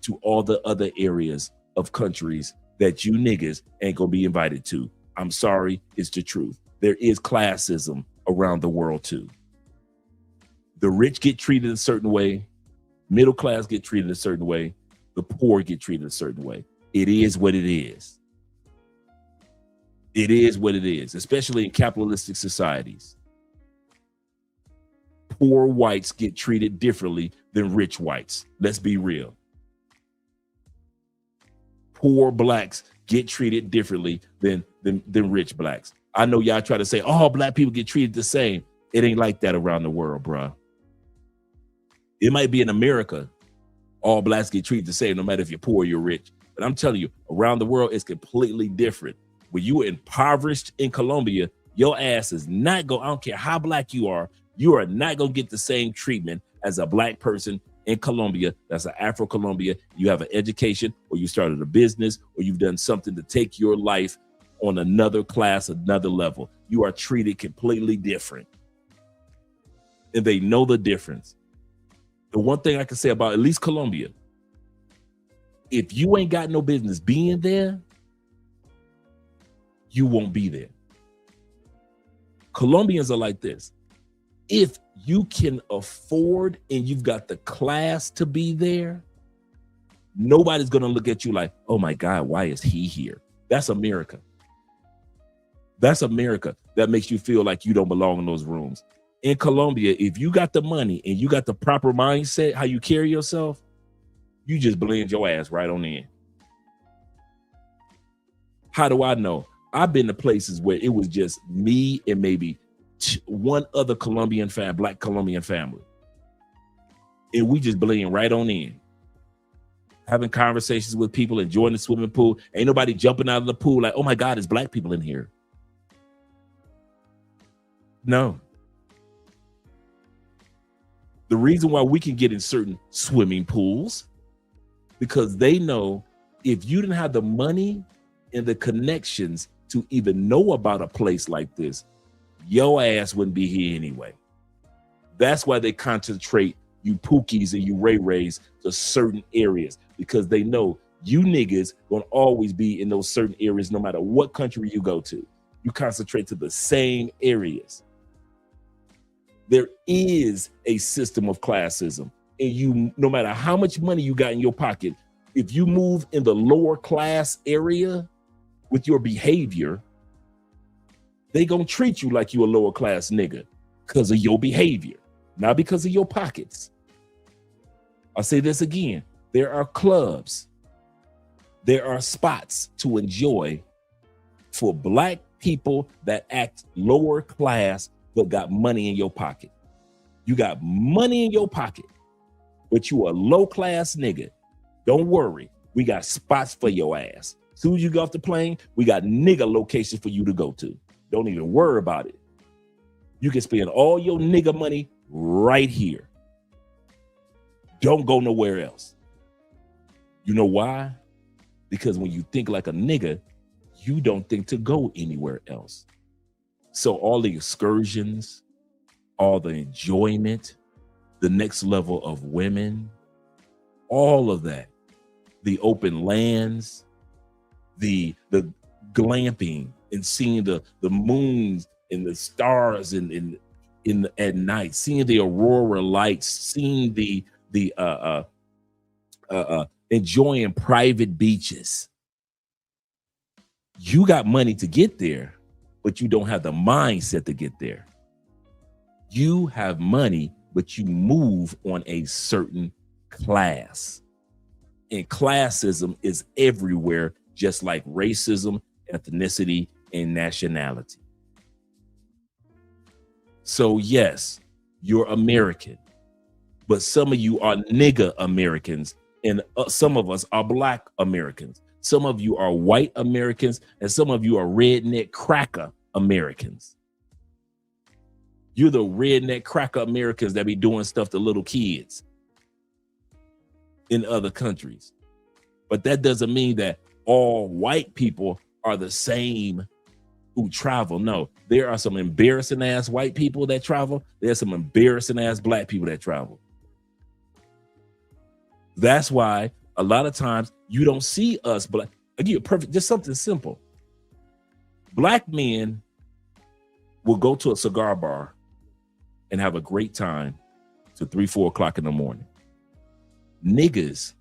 to all the other areas of countries that you niggas ain't gonna be invited to. I'm sorry, it's the truth. There is classism around the world too. The rich get treated a certain way, middle class get treated a certain way, the poor get treated a certain way. It is what it is. It is what it is, especially in capitalistic societies. Poor whites get treated differently than rich whites. Let's be real. Poor blacks get treated differently than rich blacks. I know y'all try to say, all black people get treated the same. It ain't like that around the world, bruh. It might be in America, all blacks get treated the same, no matter if you're poor or you're rich. But I'm telling you, around the world, it's completely different. When you are impoverished in Colombia, your ass is not going, I don't care how black you are not going to get the same treatment as a black person in Colombia. That's an Afro-Colombia. You have an education, or you started a business, or you've done something to take your life on another class, another level. You are treated completely different. And they know the difference. The one thing I can say about at least Colombia, if you ain't got no business being there, you won't be there. Colombians are like this. If you can afford and you've got the class to be there, nobody's going to look at you like, oh my God, why is he here? That's America. That's America. That makes you feel like you don't belong in those rooms. In Colombia, if you got the money and you got the proper mindset, how you carry yourself, you just blend your ass right on in. How do I know? I've been to places where it was just me and maybe one other black Colombian family. And we just blend right on in. Having conversations with people, enjoying the swimming pool. Ain't nobody jumping out of the pool like, oh my God, there's black people in here. No. The reason why we can get in certain swimming pools, because they know if you didn't have the money and the connections to even know about a place like this, your ass wouldn't be here anyway. That's why they concentrate you Pookies and you Ray Rays to certain areas, because they know you niggas gonna always be in those certain areas no matter what country you go to. You concentrate to the same areas. There is a system of classism, and you, no matter how much money you got in your pocket, if you move in the lower class area with your behavior, they gonna treat you like you a lower class nigga because of your behavior, not because of your pockets. I'll say this again. There are clubs, there are spots to enjoy for black people that act lower class but got money in your pocket. You got money in your pocket, but you a low class nigga. Don't worry, we got spots for your ass. As soon as you get off the plane, we got nigga locations for you to go to. Don't even worry about it. You can spend all your nigga money right here. Don't go nowhere else. You know why? Because when you think like a nigga, you don't think to go anywhere else. So all the excursions, all the enjoyment, the next level of women, all of that, the open lands, the glamping and seeing the moons and the stars at night, seeing the aurora lights, seeing the enjoying private beaches. You got money to get there, but you don't have the mindset to get there. You have money, but you move on a certain class. And classism is everywhere, just like racism, ethnicity, and nationality. So yes, you're American, but some of you are nigga Americans, and some of us are black Americans. Some of you are white Americans, and some of you are redneck cracker Americans. You're the redneck cracker Americans that be doing stuff to little kids in other countries. But that doesn't mean that all white people are the same who travel. No, there are some embarrassing ass white people that travel. There's some embarrassing ass black people that travel. That's why a lot of times you don't see us black. I give you a perfect, just something simple. Black men will go to a cigar bar and have a great time to 3, 4 o'clock in the morning. Niggas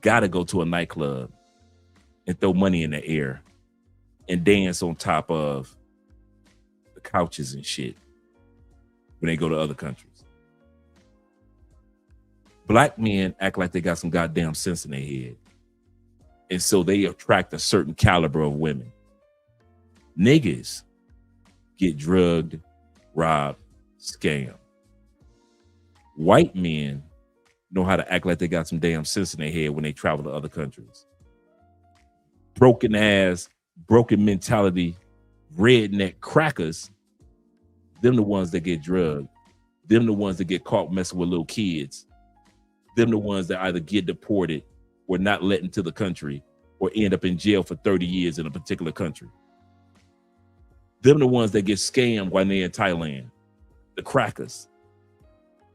gotta go to a nightclub and throw money in the air and dance on top of the couches and shit when they go to other countries. Black men act like they got some goddamn sense in their head. And so they attract a certain caliber of women. Niggas get drugged, robbed, scammed. White men know how to act like they got some damn sense in their head when they travel to other countries. Broken ass, broken mentality, redneck crackers, them the ones that get drugged. Them the ones that get caught messing with little kids. Them the ones that either get deported or not let into the country or end up in jail for 30 years in a particular country. Them the ones that get scammed while they're in Thailand. The crackers,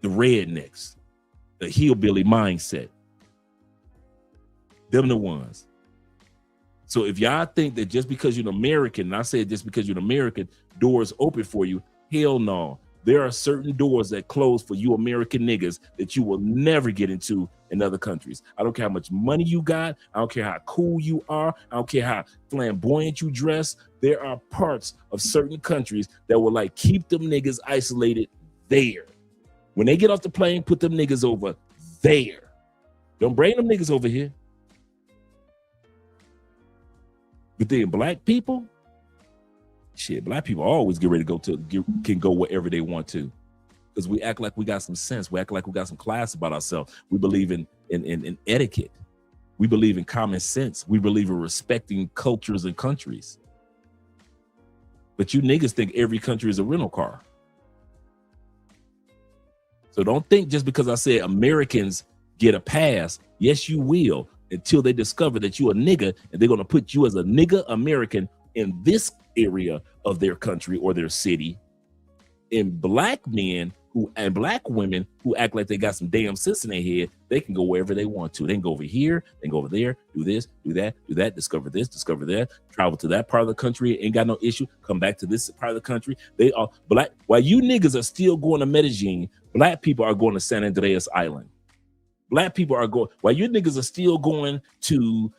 the rednecks, the hillbilly mindset. Them the ones. So if y'all think that just because you're an American, and I said just because you're an American, doors open for you, hell no. There are certain doors that close for you American niggas that you will never get into in other countries. I don't care how much money you got. I don't care how cool you are. I don't care how flamboyant you dress. There are parts of certain countries that will like keep them niggas isolated there. When they get off the plane, put them niggas over there. Don't bring them niggas over here. But then black people, shit, black people always get ready to can go wherever they want to. Because we act like we got some sense. We act like we got some class about ourselves. We believe in etiquette. We believe in common sense. We believe in respecting cultures and countries. But you niggas think every country is a rental car. So don't think just because I said Americans get a pass. Yes, you will, until they discover that you a nigga and they're going to put you as a nigga American in this area of their country or their city. And black men and black women who act like they got some damn sense in their head, they can go wherever they want to. They can go over here, they can go over there, do this, do that, discover this, discover that, travel to that part of the country, ain't got no issue, come back to this part of the country. They are black. While you niggas are still going to Medellin, black people are going to San Andreas Island. Black people are going, while you niggas are still going to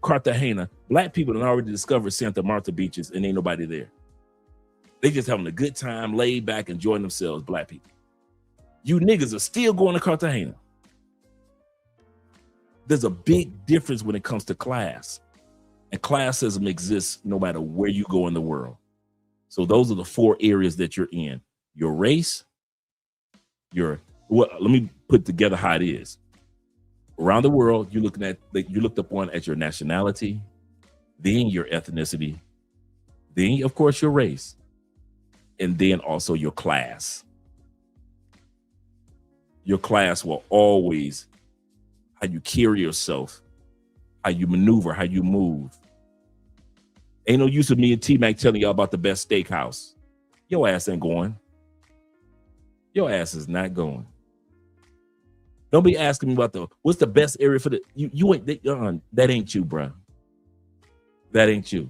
Cartagena, black people have already discovered Santa Marta beaches and ain't nobody there. They just having a good time, laid back, enjoying themselves, black people. You niggas are still going to Cartagena. There's a big difference when it comes to class. And classism exists no matter where you go in the world. So those are the 4 areas that you're in. Your race, let me put together how it is. Around the world, you're looked upon at your nationality, then your ethnicity, then of course your race, and then also your class. Your class will always, how you carry yourself, how you maneuver, how you move. Ain't no use of me and T-Mac telling y'all about the best steakhouse. Your ass ain't going. Your ass is not going. Don't be asking me about what's the best area for you ain't that ain't you, bro. That ain't you.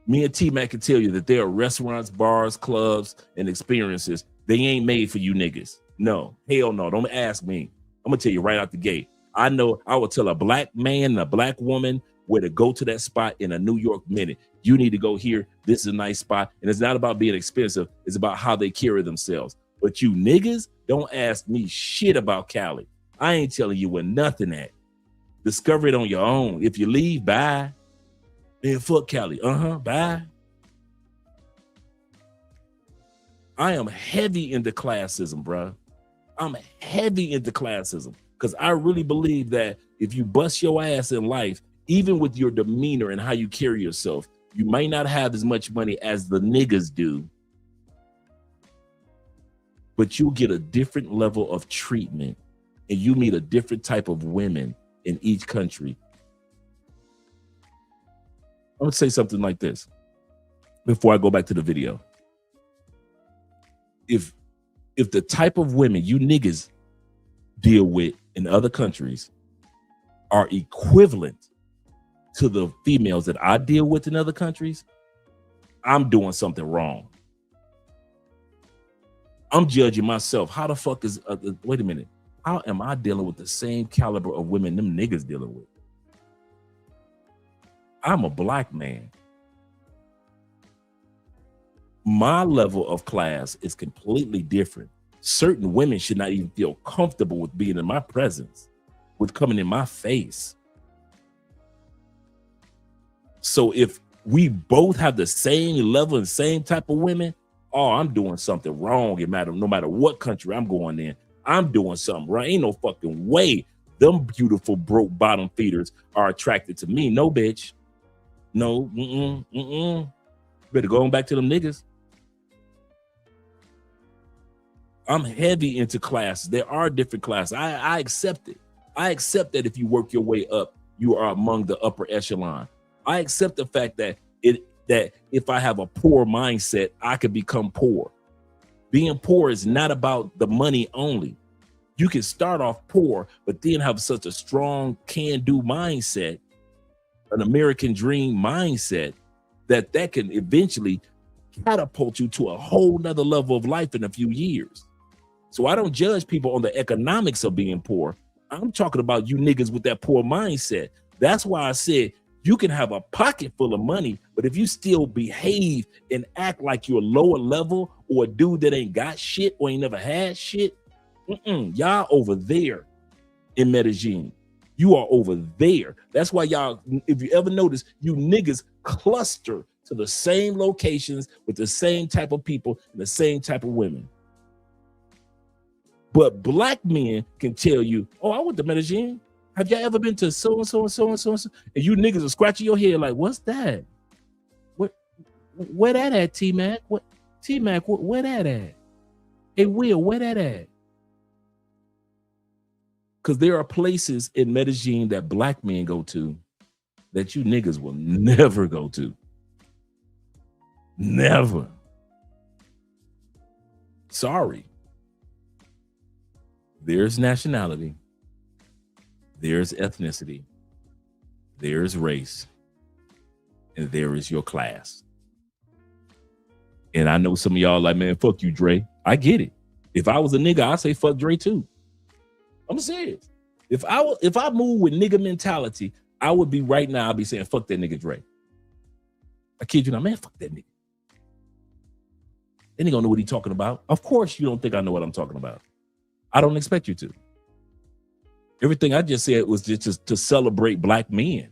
Me and T-Mac can tell you that there are restaurants, bars, clubs, and experiences. They ain't made for you niggas. No, hell no. Don't ask me. I'm gonna tell you right out the gate. I know I will tell a black man and a black woman where to go to that spot in a New York minute. You need to go here. This is a nice spot. And it's not about being expensive. It's about how they carry themselves. But you niggas, don't ask me shit about Cali. I ain't telling you where nothing at. Discover it on your own. If you leave, bye. Man, fuck Cali. Bye. I am heavy into classism, bro. I'm heavy into classism because I really believe that if you bust your ass in life, even with your demeanor and how you carry yourself, you might not have as much money as the niggas do, but you'll get a different level of treatment and you meet a different type of women in each country. I'm gonna say something like this before I go back to the video. If the type of women you niggas deal with in other countries are equivalent to the females that I deal with in other countries, I'm doing something wrong. I'm judging myself. How the fuck is, wait a minute. How am I dealing with the same caliber of women them niggas dealing with? I'm a black man. My level of class is completely different. Certain women should not even feel comfortable with being in my presence, with coming in my face. So if we both have the same level and same type of women, oh, I'm doing something wrong. No matter what country I'm going in, I'm doing something right. Ain't no fucking way them beautiful broke bottom feeders are attracted to me. No, bitch. No, better go on back to them niggas. I'm heavy into classes. There are different classes. I accept it. I accept that if you work your way up, you are among the upper echelon. I accept the fact that if I have a poor mindset, I could become poor. Being poor is not about the money only. You can start off poor, but then have such a strong can-do mindset, an American dream mindset, that can eventually catapult you to a whole nother level of life in a few years. So I don't judge people on the economics of being poor. I'm talking about you niggas with that poor mindset. That's why I said you can have a pocket full of money, but if you still behave and act like you're lower level or a dude that ain't got shit or ain't never had shit, y'all over there in Medellin. You are over there. That's why y'all, if you ever notice, you niggas cluster to the same locations with the same type of people and the same type of women. But black men can tell you, oh, I went to Medellin. Have y'all ever been to so-and-so and so-and-so and so? And you niggas are scratching your head like, what's that? Where that at, T-Mac? What, T-Mac, where that at? Hey, Will, where that at? Because there are places in Medellin that black men go to that you niggas will never go to. Never. Sorry. There's nationality. There's ethnicity. There's race. And there is your class. And I know some of y'all like, man, fuck you, Dre. I get it. If I was a nigga, I'd say fuck Dre too. I'm serious. If I move with nigga mentality, I would be right now, I'd be saying, fuck that nigga Dre. I kid you not, man, fuck that nigga. Then he gonna know what he's talking about. Of course you don't think I know what I'm talking about. I don't expect you to. Everything I just said was just to celebrate black men.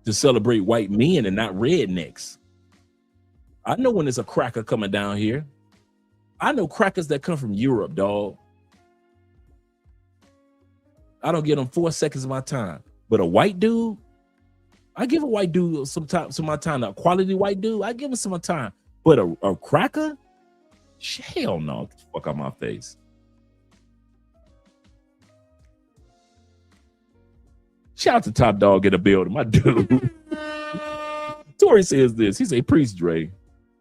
To celebrate white men and not rednecks. I know when there's a cracker coming down here. I know crackers that come from Europe, dog. I don't give them 4 seconds of my time. But a white dude, I give a white dude some of my time. A quality white dude, I give him some of my time. But a cracker? Hell no. Get the fuck out my face. Shout out to Top Dog in the building, my dude. Tori says this. He said, Priest Dre.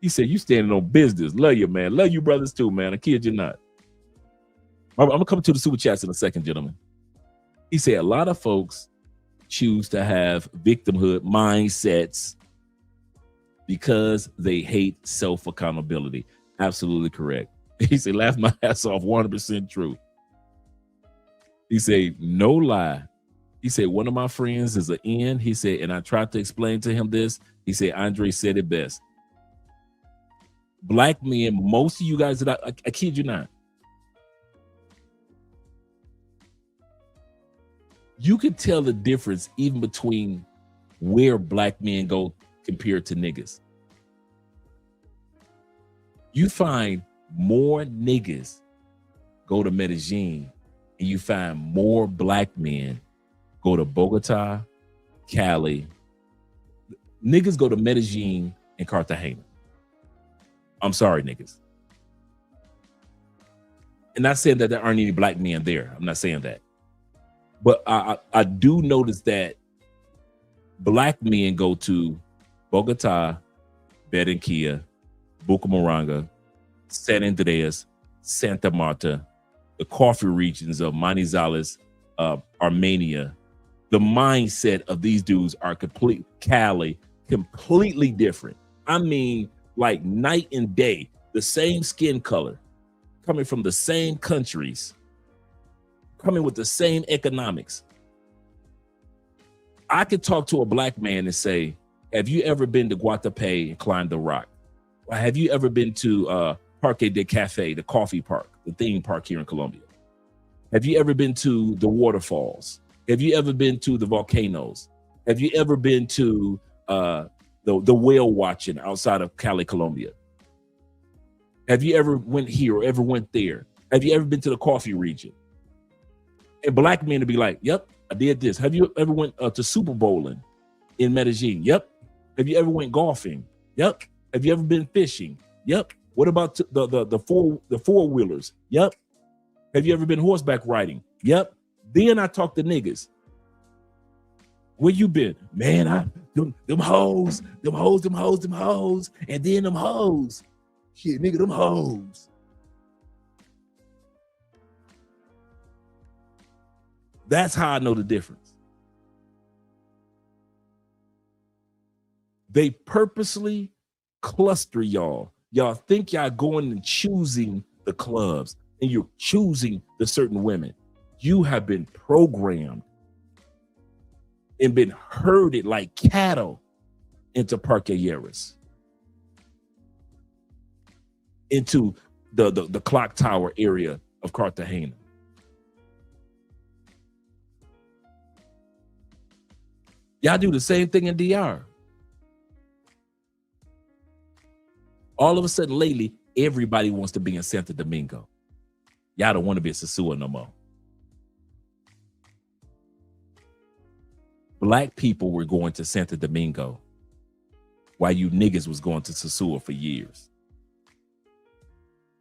He said, you standing on business. Love you, man. Love you brothers too, man. I kid you not. I'm going to come to the super chats in a second, gentlemen. He said, a lot of folks choose to have victimhood mindsets because they hate self-accountability. Absolutely correct. He said, laugh my ass off, 100% true. He said, no lie. He said, one of my friends is an N. He said, and I tried to explain to him this. He said, Andre said it best. Black men, most of you guys that I kid you not. You can tell the difference even between where black men go compared to niggas. You find more niggas go to Medellin and you find more black men go to Bogota, Cali. Niggas go to Medellin and Cartagena. I'm sorry, niggas. And not saying that there aren't any black men there. I'm not saying that. But I do notice that Black men go to Bogota, Barranquilla, Bucaramanga, San Andreas, Santa Marta, the coffee regions of Manizales, Armenia. The mindset of these dudes are completely different. I mean, like night and day, the same skin color, coming from the same countries, coming with the same economics. I could talk to a black man and say, have you ever been to Guatapé and climbed the rock? Or have you ever been to Parque de Cafe, the coffee park, the theme park here in Colombia? Have you ever been to the waterfalls? Have you ever been to the volcanoes? Have you ever been to the whale watching outside of Cali, Colombia? Have you ever went here or ever went there? Have you ever been to the coffee region? And black men to be like, yep, I did this. Have you ever went to Super Bowling in Medellin? Yep. Have you ever went golfing? Yep. Have you ever been fishing? Yep. What about the four-wheelers? Yep. Have you ever been horseback riding? Yep. Then I talk to niggas. Where you been? Man, them hoes, and then them hoes. Shit, nigga, them hoes. That's how I know the difference. They purposely cluster y'all. Y'all think y'all going and choosing the clubs and you're choosing the certain women. You have been programmed and been herded like cattle into parquilleras, into the clock tower area of Cartagena. Y'all do the same thing in DR. All of a sudden lately, everybody wants to be in Santo Domingo. Y'all don't want to be in Sosúa no more. Black people were going to Santo Domingo while you niggas was going to Sosúa for years.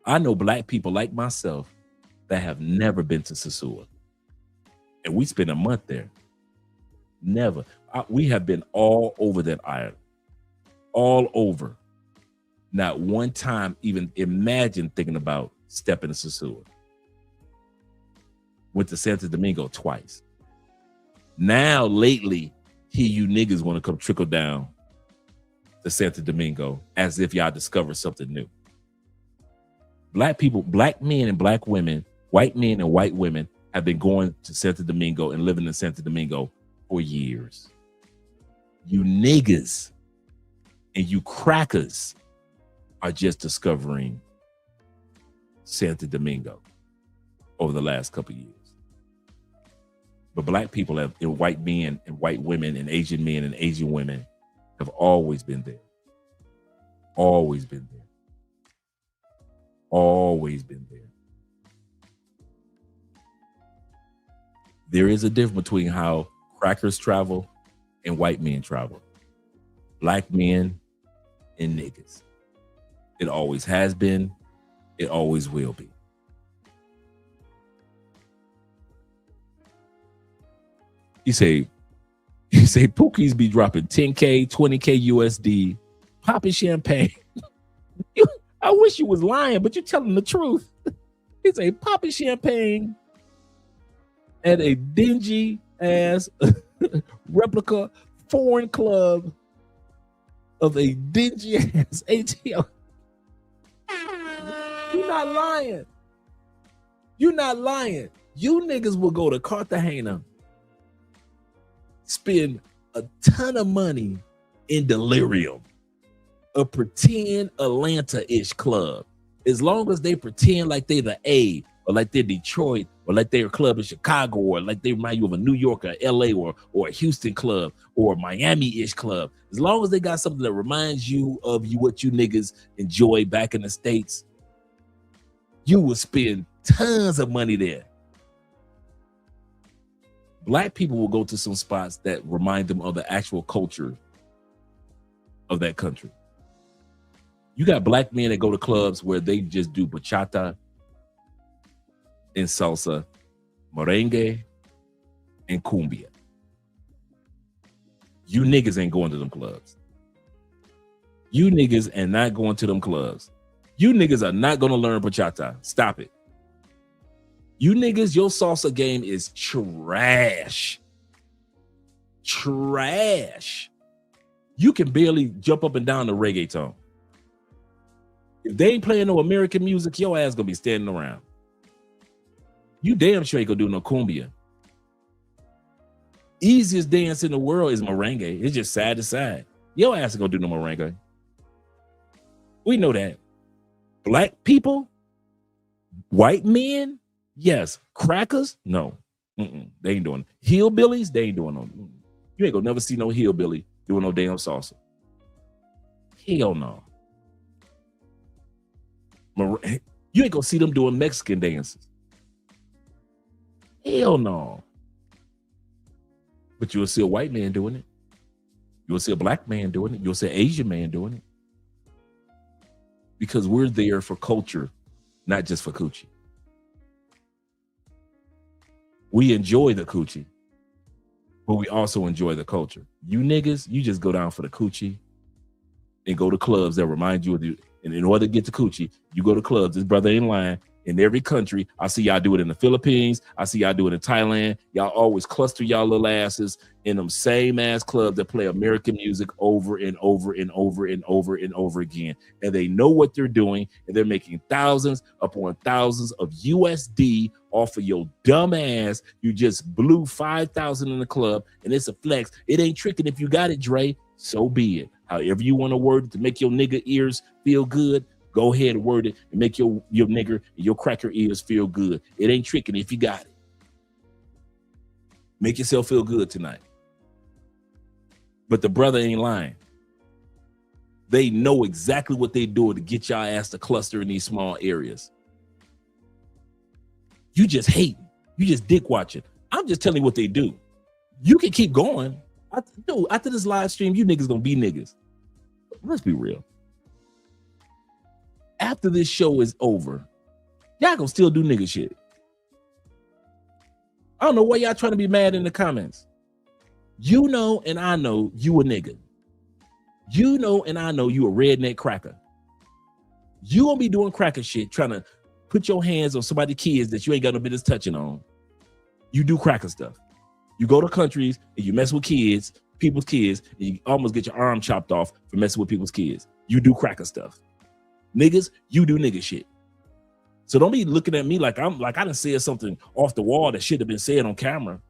I know black people like myself that have never been to Sosúa. And we spent a month there. Never. We have been all over that island. All over. Not one time even imagine thinking about stepping to Sosúa. Went to Santo Domingo twice. Now, lately, you niggas want to come trickle down to Santo Domingo as if y'all discovered something new. Black people, black men and black women, white men and white women have been going to Santo Domingo and living in Santo Domingo for years. You niggas and you crackers are just discovering Santo Domingo over the last couple of years. But black people have, and white men and white women and Asian men and Asian women have always been there. Always been there. Always been there. There is a difference between how crackers travel and white men travel. Black men and niggas. It always has been. It always will be. You say Pookies be dropping 10K, 20K USD, popping champagne. I wish you was lying, but you're telling the truth. He say popping champagne at a dingy ass replica foreign club of a dingy ass ATL. You're not lying. You're not lying. You niggas will go to Cartagena, spend a ton of money in Delirium, a pretend Atlanta-ish club. As long as they pretend like they the A, or like they're Detroit, or like they're a club in Chicago, or like they remind you of a New York or LA or a Houston club or a Miami-ish club. As long as they got something that reminds you of what you niggas enjoy back in the States, you will spend tons of money there. Black people will go to some spots that remind them of the actual culture of that country. You got black men that go to clubs where they just do bachata and salsa, merengue, and cumbia. You niggas ain't going to them clubs. You niggas are not going to them clubs. You niggas are not going to learn bachata. Stop it. You niggas, your salsa game is trash. Trash. You can barely jump up and down the reggaeton. If they ain't playing no American music, your ass gonna be standing around. You damn sure ain't gonna do no cumbia. Easiest dance in the world is merengue. It's just side to side. Your ass ain't gonna do no merengue. We know that. Black people, white men, yes. Crackers, no. They ain't doing it. Hillbillies, they ain't doing no. You ain't gonna never see no hillbilly doing no damn salsa. Hell no. You ain't gonna see them doing Mexican dances. Hell no. But you'll see a white man doing it. You'll see a black man doing it. You'll see an Asian man doing it. Because we're there for culture, not just for coochie. We enjoy the coochie, but we also enjoy the culture. You niggas, you just go down for the coochie and go to clubs that remind you of you. And in order to get to coochie, you go to clubs. This brother ain't lying. In every country, I see y'all do it in the Philippines. I see y'all do it in Thailand. Y'all always cluster y'all little asses in them same ass clubs that play American music over and over and over and over and over again. And they know what they're doing, and they're making thousands upon thousands of USD off of your dumb ass. You just blew 5,000 in the club, and it's a flex. It ain't tricking if you got it, Dre. So be it. However you want to word it to make your nigga ears feel good, go ahead and word it and make your nigger and your cracker ears feel good. It ain't tricking if you got it. Make yourself feel good tonight. But the brother ain't lying. They know exactly what they do to get y'all ass to cluster in these small areas. You just hating. You just dick watching. I'm just telling you what they do. You can keep going. After this live stream, you niggas gonna be niggas. Let's be real. After this show is over, y'all gonna still do nigga shit. I don't know why y'all trying to be mad in the comments. You know and I know you a nigga. You know and I know you a redneck cracker. You gonna be doing cracker shit, trying to put your hands on somebody's kids that you ain't got no business touching on. You do cracker stuff. You go to countries and you mess with kids, people's kids, and you almost get your arm chopped off for messing with people's kids. You do cracker stuff. Niggas, you do nigga shit. So don't be looking at me like I done said something off the wall that should have been said on camera.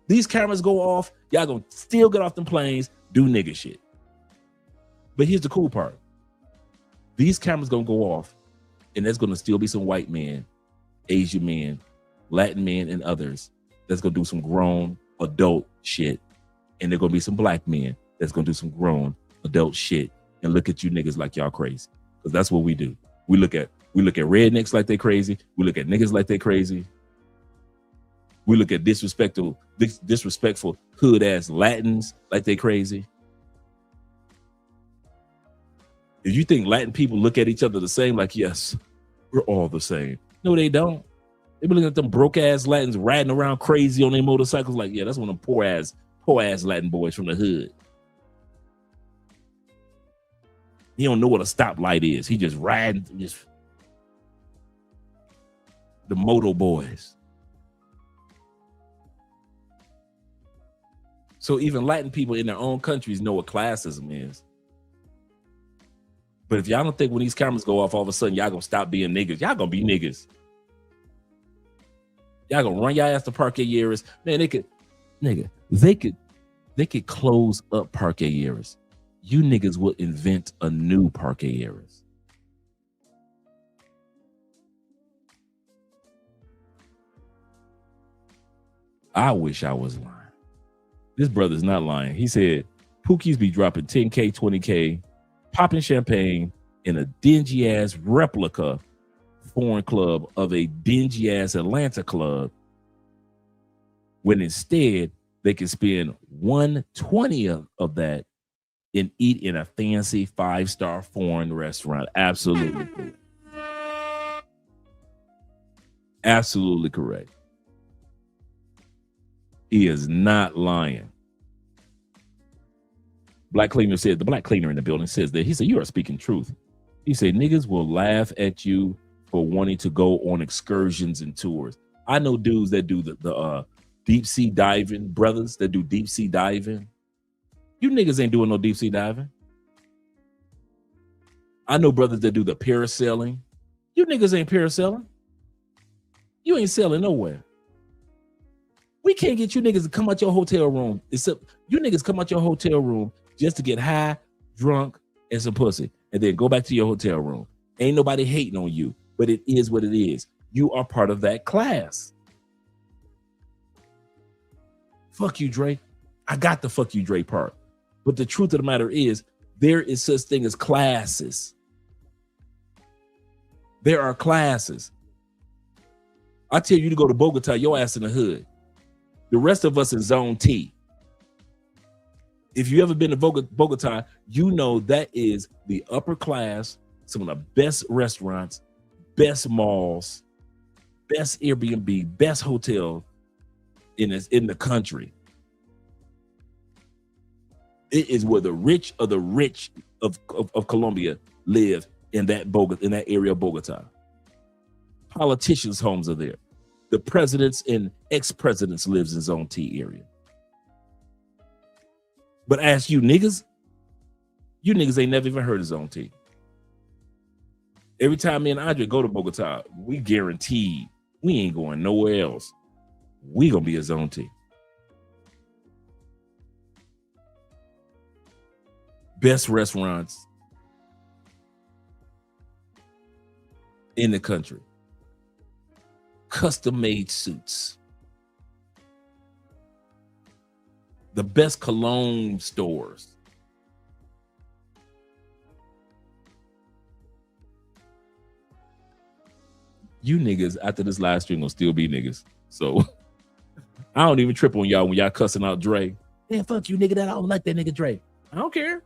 These cameras go off, y'all gonna still get off them planes, do nigga shit. But here's the cool part. These cameras gonna go off, and there's gonna still be some white men, Asian men, Latin men, and others that's gonna do some grown adult shit. And there gonna be some black men that's gonna do some grown adult shit and look at you niggas like y'all crazy. Because that's what we do. We look at rednecks like they crazy. We look at niggas like they crazy. We look at disrespectful hood ass Latins like they crazy. If you think Latin people look at each other the same, like, yes, we're all the same. No, they don't. They be looking at them broke ass Latins riding around crazy on their motorcycles like, yeah, that's one of them poor ass Latin boys from the hood. He don't know what a stoplight is. He just riding, just the moto boys. So even Latin people in their own countries know what classism is. But if y'all don't think when these cameras go off, all of a sudden y'all gonna stop being niggas, y'all gonna be niggas. Y'all gonna run y'all ass to Parque Yeras. Man, they could close up Parque Yeras. You niggas will invent a new Parque Yeras. I wish I was lying. This brother's not lying. He said Pookies be dropping 10K, 20K, popping champagne in a dingy ass replica foreign club of a dingy ass Atlanta club, when instead they can spend 1/20 of that and eat in a fancy 5-star foreign restaurant. Absolutely correct. Absolutely correct. He is not lying. Black cleaner said, the black cleaner in the building says that, he said, you are speaking truth. He said, niggas will laugh at you for wanting to go on excursions and tours. I know dudes that do the deep sea diving, brothers that do deep sea diving. You niggas ain't doing no deep sea diving. I know brothers that do the parasailing. You niggas ain't parasailing. You ain't sailing nowhere. We can't get you niggas to come out your hotel room. Except you niggas come out your hotel room just to get high, drunk, and some pussy, and then go back to your hotel room. Ain't nobody hating on you, but it is what it is. You are part of that class. Fuck you, Dre. I got the fuck you, Dre part. But the truth of the matter is, there is such thing as classes. There are classes. I tell you to go to Bogota, your ass in the hood. The rest of us in zone T. If you ever been to Bogota, you know that is the upper class, some of the best restaurants, best malls, best Airbnb, best hotel in the country. It is where the rich of the rich of Colombia live in that area of Bogota. Politicians' homes are there. The presidents and ex-presidents lives in Zone T area. But ask you niggas ain't never even heard of Zone T. Every time me and Andre go to Bogota, we guaranteed we ain't going nowhere else. We gonna be a Zone T. Best restaurants in the country. Custom-made suits. The best cologne stores. You niggas after this live stream gonna still be niggas. So I don't even trip on y'all when y'all cussing out Dre. Man, fuck you, nigga. That I don't like that nigga Dre. I don't care.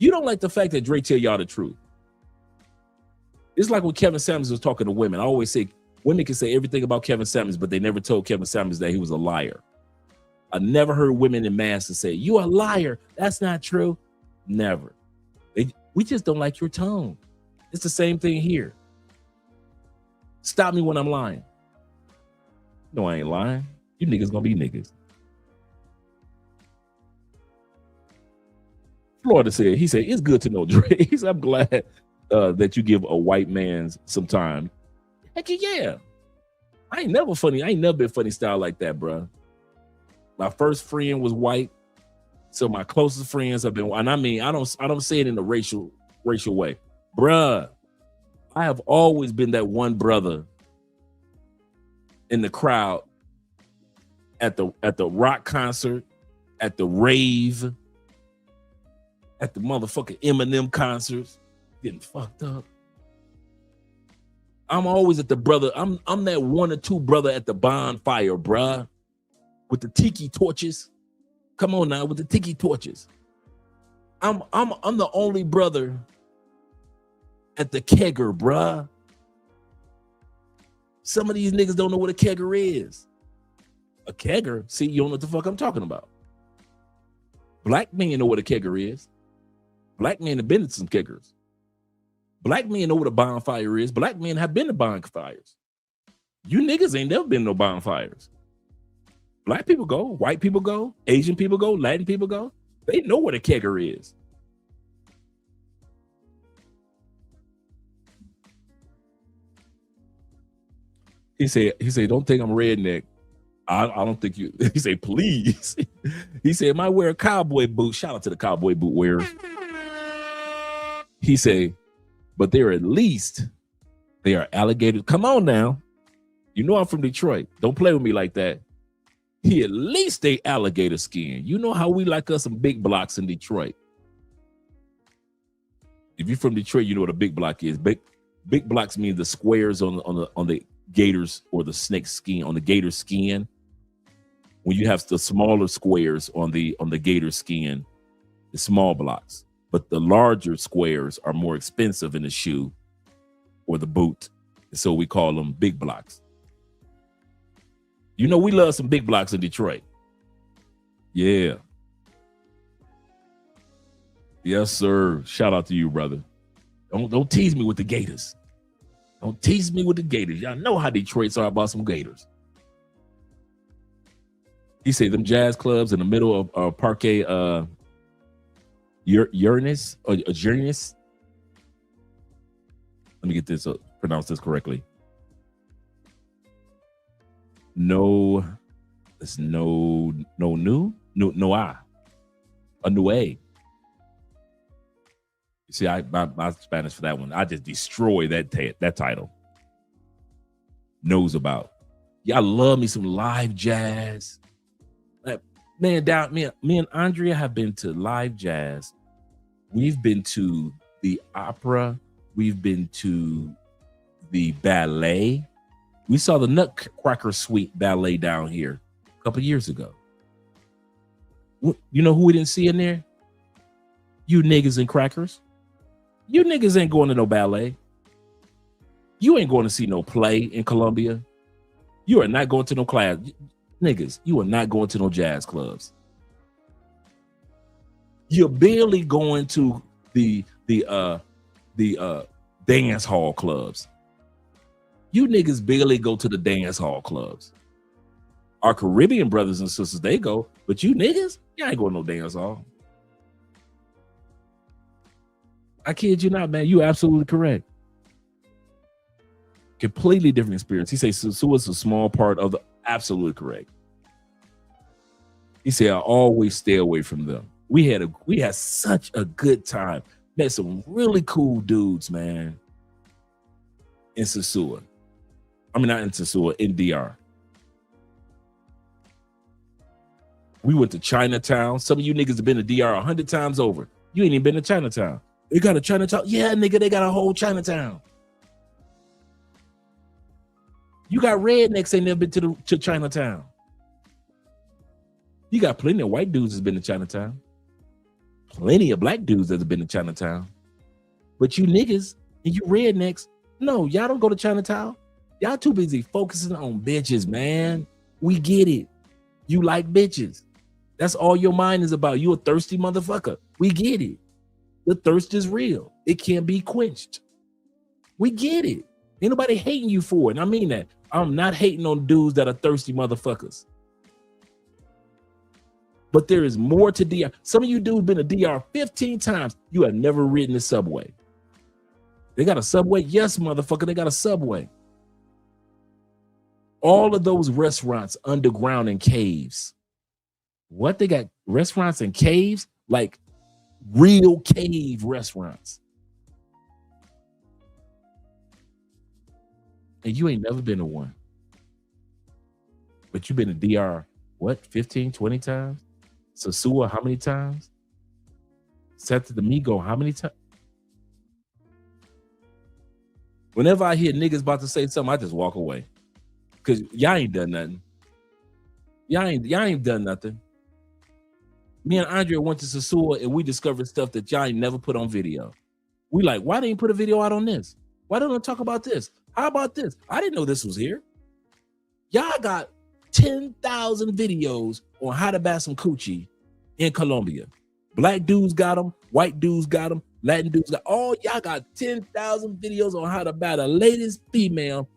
You don't like the fact that Dre tell y'all the truth. It's like when Kevin Samuels was talking to women. I always say women can say everything about Kevin Samuels, but they never told Kevin Samuels that he was a liar. I never heard women in mass to say, you a liar. That's not true. Never. We just don't like your tone. It's the same thing here. Stop me when I'm lying. No, I ain't lying. You niggas gonna be niggas. Florida said, he said, it's good to know Dre. He said, I'm glad that you give a white man some time. Heck yeah. I ain't never been funny style like that, bro. My first friend was white. So my closest friends have been, and I mean, I don't say it in a racial way. Bruh, I have always been that one brother in the crowd at the rock concert, at the rave, at the motherfucking Eminem concerts, getting fucked up. I'm always at the brother. I'm that one or two brother at the bonfire, bruh, with the tiki torches. Come on now, with the tiki torches. I'm the only brother at the kegger, bruh. Some of these niggas don't know what a kegger is. A kegger? See, you don't know what the fuck I'm talking about. Black men know what a kegger is. Black men have been to some keggers. Black men know what a bonfire is. Black men have been to bonfires. You niggas ain't never been to no bonfires. Black people go, white people go, Asian people go, Latin people go. They know what a kegger is. He said, don't think I'm redneck. I don't think you, he said, please. He said, might wear a cowboy boot. Shout out to the cowboy boot wearers. He said, but they are alligators. Come on now. You know I'm from Detroit. Don't play with me like that. He at least they alligator skin. You know how we like us some big blocks in Detroit. If you're from Detroit, you know what a big block is. Big blocks mean the squares on the gators or the snake skin, on the gator skin. When you have the smaller squares on the gator skin, the small blocks. But the larger squares are more expensive in the shoe or the boot. So we call them big blocks. You know, we love some big blocks in Detroit. Yeah. Yes, sir. Shout out to you, brother. Don't tease me with the Gators. Don't tease me with the Gators. Y'all know how Detroit's are about some Gators. He said them jazz clubs in the middle of Parquet Uranus or Uranus. Let me get this pronounce this correctly. No, it's no a new A. You see, my Spanish for that one. I just destroy that title. Knows about. Y'all love me some live jazz. Like, man, me and Andrea have been to live jazz. We've been to the opera. We've been to the ballet. We saw the Nutcracker Suite ballet down here a couple years ago. You know who we didn't see in there? You niggas and crackers. You niggas ain't going to no ballet. You ain't going to see no play in Colombia. You are not going to no class. Niggas, you are not going to no jazz clubs. You're barely going to the dance hall clubs. You niggas barely go to the dance hall clubs. Our Caribbean brothers and sisters, they go, but you niggas, you ain't going to no dance hall. I kid you not, man. You absolutely correct. Completely different experience. He says Sue is a small part of the absolutely correct. He said, I always stay away from them. We had such a good time. Met some really cool dudes, man. In Sosua. I mean, not in Sosua, in DR. We went to Chinatown. Some of you niggas have been to DR 100 times over. You ain't even been to Chinatown. They got a Chinatown. Yeah, nigga, they got a whole Chinatown. You got rednecks ain't never been to Chinatown. You got plenty of white dudes that's been to Chinatown. Plenty of black dudes that's been to Chinatown. But you niggas and you rednecks, no, y'all don't go to Chinatown. Y'all too busy focusing on bitches, man. We get it. You like bitches. That's all your mind is about. You a thirsty motherfucker. We get it. The thirst is real. It can't be quenched. We get it. Ain't nobody hating you for it. And I mean that. I'm not hating on dudes that are thirsty motherfuckers. But there is more to DR. Some of you dudes been to DR 15 times. You have never ridden the subway. They got a subway? Yes, motherfucker, they got a subway. All of those restaurants underground in caves. What? They got restaurants in caves? Like real cave restaurants. And you ain't never been to one. But you've been to DR, what, 15, 20 times? Sosua, how many times? Santo Domingo, how many times? Whenever I hear niggas about to say something, I just walk away. Because y'all ain't done nothing. Y'all ain't done nothing. Me and Andrea went to Sosua and we discovered stuff that y'all ain't never put on video. We like, why didn't you put a video out on this? Why don't I talk about this? How about this? I didn't know this was here. Y'all got 10,000 videos on how to buy some coochie in Colombia. Black dudes got them, white dudes got them, Latin dudes got all. Y'all got 10,000 videos on how to buy the latest female.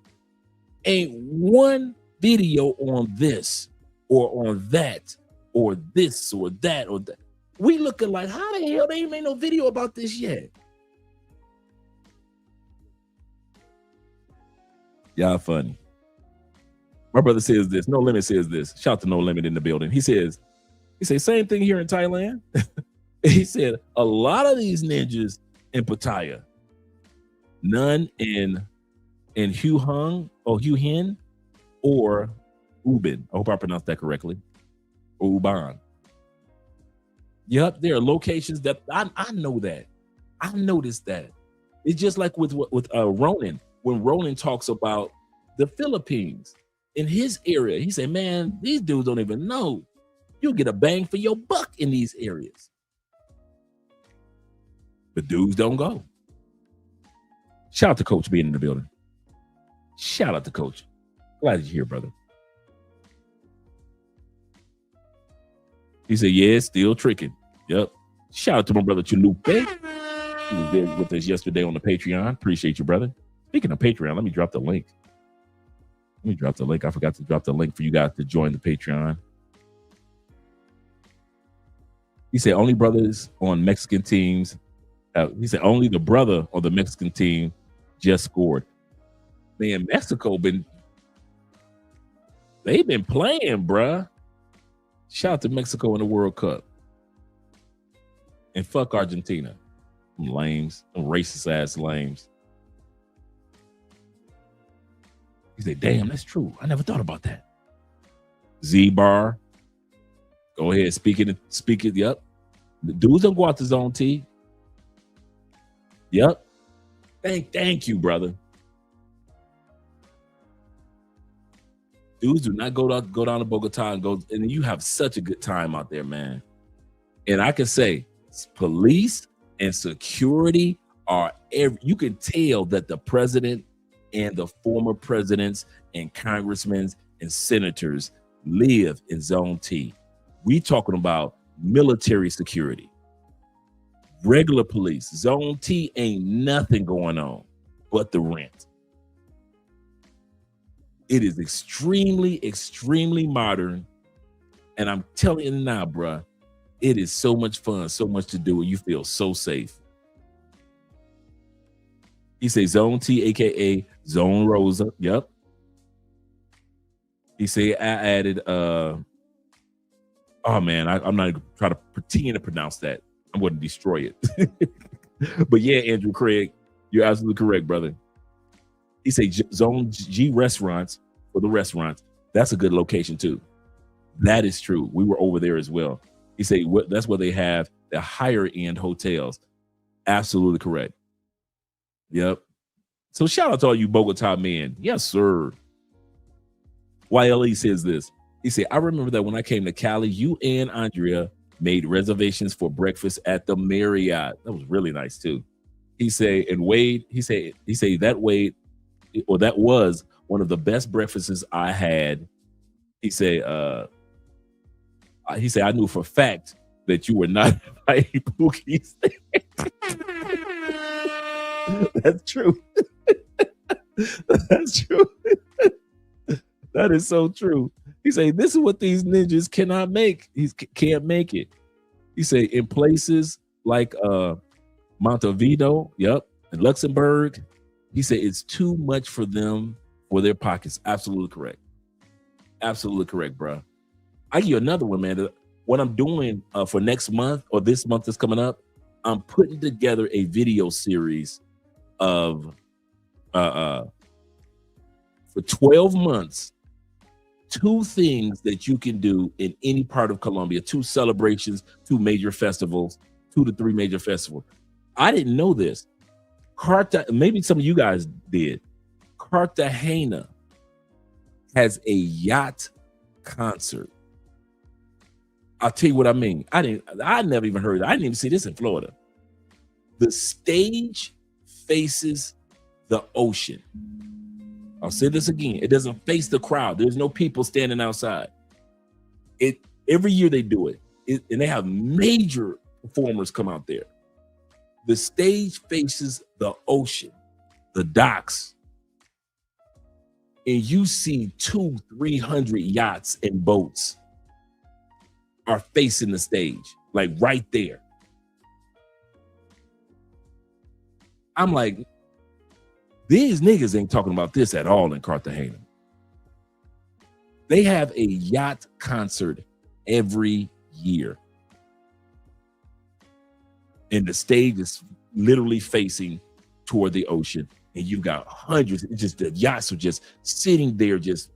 Ain't one video on this or on that or this or that or that. We looking like, how the hell they ain't made no video about this yet? Y'all funny. My brother says this. No Limit says this. Shout out to No Limit in the building. He says same thing here in Thailand. He said a lot of these ninjas in Pattaya, none in Hue Hung or Hue Hin or Ubin. I hope I pronounced that correctly. Or Uban. Yep, there are locations that I know that. I noticed that. It's just like with Ronan. When Ronan talks about the Philippines in his area, he said, man, these dudes don't even know. You'll get a bang for your buck in these areas. But dudes don't go. Shout out to Coach being in the building. Shout out to Coach. Glad you're here, brother. He said, yeah, it's still tricking. Yep. Shout out to my brother Chalupe. He was there with us yesterday on the Patreon. Appreciate you, brother. Speaking of Patreon, let me drop the link. I forgot to drop the link for you guys to join the Patreon. He said only brothers on Mexican teams. He said only the brother on the Mexican team just scored. Man, Mexico they've been playing, bruh. Shout out to Mexico in the World Cup. And fuck Argentina. Them lames, them racist ass lames. He said, damn, that's true. I never thought about that. Z-Bar. Go ahead, speak it. Yep. The dudes don't go out to zone T. Yep. Thank you, brother. Dudes do not go down to Bogota and you have such a good time out there, man. And I can say police and security you can tell that the president and the former presidents and congressmen and senators live in zone T. We talking about military security, regular police. Zone T ain't nothing going on but the rent. It is extremely, extremely modern. And I'm telling you now, bruh, it is so much fun, so much to do, and you feel so safe. He say Zone T, aka Zone Rosa. Yep. He say I added oh man, I'm not even trying to pretend to pronounce that. I'm going to destroy it. But yeah, Andrew Craig, you're absolutely correct, brother. He say Zone G restaurants for the restaurants. That's a good location too. That is true. We were over there as well. He say that's where they have the higher end hotels. Absolutely correct. Yep. So shout out to all you Bogota men. Yes, sir. YLE says this. He said, I remember that when I came to Cali, you and Andrea made reservations for breakfast at the Marriott. That was really nice too. He said, and Wade, he said that was one of the best breakfasts I had. He said, I knew for a fact that you were not inviting Pookies. That's true. That's true. That is so true. He said, this is what these ninjas cannot make. He can't make it. He said, in places like Montevideo, yep, and Luxembourg, he said it's too much for them, for their pockets. Absolutely correct. Absolutely correct, bro. I give you another one, man. What I'm doing for next month or this month that's coming up, I'm putting together a video series of for 12 months, 2 things that you can do in any part of Colombia, 2 celebrations, 2 major festivals, 2 to 3 major festivals. I didn't know this. Maybe some of you guys did. Cartagena has a yacht concert. I'll tell you what I mean. I never even heard. I didn't even see this in Florida. The stage faces the ocean. I'll say this again. It doesn't face the crowd. There's no people standing outside. Every year they do it, and they have major performers come out there. The stage faces the ocean, the docks, and you see 200-300 yachts and boats are facing the stage, like right there. I'm like, these niggas ain't talking about this at all in Cartagena. They have a yacht concert every year. And the stage is literally facing toward the ocean. And you've got hundreds, the yachts are just sitting there just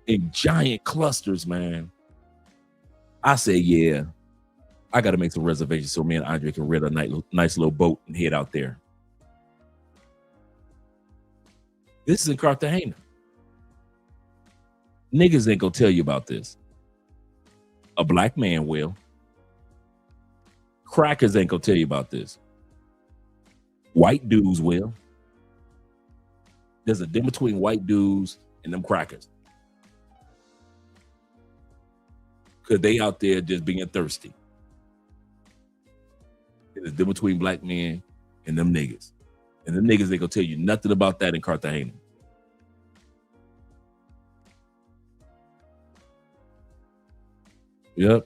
in giant clusters, man. I say, yeah, I got to make some reservations so me and Andre can rent a nice little boat and head out there. This is in Cartagena. Niggas ain't gonna tell you about this. A black man will. Crackers ain't gonna tell you about this. White dudes will. There's a difference between white dudes and them crackers. Because they out there just being thirsty. There's a difference between black men and them niggas. And them niggas, they gonna tell you nothing about that in Cartagena. Yep.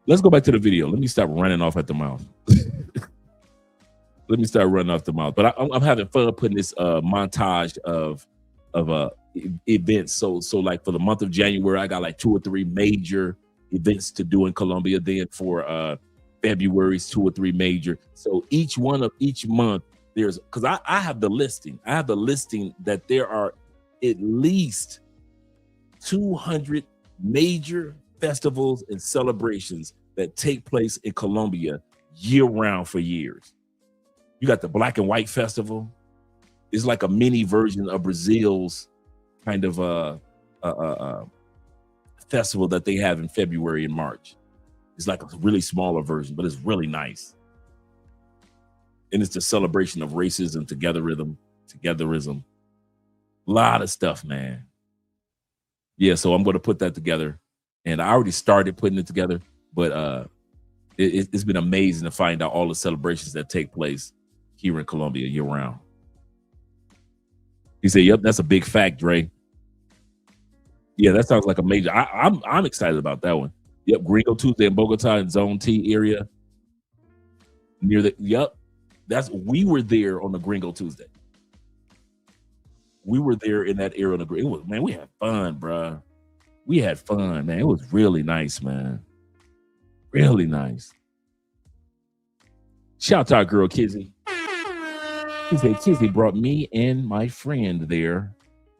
Let's go back to the video. Let me stop running off at the mouth. Let me start running off the mouth. But I'm having fun putting this montage of events. So like for the month of January, I got like 2 or 3 major events to do in Colombia. Then for February's 2 or 3 major. So each month there's, because I have the listing. I have the listing that there are at least 200 major festivals and celebrations that take place in Colombia year round for years. You got the Black and White Festival. It's like a mini version of Brazil's kind of festival that they have in February and March. It's like a really smaller version, but it's really nice. And it's the celebration of racism, togetherism. A lot of stuff, man. Yeah, so I'm going to put that together. And I already started putting it together, but it's been amazing to find out all the celebrations that take place here in Colombia year round. He said, yep, that's a big fact, Dre. Yeah, that sounds like a major. I'm excited about that one. Yep, Gringo Tuesday in Bogota in Zone T area. Near the, yep, we were there on the Gringo Tuesday. We were there in that area. Man, we had fun, bro. We had fun, man. It was really nice, man. Really nice. Shout out to our girl, Kizzy. He said, Kizzy brought me and my friend there.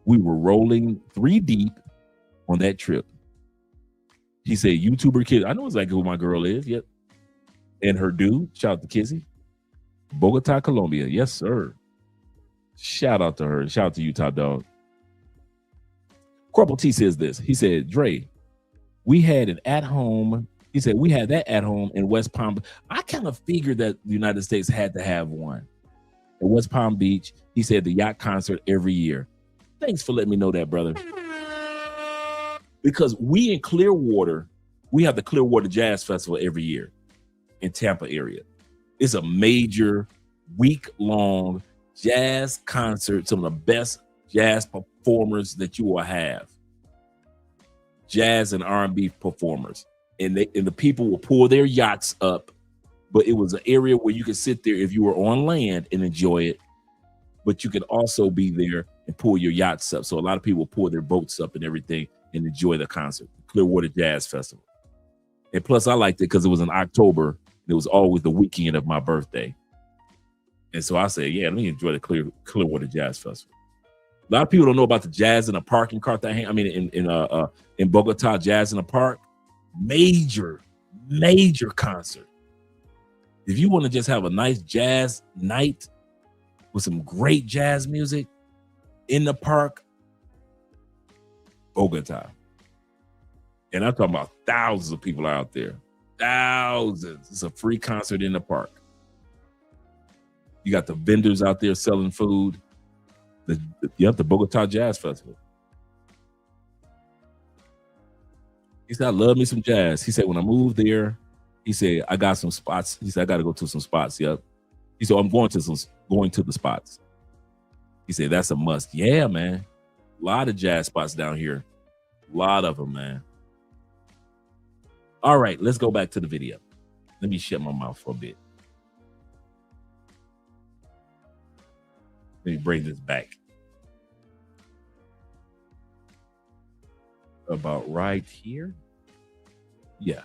We were rolling 3 deep on that trip. He said, YouTuber Kizzy. I know exactly who my girl is. Yep. And her dude. Shout out to Kizzy. Bogota, Colombia. Yes, sir. Shout out to her. Shout out to Utah Dog. Corporal T says this. He said, Dre, we had an at-home. He said, we had that at home in West Palm. I kind of figured that the United States had to have one. At West Palm Beach, he said the yacht concert every year. Thanks for letting me know that, brother. Because we in Clearwater, we have the Clearwater Jazz Festival every year in Tampa area. It's a major week-long jazz concert, some of the best jazz performers that you will have. Jazz and R&B performers. And the people will pull their yachts up, but it was an area where you could sit there if you were on land and enjoy it, but you could also be there and pull your yachts up. So a lot of people pull their boats up and everything and enjoy the concert, Clearwater Jazz Festival. And plus I liked it because it was in October. And it was always the weekend of my birthday. And so I said, yeah, let me enjoy the Clearwater Jazz Festival. A lot of people don't know about the Jazz in a Park in Cartagena. I mean, in Bogota, Jazz in a Park. Major concert. If you want to just have a nice jazz night with some great jazz music in the park, Bogota. And I'm talking about thousands of people out there. Thousands. It's a free concert in the park. You got the vendors out there selling food. You have the Bogota Jazz Festival. He said, I love me some jazz. He said, when I moved there, he said, I got some spots. He said, I got to go to some spots. Yep. He said, I'm going to the spots. He said, that's a must. Yeah, man. A lot of jazz spots down here. A lot of them, man. All right, let's go back to the video. Let me shut my mouth for a bit. Let me bring this back. About right here. Yeah.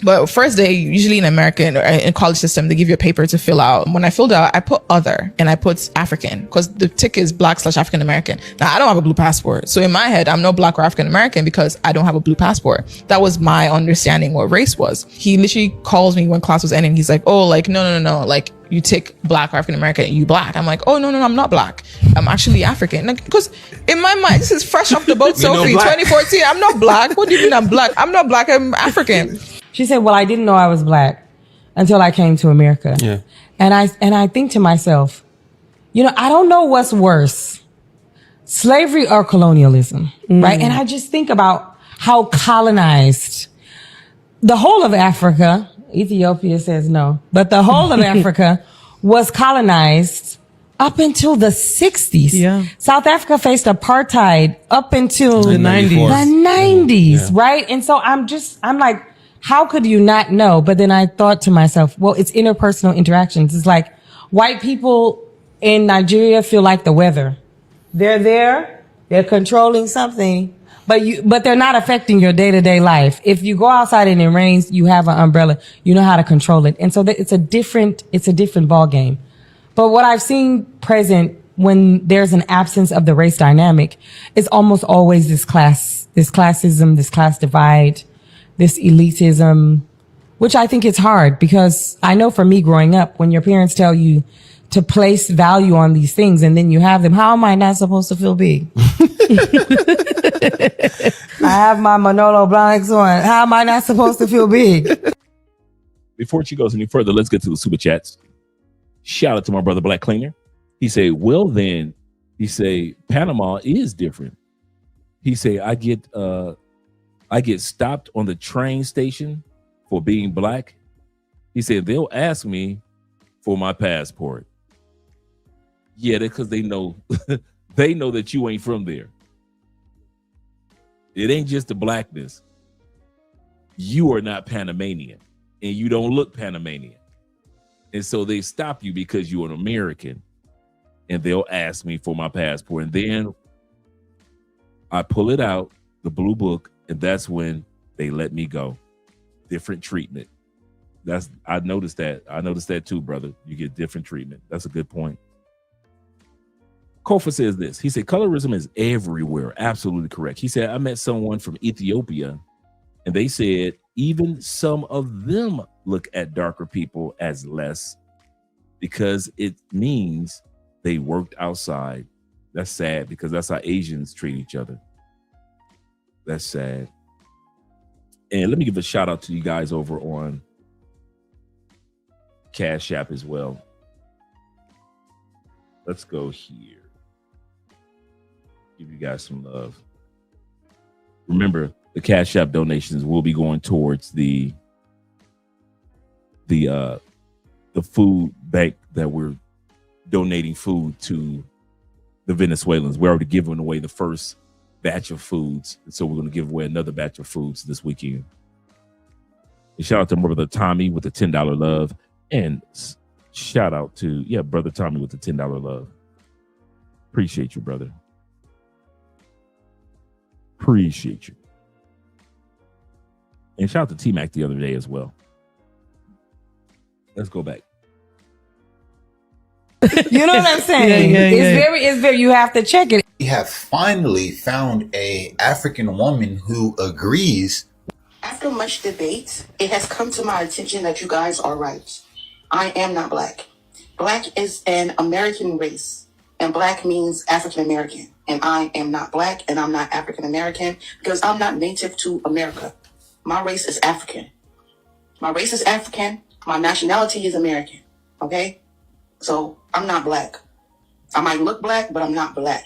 But first day, usually in America, in college system, they give you a paper to fill out. When I filled out, I put other and I put African because the tick is Black/African American. Now, I don't have a blue passport. So in my head, I'm no Black or African American because I don't have a blue passport. That was my understanding what race was. He literally calls me when class was ending. He's like, oh, like, no. Like, you tick Black or African American and you Black. I'm like, oh, no, I'm not Black. I'm actually African. Because in my mind, this is fresh off the boat, Sophie, 2014. I'm not Black. What do you mean I'm Black? I'm not Black. I'm African. She said, well, I didn't know I was Black until I came to America. Yeah. And I think to myself, I don't know what's worse, slavery or colonialism, right? And I just think about how colonized the whole of Africa, Ethiopia says no. But the whole of Africa was colonized up until the 60s. Yeah. South Africa faced apartheid up until The 90s. The 90s, right? And so I'm like, how could you not know? But then I thought to myself, well, it's interpersonal interactions. It's like white people in Nigeria feel like the weather. They're there, they're controlling something, but they're not affecting your day-to-day life. If you go outside and it rains, you have an umbrella, you know how to control it. And so it's a different ball game. But what I've seen present when there's an absence of the race dynamic is almost always this classism, this class divide, this elitism, which I think is hard because I know for me growing up, when your parents tell you to place value on these things and then you have them, how am I not supposed to feel big? I have my Manolo Blahniks on. How am I not supposed to feel big? Before she goes any further, let's get to the super chats. Shout out to my brother Black Cleaner. He say, well then, he say, Panama is different. He say, I get stopped on the train station for being black. He said, they'll ask me for my passport. Yeah, because they know they know that you ain't from there. It ain't just the blackness. You are not Panamanian and you don't look Panamanian. And so they stop you because you're an American and they'll ask me for my passport. And then I pull it out, the blue book, and that's when they let me go. Different treatment. I noticed that. I noticed that too, brother. You get different treatment. That's a good point. Kofa says this. He said, colorism is everywhere. Absolutely correct. He said, I met someone from Ethiopia and they said even some of them look at darker people as less because it means they worked outside. That's sad because that's how Asians treat each other. That's sad. And let me give a shout out to you guys over on Cash App as well. Let's go here. Give you guys some love. Remember, the Cash App donations will be going towards the food bank that we're donating food to the Venezuelans. We're already giving away the first batch of foods, and so we're going to give away another batch of foods this weekend. And shout out to my brother Tommy with the $10 love, and shout out to brother Tommy with the $10 love. Appreciate you, brother. Appreciate you. And shout out to T-Mac the other day as well. Let's go back. You know what I'm saying? It's very, you have to check it. We have finally found a African woman who agrees. After much debate, it has come to my attention that you guys are right. I am not black. Black is an American race, and black means African American. And I am not black, and I'm not African American because I'm not native to America. My race is African. My race is African. My nationality is American. Okay? So I'm not black. I might look black, but I'm not black.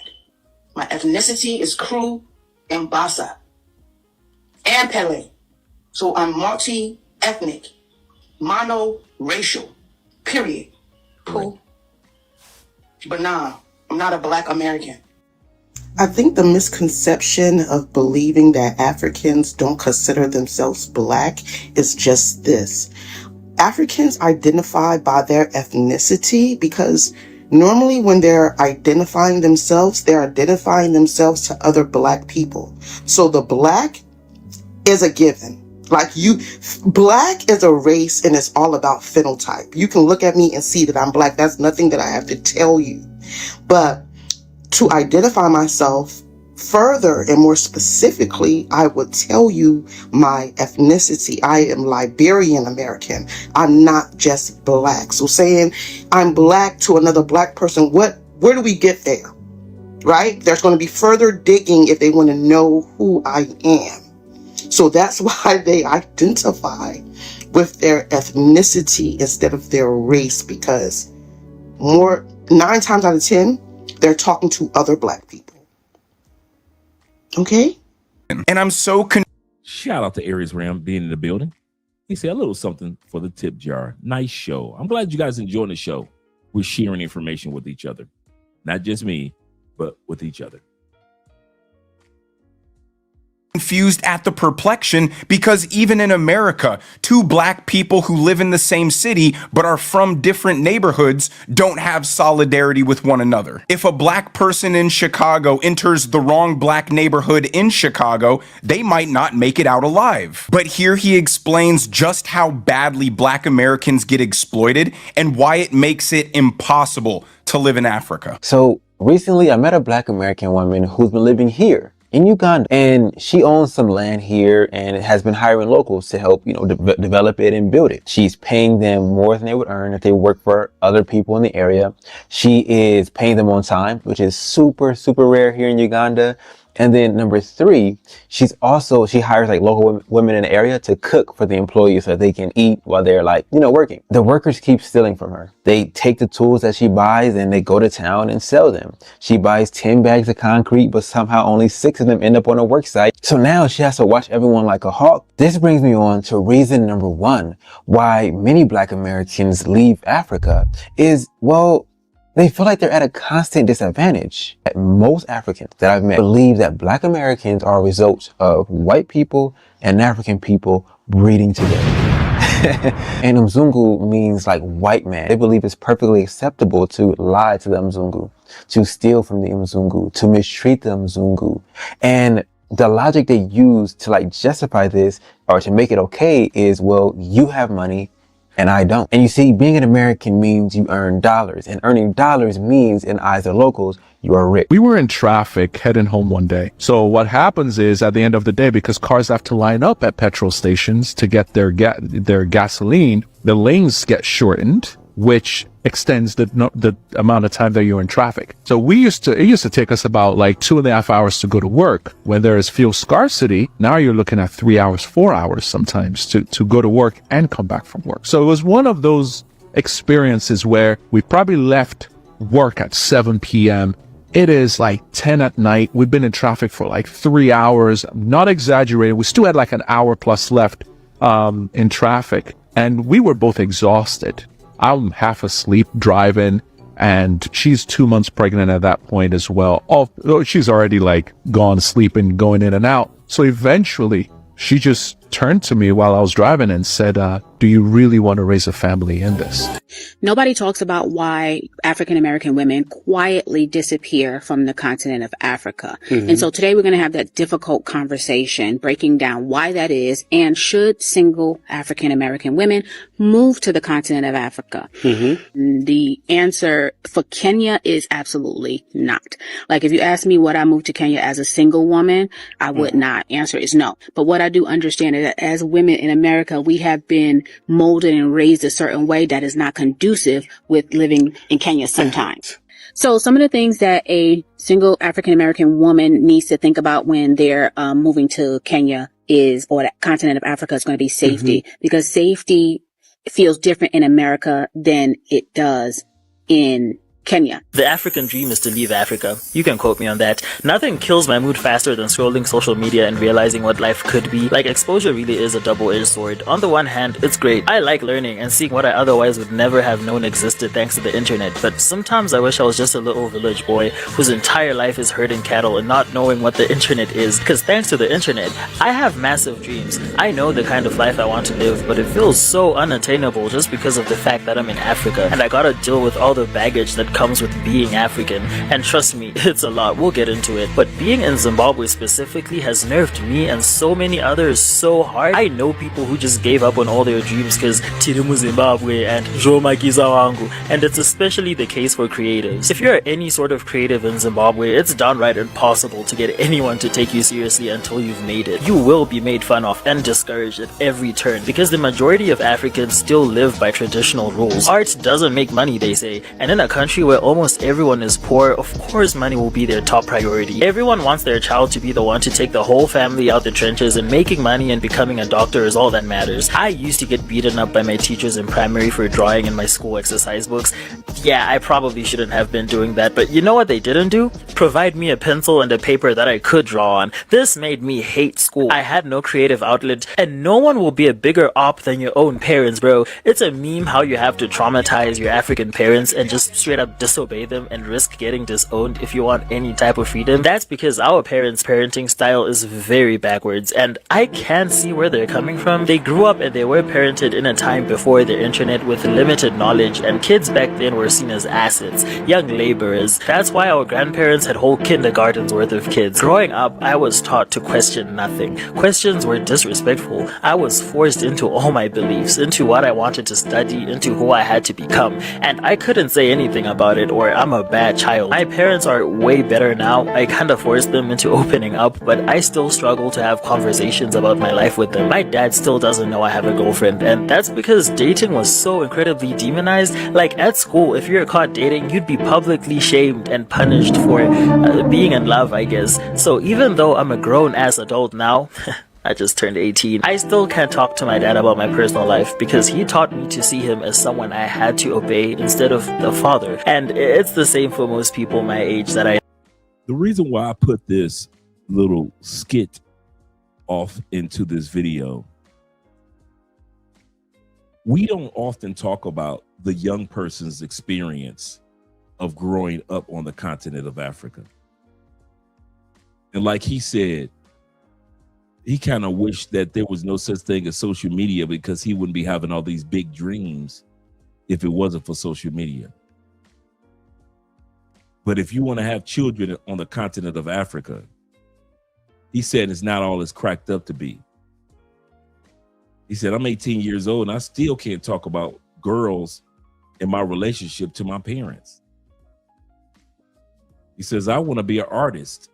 My ethnicity is Kru and Bassa and Pele. So I'm multi-ethnic, mono-racial, period. Cool. But nah, I'm not a black American. I think the misconception of believing that Africans don't consider themselves black is just this. Africans identify by their ethnicity because normally when they're identifying themselves to other black people. So the black is a given. Black is a race and it's all about phenotype. You can look at me and see that I'm black. That's nothing that I have to tell you. But to identify myself further and more specifically, I would tell you my ethnicity. I am Liberian American. I'm not just black. So saying I'm black to another black person, where do we get there? Right? There's going to be further digging if they want to know who I am. So that's why they identify with their ethnicity instead of their race, because 9 times out of 10, they're talking to other black people. Okay? And I'm so shout out to Aries Ram being in the building. He said a little something for the tip jar. Nice show. I'm glad you guys enjoying the show. We're sharing information with each other. Not just me, but with each other. Confused at the perplexion because even in America, two black people who live in the same city but are from different neighborhoods don't have solidarity with one another. If a black person in Chicago enters the wrong black neighborhood in Chicago, they might not make it out alive. But here he explains just how badly black Americans get exploited and why it makes it impossible to live in Africa. So recently I met a black American woman who's been living here in Uganda, and she owns some land here and has been hiring locals to help, develop it and build it. She's paying them more than they would earn if they work for other people in the area. She is paying them on time, which is super, super rare here in Uganda. And then number 3, she hires like local women in the area to cook for the employees so they can eat while they're working. The workers keep stealing from her. They take the tools that she buys and they go to town and sell them. She buys 10 bags of concrete, but somehow only 6 of them end up on a work site. So now she has to watch everyone like a hawk. This brings me on to reason number 1, why many black Americans leave Africa is, they feel like they're at a constant disadvantage. Most Africans that I've met believe that black Americans are a result of white people and African people breeding together. And Mzungu means like white man. They believe it's perfectly acceptable to lie to the Mzungu, to steal from the Mzungu, to mistreat the Mzungu. And the logic they use to justify this or to make it okay is, you have money and I don't. And you see, being an American means you earn dollars, and earning dollars means in eyes of locals, you are rich. We were in traffic heading home one day. So what happens is at the end of the day, because cars have to line up at petrol stations to get their gasoline, the lanes get shortened, which extends the amount of time that you're in traffic. So it used to take us about 2.5 hours to go to work. When there is fuel scarcity, now you're looking at 3 hours, 4 hours sometimes to go to work and come back from work. So it was one of those experiences where we probably left work at 7 p.m. It is 10 at night. We've been in traffic for 3 hours. I'm not exaggerating. We still had an hour plus left in traffic, and we were both exhausted. I'm half asleep driving, and she's 2 months pregnant at that point as well. She's already gone sleeping, going in and out. So eventually she just turned to me while I was driving and said, do you really want to raise a family in this? Nobody talks about why African American women quietly disappear from the continent of Africa. Mm-hmm. And so today we're going to have that difficult conversation, breaking down why that is, and should single African American women move to the continent of Africa? Mm-hmm. The answer for Kenya is absolutely not. If you ask me would I move to Kenya as a single woman, I would not. Answer is no. But what I do understand is that as women in America, we have been molded and raised a certain way that is not conducive with living in Kenya sometimes. So some of the things that a single African American woman needs to think about when they're moving to Kenya or the continent of Africa is going to be safety, because safety feels different in America than it does in Kenya. The African dream is to leave Africa. You can quote me on that. Nothing kills my mood faster than scrolling social media and realizing what life could be. Exposure really is a double-edged sword. On the one hand, it's great. I like learning and seeing what I otherwise would never have known existed thanks to the internet. But sometimes I wish I was just a little village boy whose entire life is herding cattle and not knowing what the internet is. Because thanks to the internet, I have massive dreams. I know the kind of life I want to live, but it feels so unattainable just because of the fact that I'm in Africa and I gotta deal with all the baggage that comes with being African. And trust me, it's a lot. We'll get into it. But being in Zimbabwe specifically has nerfed me and so many others so hard. I know people who just gave up on all their dreams because Tirimu Zimbabwe and Joma Kizawangu, and it's especially the case for creatives. If you're any sort of creative in Zimbabwe, it's downright impossible to get anyone to take you seriously until you've made it. You will be made fun of and discouraged at every turn because the majority of Africans still live by traditional rules. Art doesn't make money, they say, and in a country where almost everyone is poor, of course money will be their top priority. Everyone wants their child to be the one to take the whole family out the trenches, and making money and becoming a doctor is all that matters. I used to get beaten up by my teachers in primary for drawing in my school exercise books. Yeah, I probably shouldn't have been doing that, but you know what they didn't do? provide me a pencil and a paper that I could draw on. This made me hate school. I had no creative outlet, and no one will be a bigger op than your own parents, bro. It's a meme how you have to traumatize your African parents and just straight up disobey them and risk getting disowned if you want any type of freedom. That's because our parents' parenting style is very backwards, and I can see where they're coming from. They grew up and they were parented in a time before the internet with limited knowledge, and kids back then were seen as assets, young laborers. That's why our grandparents had whole kindergartens worth of kids. Growing up, I was taught to question nothing. Questions were disrespectful. I was forced into all my beliefs, into what I wanted to study, into who I had to become, and I couldn't say anything about it or I'm a bad child. My parents are way better now. I kind of forced them into opening up, but I still struggle to have conversations about my life with them. My dad still doesn't know I have a girlfriend, and that's because dating was so incredibly demonized. Like at school, if you're caught dating, you'd be publicly shamed and punished for being in love, I guess. So even though I'm a grown-ass adult now, I just turned 18, I still can't talk to my dad about my personal life because he taught me to see him as someone I had to obey instead of the father. And it's the same for most people my age that I... The reason why I put this little skit off into this video, we don't often talk about the young person's experience of growing up on the continent of Africa. And like he said, he kind of wished that there was no such thing as social media because he wouldn't be having all these big dreams if it wasn't for social media. But if you want to have children on the continent of Africa, he said it's not all it's cracked up to be. He said, I'm 18 years old and I still can't talk about girls in my relationship to my parents. He says, I want to be an artist.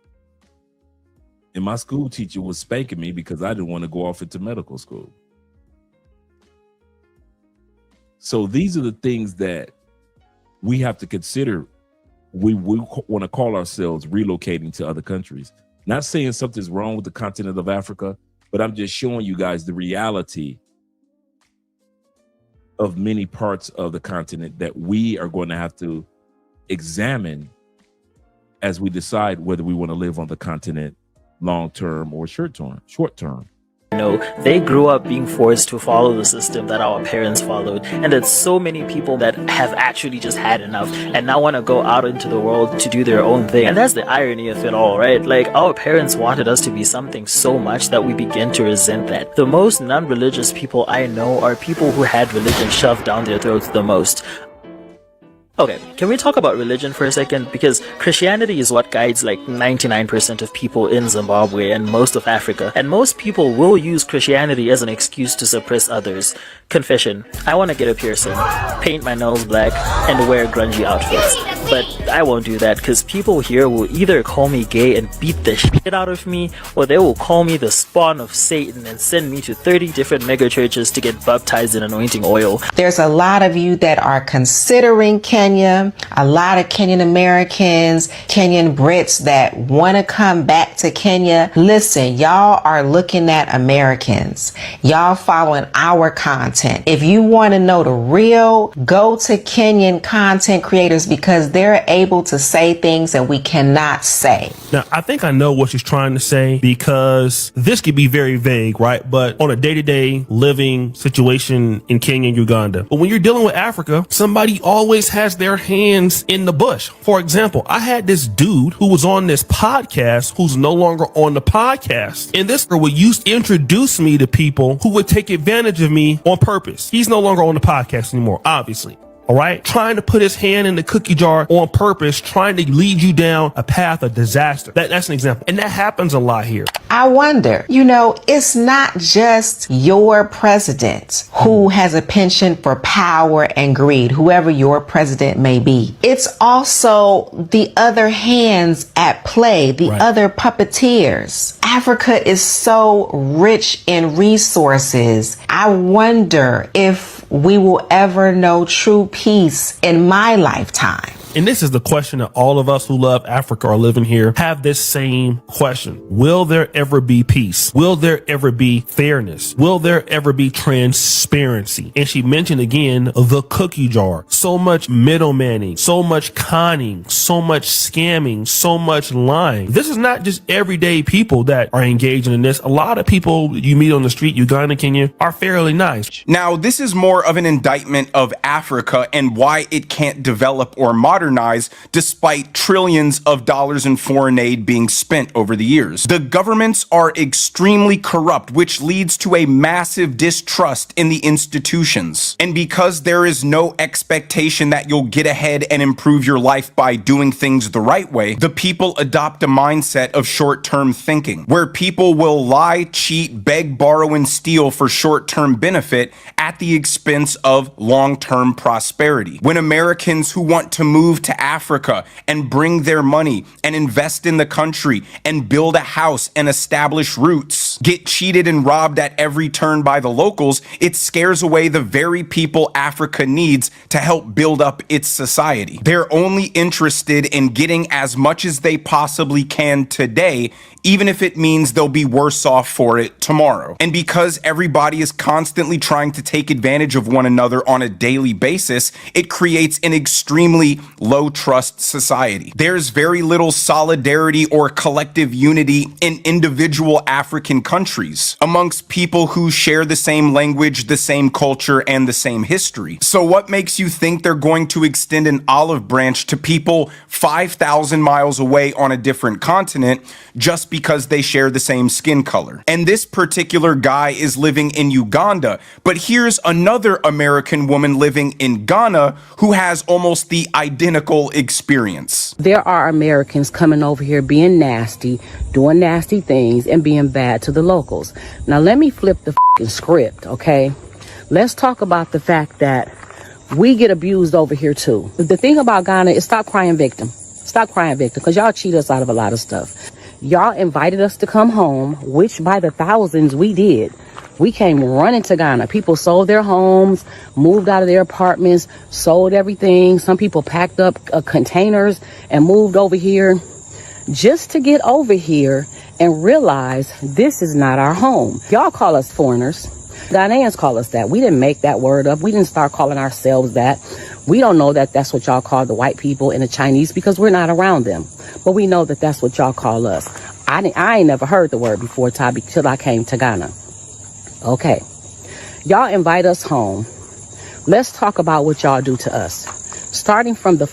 And my school teacher was spanking me because I didn't want to go off into medical school. So these are the things that we have to consider. We want to call ourselves relocating to other countries. Not saying something's wrong with the continent of Africa, but I'm just showing you guys the reality of many parts of the continent that we are going to have to examine as we decide whether we want to live on the continent long-term or short-term. No, they grew up being forced to follow the system that our parents followed, and there's so many people that have actually just had enough and now want to go out into the world to do their own thing. And that's the irony of it all, right? Like, our parents wanted us to be something so much that we begin to resent that. The most non-religious people I know are people who had religion shoved down their throats the most. Okay, can we talk about religion for a second? Because Christianity is what guides like 99% of people in Zimbabwe and most of Africa. And most people will use Christianity as an excuse to suppress others. Confession, I want to get a piercing, paint my nails black, and wear grungy outfits. But I won't do that because people here will either call me gay and beat the shit out of me, or they will call me the spawn of Satan and send me to 30 different mega churches to get baptized in anointing oil. There's a lot of you that are considering Kenya, a lot of Kenyan Americans, Kenyan Brits that want to come back to Kenya. Listen, y'all are looking at Americans. Y'all following our content. If you want to know the real, go to Kenyan content creators because they're able to say things that we cannot say. Now, I think I know what she's trying to say because this could be very vague, right? But on a day-to-day living situation in Kenya and Uganda. But when you're dealing with Africa, somebody always has their hands in the bush. For example, I had this dude who was on this podcast who's no longer on the podcast. And this girl would used to introduce me to people who would take advantage of me on purpose. He's no longer on the podcast anymore, obviously. All right. Trying to put his hand in the cookie jar on purpose, trying to lead you down a path of disaster. That's an example. And that happens a lot here. I wonder, it's not just your president who has a penchant for power and greed, whoever your president may be. It's also the other hands at play, the other puppeteers. Africa is so rich in resources. I wonder if we will ever know true peace in my lifetime. And this is the question that all of us who love Africa or living here have this same question. Will there ever be peace? Will there ever be fairness? Will there ever be transparency? And she mentioned again the cookie jar. So much middlemaning, so much conning, so much scamming, so much lying. This is not just everyday people that are engaging in this. A lot of people you meet on the street, Uganda, Kenya, are fairly nice. Now, this is more of an indictment of Africa and why it can't develop or modernize despite trillions of dollars in foreign aid being spent over the years. The governments are extremely corrupt, which leads to a massive distrust in the institutions. And because there is no expectation that you'll get ahead and improve your life by doing things the right way, the people adopt a mindset of short-term thinking, where people will lie, cheat, beg, borrow, and steal for short-term benefit at the expense of long-term prosperity. When Americans who want to move to Africa and bring their money and invest in the country and build a house and establish roots get cheated and robbed at every turn by the locals, it scares away the very people Africa needs to help build up its society. They're only interested in getting as much as they possibly can today, even if it means they'll be worse off for it tomorrow. And because everybody is constantly trying to take advantage of one another on a daily basis, it creates an extremely low trust society. There's very little solidarity or collective unity in individual African countries amongst people who share the same language, the same culture, and the same history. So what makes you think they're going to extend an olive branch to people 5,000 miles away on a different continent just because they share the same skin color? And this particular guy is living in Uganda, but here's another American woman living in Ghana who has almost the identical experience. There are Americans coming over here being nasty, doing nasty things, and being bad to the locals. Now let me flip the script, okay? Let's talk about the fact that we get abused over here too. The thing about Ghana is stop crying victim. Stop crying victim, because y'all cheat us out of a lot of stuff. Y'all invited us to come home, which by the thousands we did. We came running to Ghana. People sold their homes, moved out of their apartments, sold everything. Some people packed up containers and moved over here just to get over here and realize this is not our home. Y'all call us foreigners. Ghanaians call us that. We didn't make that word up. We didn't start calling ourselves that. We don't know that that's what y'all call the white people and the Chinese because we're not around them. But we know that that's what y'all call us. I ain't never heard the word before, Toby, till I came to Ghana. Okay. Y'all invite us home. Let's talk about what y'all do to us. Starting from the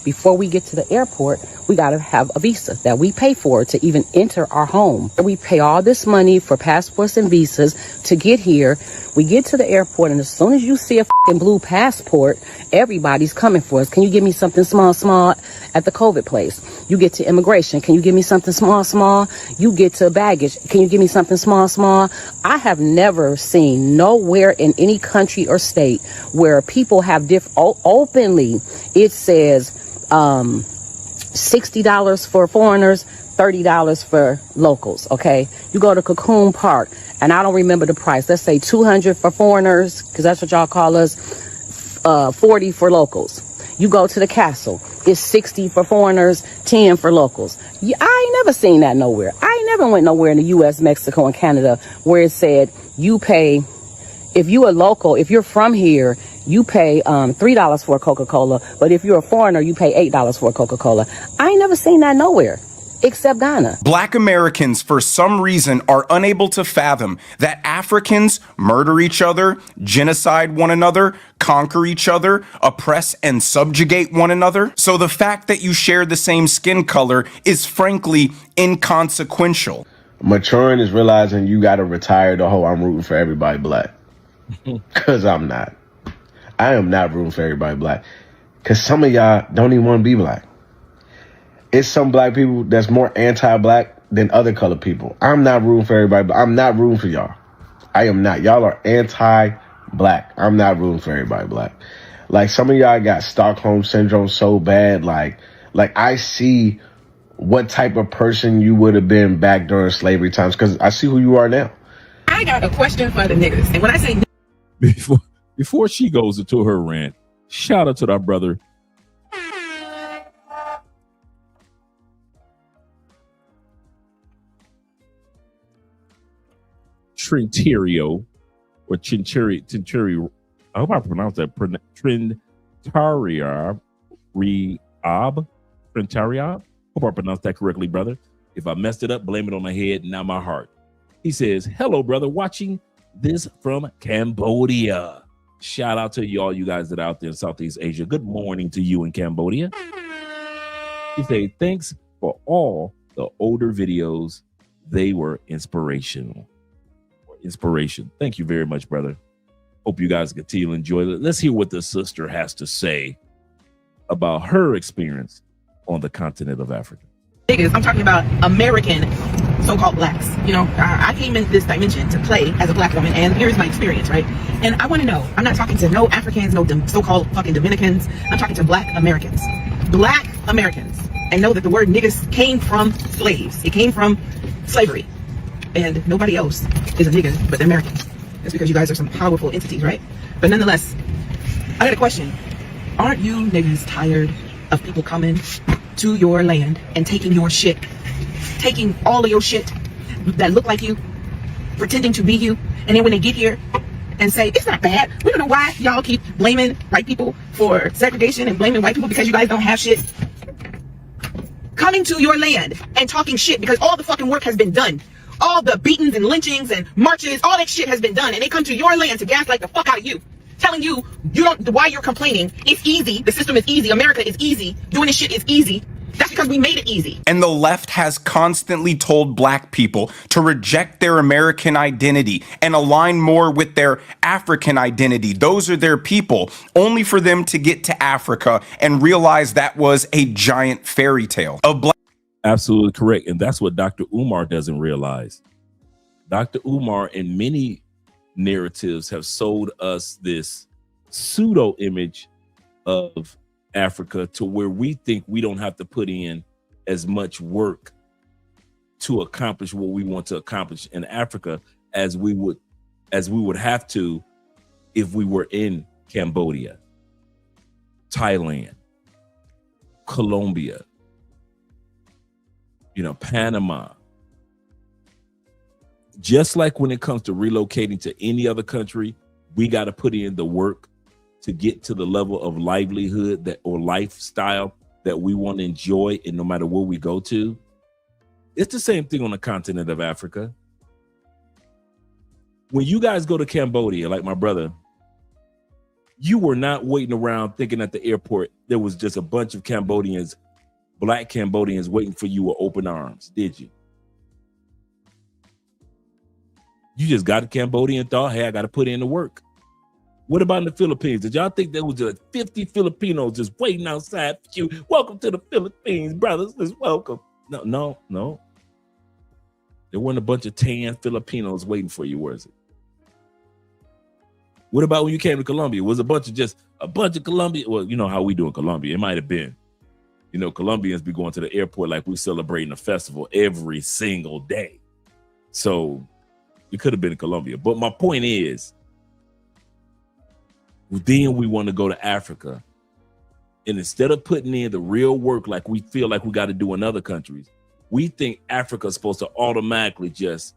before we get to the airport, we got to have a visa that we pay for to even enter our home. We pay all this money for passports and visas to get here. We get to the airport, and as soon as you see a blue passport, everybody's coming for us. Can you give me something small at the COVID place? You get to immigration. Can you give me something small? You get to baggage. Can you give me something small? I have never seen nowhere in any country or state where people have openly, it says $60 for foreigners, $30 for locals, okay? You go to Cocoon Park, and I don't remember the price. Let's say $200 for foreigners, because that's what y'all call us, $40 for locals. You go to the castle, it's $60 for foreigners, $10 for locals. I ain't never seen that nowhere. I ain't never went nowhere in the U.S., Mexico, and Canada where it said you pay, if you a local, if you're from here, you pay $3 for a Coca-Cola, but if you're a foreigner, you pay $8 for a Coca-Cola. I ain't never seen that nowhere. Except Ghana. Black Americans, for some reason, are unable to fathom that Africans murder each other, genocide one another, conquer each other, oppress and subjugate one another. So the fact that you share the same skin color is frankly inconsequential. Maturing is realizing you got to retire the whole I'm rooting for everybody black. Because I'm not. I am not rooting for everybody black. Because some of y'all don't even want to be black. It's some black people that's more anti-black than other colored people. I'm not rooting for everybody, but I'm not rooting for y'all. I am not. Y'all are anti-black. I'm not rooting for everybody black. Like, some of y'all got Stockholm syndrome so bad. Like I see what type of person you would have been back during slavery times, because I see who you are now. I got a question for the niggas. And when I say before she goes into her rant, shout out to our brother Trentario or Trentario. I hope I pronounced that. Trentaria Riab. Trentaria. Hope I pronounced that correctly, brother. If I messed it up, blame it on my head, not my heart. He says, hello, brother, watching this from Cambodia. Shout out to y'all, you guys that are out there in Southeast Asia. Good morning to you in Cambodia. He said, thanks for all the older videos. They were inspirational. Inspiration. Thank you very much, brother. Hope you guys continue to enjoy it. Let's hear what the sister has to say about her experience on the continent of Africa. Niggas, I'm talking about American so-called blacks. You know, I came in this dimension to play as a black woman, and here's my experience, right? And I want to know, I'm not talking to no Africans, no so-called fucking Dominicans. I'm talking to black Americans. Black Americans. And know that the word niggas came from slaves. It came from slavery. And nobody else is a nigga but the Americans. That's because you guys are some powerful entities, right? But nonetheless, I got a question. Aren't you niggas tired of people coming to your land and taking your shit? Taking all of your shit that look like you, pretending to be you, and then when they get here and say, it's not bad. We don't know why y'all keep blaming white people for segregation and blaming white people because you guys don't have shit. Coming to your land and talking shit because all the fucking work has been done. All the beatings and lynchings and marches, all that shit has been done, and they come to your land to gaslight the fuck out of you, telling you why you're complaining. It's easy. The system is easy. America is easy. Doing this shit is easy. That's because we made it easy. And the left has constantly told black people to reject their American identity and align more with their African identity. Those are their people, only for them to get to Africa and realize that was a giant fairy tale of black. Absolutely correct. And that's what Dr. Umar doesn't realize. Dr. Umar in many narratives have sold us this pseudo image of Africa to where we think we don't have to put in as much work to accomplish what we want to accomplish in Africa as we would have to if we were in Cambodia, Thailand, Colombia, Panama. Just like when it comes to relocating to any other country, we got to put in the work to get to the level of livelihood or lifestyle that we want to enjoy, and no matter where we go to. It's the same thing on the continent of Africa. When you guys go to Cambodia, like my brother, you were not waiting around thinking at the airport there was just a bunch of Cambodians, black Cambodians waiting for you with open arms, did you? You just got to Cambodia and thought, hey, I got to put in the work. What about in the Philippines? Did y'all think there was just 50 Filipinos just waiting outside for you? Welcome to the Philippines, brothers. Let's welcome. No. There weren't a bunch of tan Filipinos waiting for you, was it? What about when you came to Colombia? Was a bunch of Colombia? Well, you know how we do in Colombia. It might have been. Colombians be going to the airport like we celebrating a festival every single day. So it could have been in Colombia. But my point is, then we want to go to Africa. And instead of putting in the real work like we feel like we got to do in other countries, we think Africa is supposed to automatically just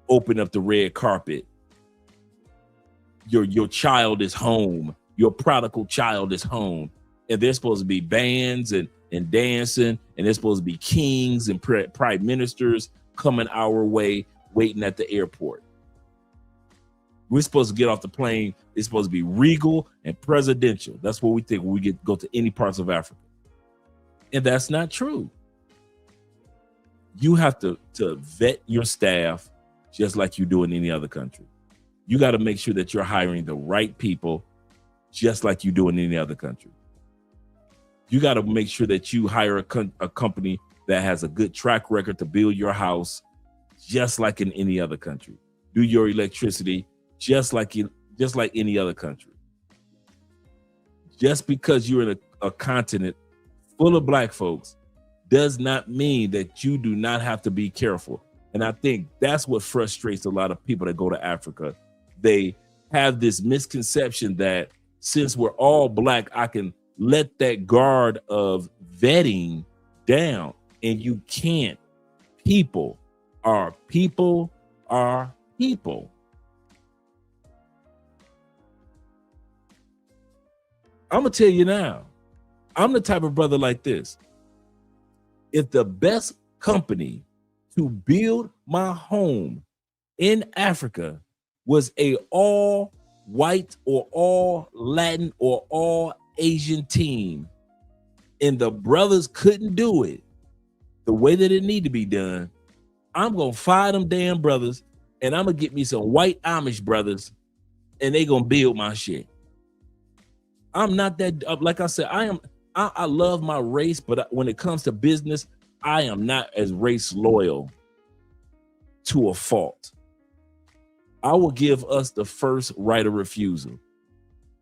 open up the red carpet. Your child is home. Your prodigal child is home. And there's supposed to be bands and dancing. And there's supposed to be kings and prime ministers coming our way, waiting at the airport. We're supposed to get off the plane. It's supposed to be regal and presidential. That's what we think when we go to any parts of Africa. And that's not true. You have to vet your staff just like you do in any other country. You got to make sure that you're hiring the right people just like you do in any other country. You got to make sure that you hire a company that has a good track record to build your house just like in any other country. Do your electricity just like any other country. Just because you're in a continent full of black folks does not mean that you do not have to be careful. And I think that's what frustrates a lot of people that go to Africa. They have this misconception that since we're all black, I can let that guard of vetting down. And you can't. People are people. I'm gonna tell you now, I'm the type of brother like this. If the best company to build my home in Africa was a all white or all Latin or all Asian team, and the brothers couldn't do it the way that it need to be done, I'm gonna fire them damn brothers, and I'm gonna get me some white Amish brothers, and they gonna build my shit. I'm not that, like I said, I love my race, but when it comes to business, I am not as race loyal to a fault. I will give us the first right of refusal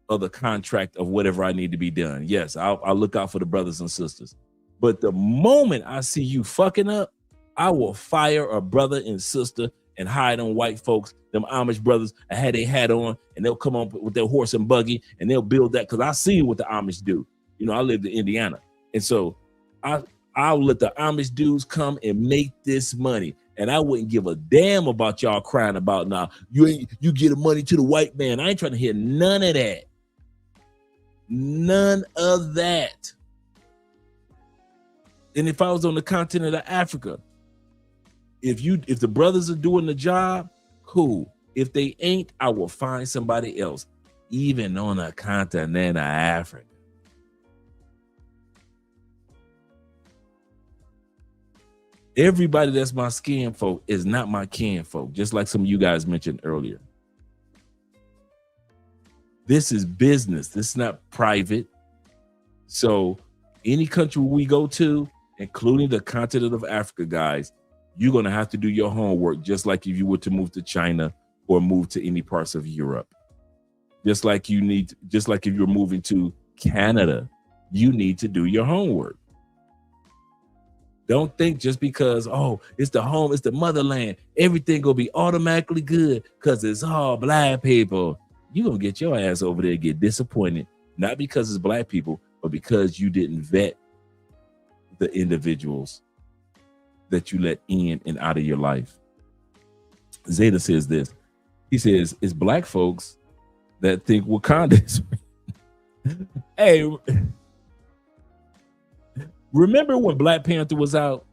of the contract of whatever I need to be done. Yes, I'll look out for the brothers and sisters. But the moment I see you fucking up, I will fire a brother and sister and hire them white folks, them Amish brothers, and have their hat on, and they'll come up with their horse and buggy, and they'll build that, because I see what the Amish do. You know, I lived in Indiana. And so I'll let the Amish dudes come and make this money. And I wouldn't give a damn about y'all crying about, now, you get the money to the white man. I ain't trying to hear none of that. None of that. And if I was on the continent of Africa, if the brothers are doing the job, cool. If they ain't, I will find somebody else, even on the continent of Africa. Everybody that's my skin folk is not my kin folk, just like some of you guys mentioned earlier. This is business. This is not private. So any country we go to, including the continent of Africa, guys, you're going to have to do your homework, just like if you were to move to China or move to any parts of Europe. Just like if you're moving to Canada, you need to do your homework. Don't think just because, oh, it's the home, it's the motherland, everything gonna be automatically good because it's all black people. You're gonna get your ass over there and get disappointed, not because it's black people, but because you didn't vet the individuals that you let in and out of your life. Zeta says this. He says, it's black folks that think Wakanda is Hey, remember when Black Panther was out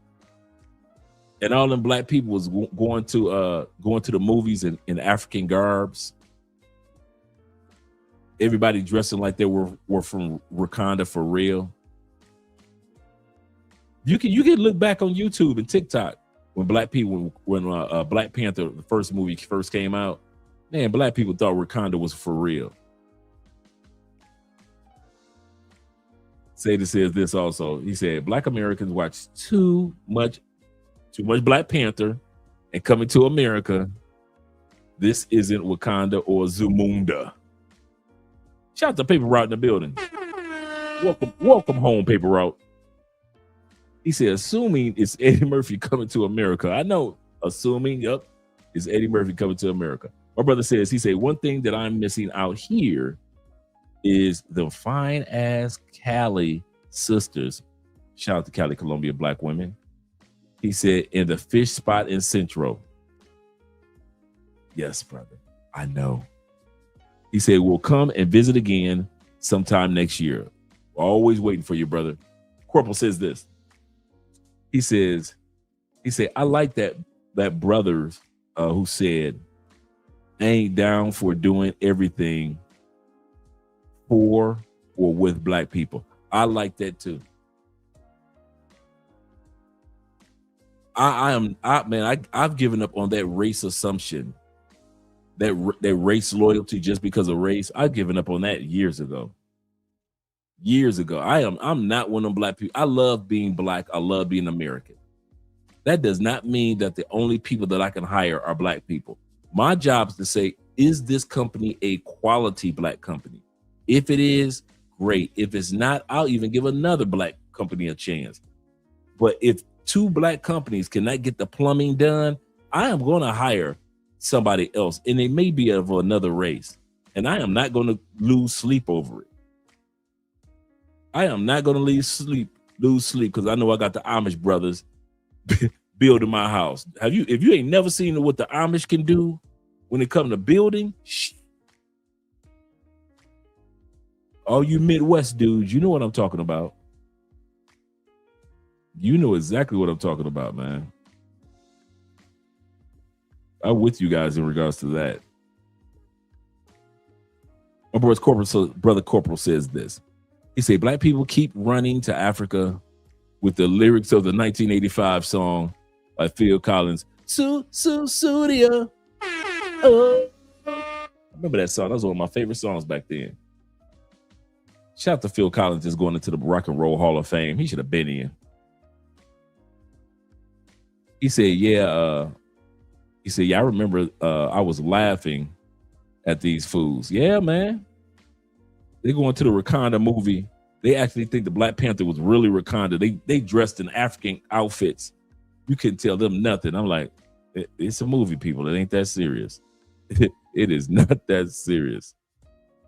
and all them black people was going to the movies in African garbs? Everybody dressing like they were from Wakanda for real. You can look back on YouTube and TikTok when Black Panther, the first movie first came out. Man, black people thought Wakanda was for real. Sada says this also. He said, Black Americans watch too much Black Panther and coming to America. This isn't Wakanda or Zamunda. Shout out to Paper Route in the building. Welcome home, Paper Route. He said, assuming it's Eddie Murphy coming to America. I know, assuming, yep, it's Eddie Murphy coming to America. My brother says, he said, one thing that I'm missing out here is the fine ass Cali sisters. Shout out to Cali, Colombia, black women. He said, in the fish spot in Centro. Yes, brother, I know. He said, we'll come and visit again sometime next year. We're always waiting for you, brother. Corporal says this. He said, I like that brothers who said, I ain't down for doing everything for or with black people. I like that too. I've given up on that race assumption, that race loyalty just because of race. I've given up on that years ago. I'm not one of them black people. I love being black. I love being American. That does not mean that the only people that I can hire are black people. My job is to say, is this company a quality black company? If it is, great. If it's not, I'll even give another black company a chance. But if two black companies cannot get the plumbing done, I am going to hire somebody else, and they may be of another race, and I am not going to lose sleep over it. I am not going to lose sleep because I know I got the Amish brothers building my house. If you ain't never seen what the Amish can do, when it comes to building, all you Midwest dudes, you know what I'm talking about. You know exactly what I'm talking about, man. I'm with you guys in regards to that. My brother Corporal says this. He said, black people keep running to Africa with the lyrics of the 1985 song by Phil Collins, Sudia. Oh. I remember that song. That was one of my favorite songs back then. Shout out to Phil Collins just going into the Rock and Roll Hall of Fame. He should have been in. He said, yeah, I remember I was laughing at these fools. Yeah, man. They going to the Wakanda movie. They actually think the Black Panther was really Wakanda. They dressed in African outfits. You couldn't tell them nothing. I'm like, it's a movie, people. It ain't that serious. It is not that serious.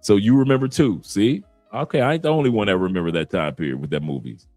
So you remember too, see? Okay, I ain't the only one that remember that time period with that movies.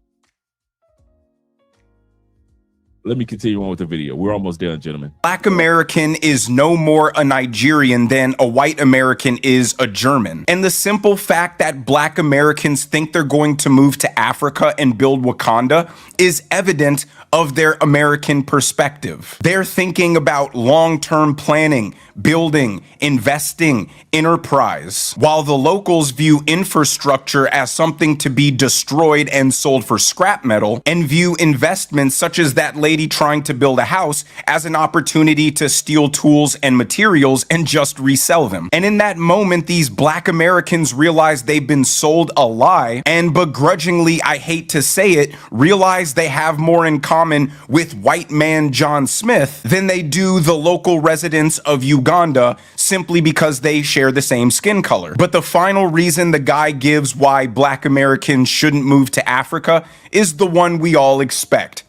Let me continue on with the video. We're almost done, gentlemen. Black American is no more a Nigerian than a white American is a German. And the simple fact that black Americans think they're going to move to Africa and build Wakanda is evident of their American perspective. They're thinking about long-term planning, building, investing, enterprise, while the locals view infrastructure as something to be destroyed and sold for scrap metal, and view investments such as that lady trying to build a house as an opportunity to steal tools and materials and just resell them. And in that moment, these black Americans realize they've been sold a lie, and begrudgingly, I hate to say it, realize they have more in common with white man John Smith than they do the local residents of Uganda, simply because they share the same skin color. But the final reason the guy gives why black Americans shouldn't move to Africa is the one we all expect.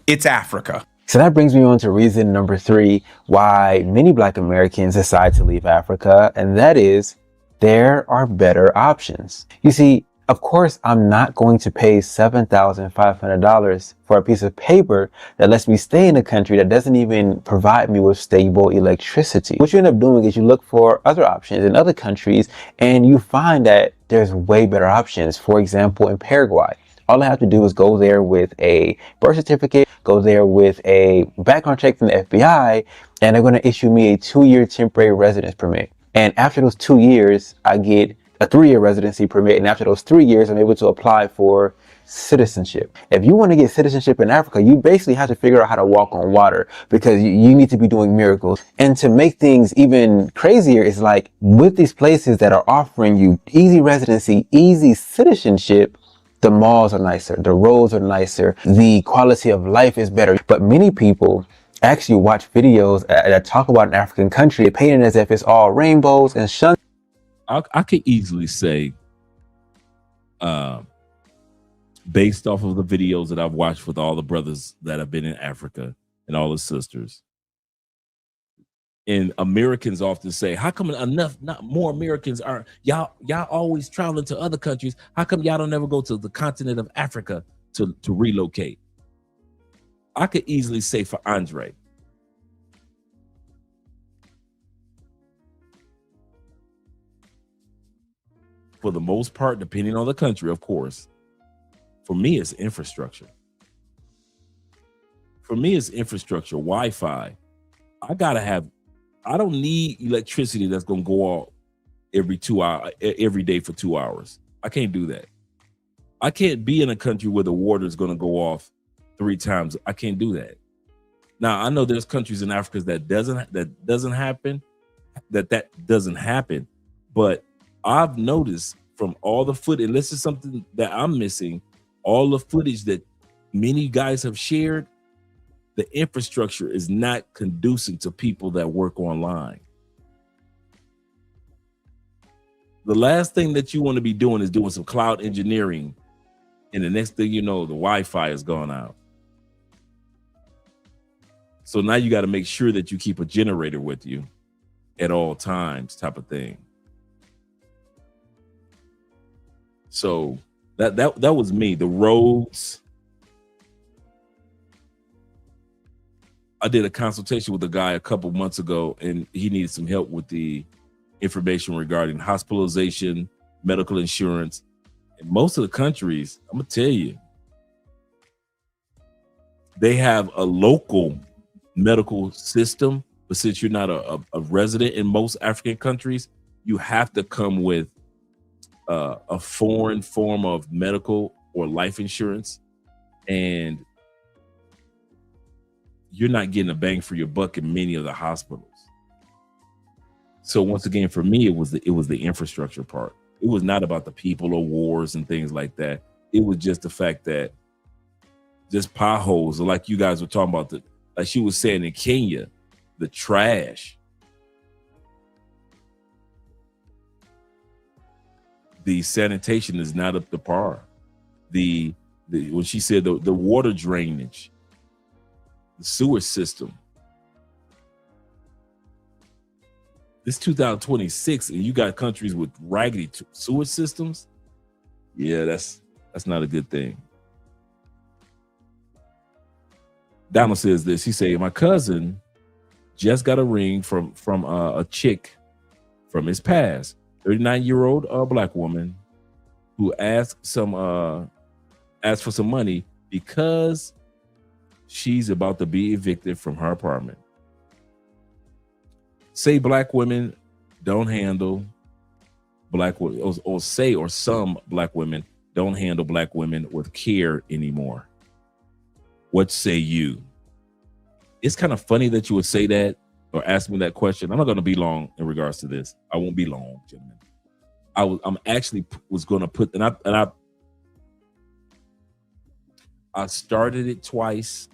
It's Africa. So that brings me on to reason number 3 why many black Americans decide to leave Africa, and that is there are better options. You see, of course, I'm not going to pay $7,500 for a piece of paper that lets me stay in a country that doesn't even provide me with stable electricity. What you end up doing is you look for other options in other countries, and you find that there's way better options. For example, in Paraguay, all I have to do is go there with a birth certificate, go there with a background check from the FBI, and they're going to issue me a 2-year temporary residence permit. And after those 2 years, I get a 3-year residency permit, and after those 3 years, I'm able to apply for citizenship. If you want to get citizenship in Africa, you basically have to figure out how to walk on water, because you need to be doing miracles. And to make things even crazier, is like with these places that are offering you easy residency, easy citizenship, the malls are nicer, the roads are nicer, the quality of life is better. But many people actually watch videos that talk about an African country, painted as if it's all rainbows and sun. I could easily say, based off of the videos that I've watched with all the brothers that have been in Africa and all the sisters, and Americans often say, how come not more Americans are, y'all always traveling to other countries? How come y'all don't ever go to the continent of Africa to relocate? I could easily say for Andre, for the most part, depending on the country, of course, for me, it's infrastructure. For me, it's infrastructure, Wi-Fi. I don't need electricity that's going to go off every day for 2 hours. I can't do that. I can't be in a country where the water is going to go off 3 times. I can't do that. Now, I know there's countries in Africa that doesn't happen. But I've noticed from all the footage, and this is something that I'm missing, all the footage that many guys have shared, the infrastructure is not conducive to people that work online. The last thing that you want to be doing is doing some cloud engineering, and the next thing you know, the Wi-Fi is gone out. So now you got to make sure that you keep a generator with you at all times, type of thing. So that was me. The roads, I did a consultation with a guy a couple months ago, and he needed some help with the information regarding hospitalization, medical insurance. In most of the countries, I'm gonna tell you, they have a local medical system, but since you're not a resident in most African countries, you have to come with a foreign form of medical or life insurance, and you're not getting a bang for your buck in many of the hospitals. So once again, for me, it was the infrastructure part. It was not about the people or wars and things like that. It was just the fact that just potholes, like you guys were talking about, like she was saying in Kenya, the trash, the sanitation is not up to par. The when she said the water drainage, the sewer system. This 2026, and you got countries with raggedy sewer systems. Yeah, that's not a good thing. Donald says this. He said, my cousin just got a ring from a chick from his past, 39-year-old black woman who asked for some money because she's about to be evicted from her apartment. Say black women don't handle black women, or some black women don't handle black women with care anymore. What say you? It's kind of funny that you would say that or ask me that question. I'm not going to be long in regards to this. I won't be long, gentlemen. I'm actually was going to put, and I started it twice,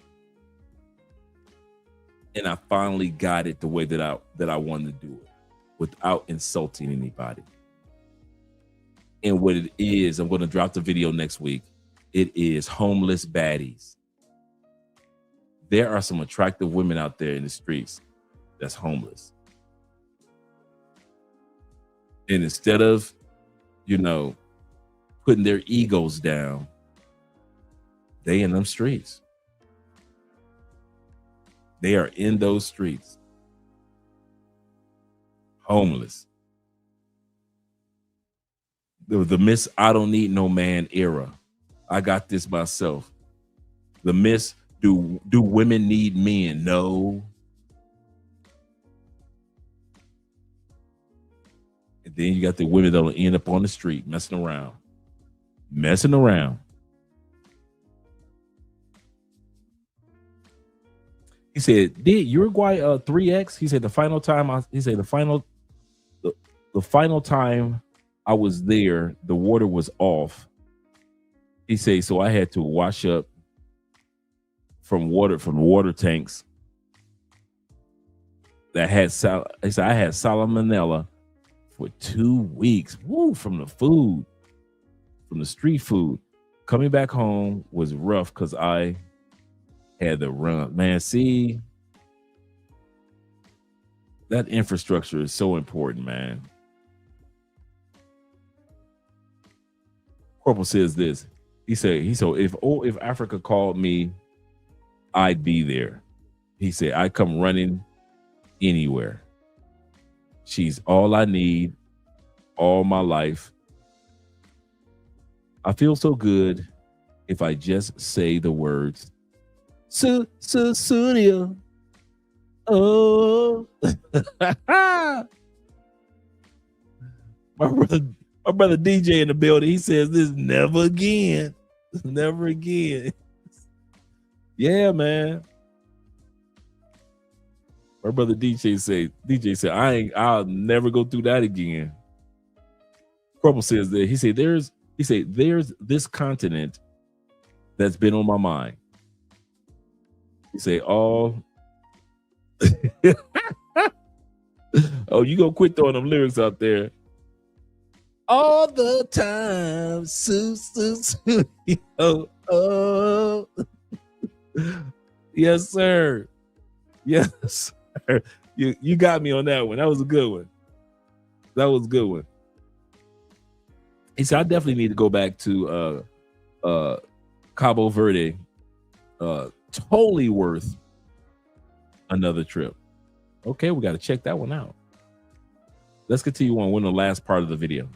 and I finally got it the way that I wanted to do it without insulting anybody. And what it is, I'm going to drop the video next week. It is homeless baddies. There are some attractive women out there in the streets that's homeless. And instead of, putting their egos down, they in them streets. They are in those streets. Homeless. The Miss I don't need no man era. I got this myself. The Miss do women need men? No. And then you got the women that'll end up on the street messing around. He said, did Uruguay 3X? He said the final time I was there, the water was off. He said, so I had to wash up from water tanks that had he said I had salmonella for 2 weeks. Woo, from the street food. Coming back home was rough because I had to run. Man, see, that infrastructure is so important, man. Corporal says this. He said, if Africa called me, I'd be there. He said, I come running anywhere. She's all I need all my life. I feel so good if I just say the words, Sunia. Oh. My brother DJ in the building, he says this never again. Never again. Yeah, man. My brother DJ said, I'll never go through that again. Corporal says that he said there's this continent that's been on my mind. He say, oh, you gonna quit throwing them lyrics out there. All the time, oh. Yes, sir. Yes, sir. You got me on that one. That was a good one. He said, I definitely need to go back to Cabo Verde. Totally worth Another trip. Okay, we got to check that one out. Let's continue on with the last part of the video.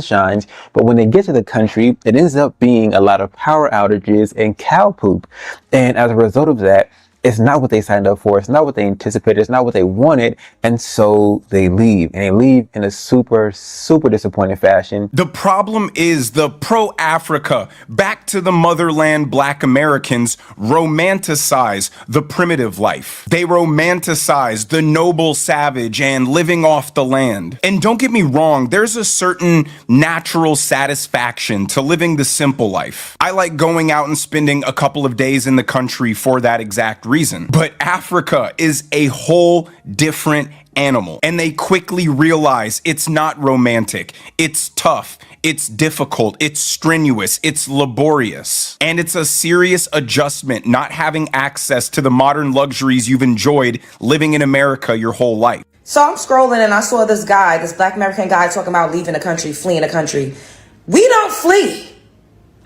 Shines, but when they get to the country, it ends up being a lot of power outages and cow poop. And as a result of that, it's not what they signed up for. It's not what they anticipated. It's not what they wanted. And so they leave, and they leave in a super, super disappointing fashion. The problem is the pro-Africa, back to the motherland Black Americans romanticize the primitive life. They romanticize the noble savage and living off the land. And don't get me wrong, there's a certain natural satisfaction to living the simple life. I like going out and spending a couple of days in the country for that exact reason. But Africa is a whole different animal, and they quickly realize it's not romantic. It's tough, it's difficult, it's strenuous, it's laborious, and it's a serious adjustment not having access to the modern luxuries you've enjoyed living in America your whole life. So I'm scrolling and I saw this guy, this Black American guy, talking about leaving the country, fleeing the country. We don't flee.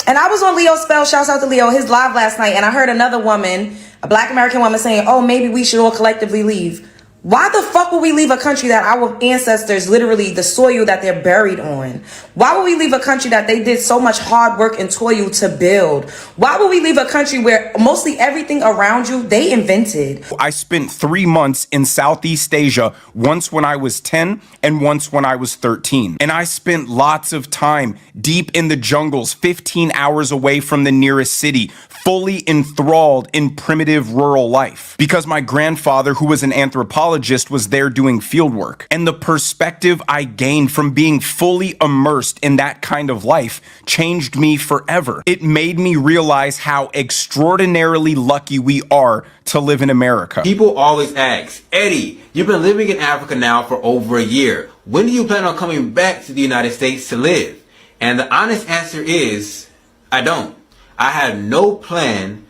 And I was on Leo's Spell, shouts out to Leo, his live last night, and I heard another woman, a Black American woman, saying, oh, maybe we should all collectively leave. Why the fuck would we leave a country that our ancestors, literally the soil that they're buried on? Why would we leave a country that they did so much hard work and toil to build? Why would we leave a country where mostly everything around you, they invented? I spent 3 months in Southeast Asia, once when I was 10 and once when I was 13. And I spent lots of time deep in the jungles, 15 hours away from the nearest city, fully enthralled in primitive rural life. Because my grandfather, who was an anthropologist, was there doing field work. And the perspective I gained from being fully immersed in that kind of life changed me forever. It made me realize how extraordinarily lucky we are to live in America. People always ask, Eddie, you've been living in Africa now for over a year. When do you plan on coming back to the United States to live? And the honest answer is, I don't. I have no plan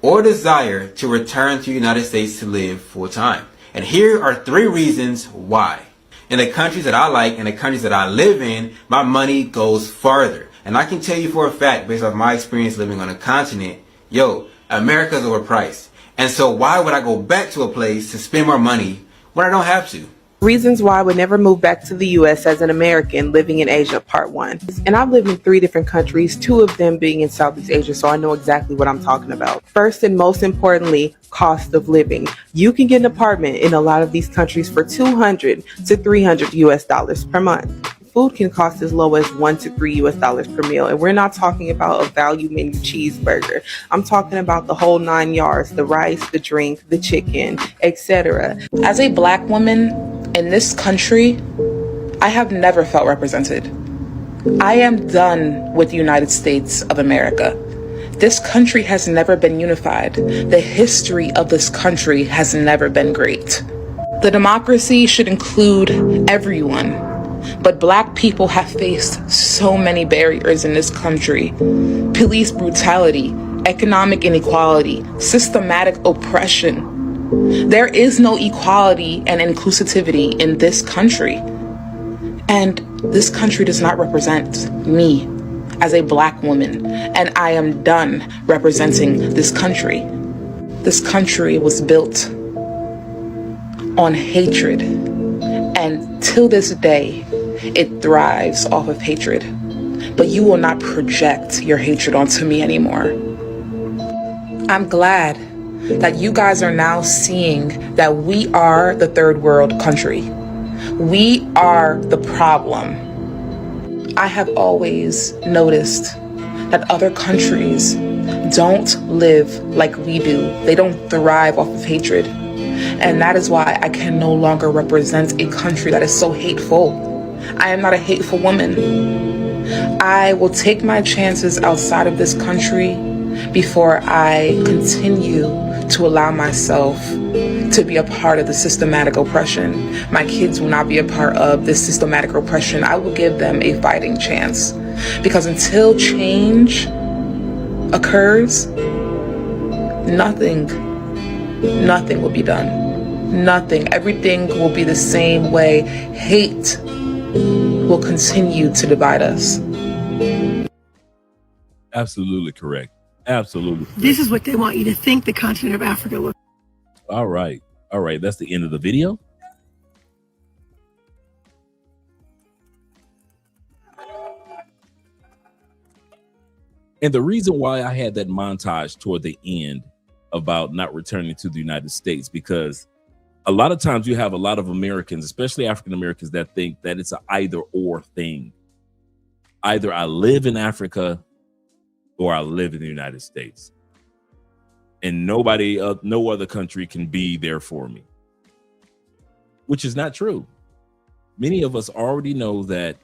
or desire to return to the United States to live full time. And here are 3 reasons why. In the countries that I like and the countries that I live in, my money goes farther. And I can tell you for a fact, based off my experience living on a continent, America's overpriced. And so why would I go back to a place to spend more money when I don't have to? Reasons why I would never move back to the U.S. as an American living in Asia, part 1. And I've lived in 3 different countries, 2 of them being in Southeast Asia, so I know exactly what I'm talking about. First and most importantly, cost of living. You can get an apartment in a lot of these countries for $200 to $300 US per month. Food can cost as low as $1 to $3 US per meal, and we're not talking about a value menu cheeseburger. I'm talking about the whole 9 yards, the rice, the drink, the chicken, etc. As a Black woman in this country, I have never felt represented. I am done with the United States of America. This country has never been unified. The history of this country has never been great. The democracy should include everyone. But Black people have faced so many barriers in this country. Police brutality, economic inequality, systematic oppression. There is no equality and inclusivity in this country. And this country does not represent me as a Black woman. And I am done representing this country. This country was built on hatred. And till this day, it thrives off of hatred. But you will not project your hatred onto me anymore. I'm glad that you guys are now seeing that we are the third world country. We are the problem. I have always noticed that other countries don't live like we do. They don't thrive off of hatred. And that is why I can no longer represent a country that is so hateful. I am not a hateful woman. I will take my chances outside of this country before I continue to allow myself to be a part of the systematic oppression. My kids will not be a part of this systematic oppression. I will give them a fighting chance. Because until change occurs, nothing will be done. Nothing. Everything will be the same way. Hate will continue to divide us. Absolutely correct. Absolutely. This is what they want you to think the continent of Africa looks. All right. All right. That's the end of the video. And the reason why I had that montage toward the end about not returning to the United States, because a lot of times you have a lot of Americans, especially African Americans, that think that it's an either or thing. Either I live in Africa or I live in the United States. And no other country can be there for me, which is not true. Many of us already know that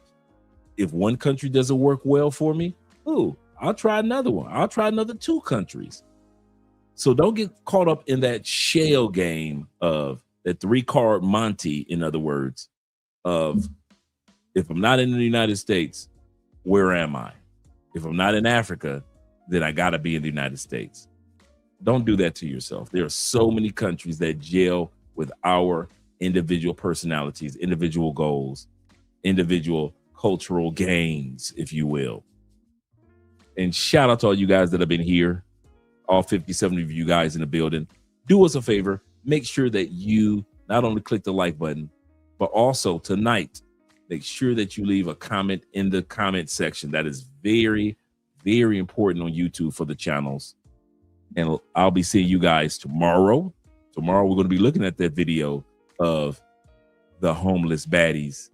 if one country doesn't work well for me, I'll try another one. I'll try another 2 countries. So don't get caught up in that shell game of that 3-card Monte, in other words, of if I'm not in the United States, where am I? If I'm not in Africa, then I got to be in the United States. Don't do that to yourself. There are so many countries that gel with our individual personalities, individual goals, individual cultural gains, if you will. And shout out to all you guys that have been here, all 57 of you guys in the building. Do us a favor. Make sure that you not only click the like button, but also tonight, make sure that you leave a comment in the comment section. That is very, very important on YouTube for the channels. And I'll be seeing you guys tomorrow. Tomorrow, we're going to be looking at that video of the homeless baddies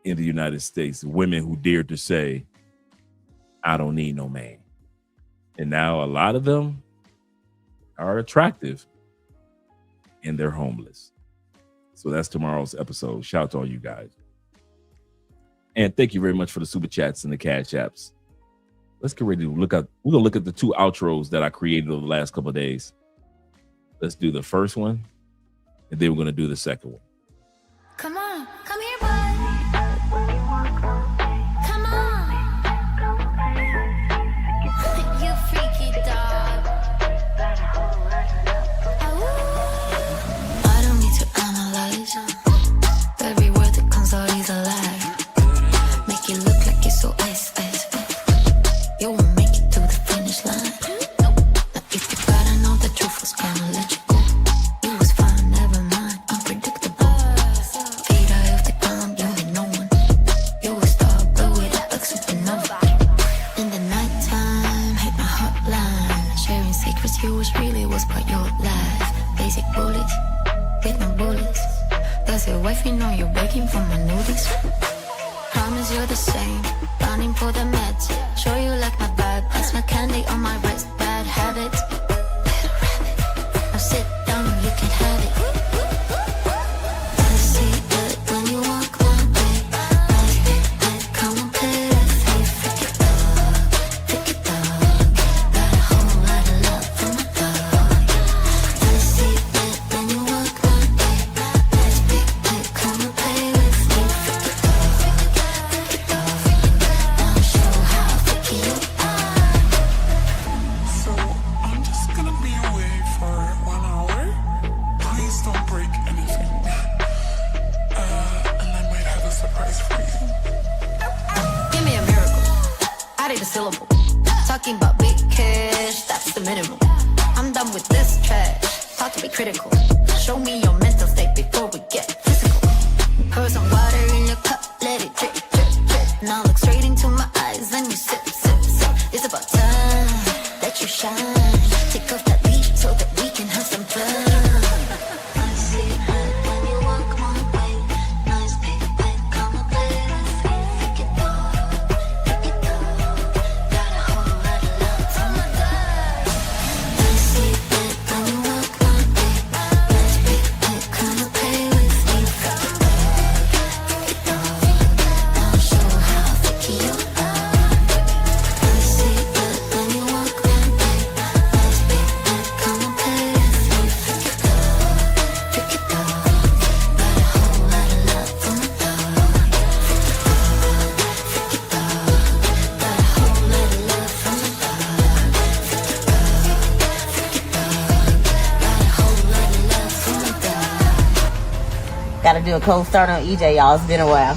in the United States, women who dared to say, I don't need no man. And now a lot of them are attractive and they're homeless. So that's tomorrow's episode. Shout out to all you guys. And thank you very much for the super chats and the cash apps. Let's get ready to look at, we're going to look at the 2 outros that I created over the last couple of days. Let's do the first one, and then we're going to do the second one. Come on, come here, boy. Come on. You freaky dog. I don't need to analyze every word that comes out is a lie. Make it look like it's so ice. You won't make it to the finish line. Now if you gotta know the truth was gonna let you go. You was fine, never mind, unpredictable. Fade out of the ground, you ain't no one. You a star, blow it up like supernova. In the nighttime, hit my hotline. Sharing secrets, you was really was part your life. Basic bullets, with no bullets. Does your wife know you're begging for my nudies? Promise you're the same, running for the meds. Show you like my vibe, that's my candy on my wrist. Bad habits, little rabbit. Now sit down, you can have it. I see it when you walk my way. Come on, play with me. Freak it dog. Got a whole lot of love for my dog. I see it when you walk my way. Come on, play with me. Freak it dog. I'll show how freaky you are. So I'm just gonna be away for 1 hour. Please don't break anything. And I might have a surprise for you. Give me a miracle. Added a syllable. Talking about big cash, that's the minimum. I'm done with this trash. Talk to be critical. Show me your mental state before we get physical. Pour some water in your cup, let it drip, drip, drip. Now look straight into my eyes, then you sip, sip, sip. It's about time that you shine. Take off that leash so that we can have some fun. I see it when you walk my way. Nice big bed, come and play with me. Freak it dog, freak it dog. Got a whole lot of love for my dog. I see it when you walk my way. Nice big bed, come and play with me. Freak it dog, I'll show how freaky you are. I see it when you walk my way. Nice big bed, come and play with me. Freak it dog, got a whole lot of love for my dog. Freak it dog, got a whole lot of love for my dog. Freak it dog, got a whole lot of love for my dog. Gotta do a cold start on EJ, y'all. It's been a while.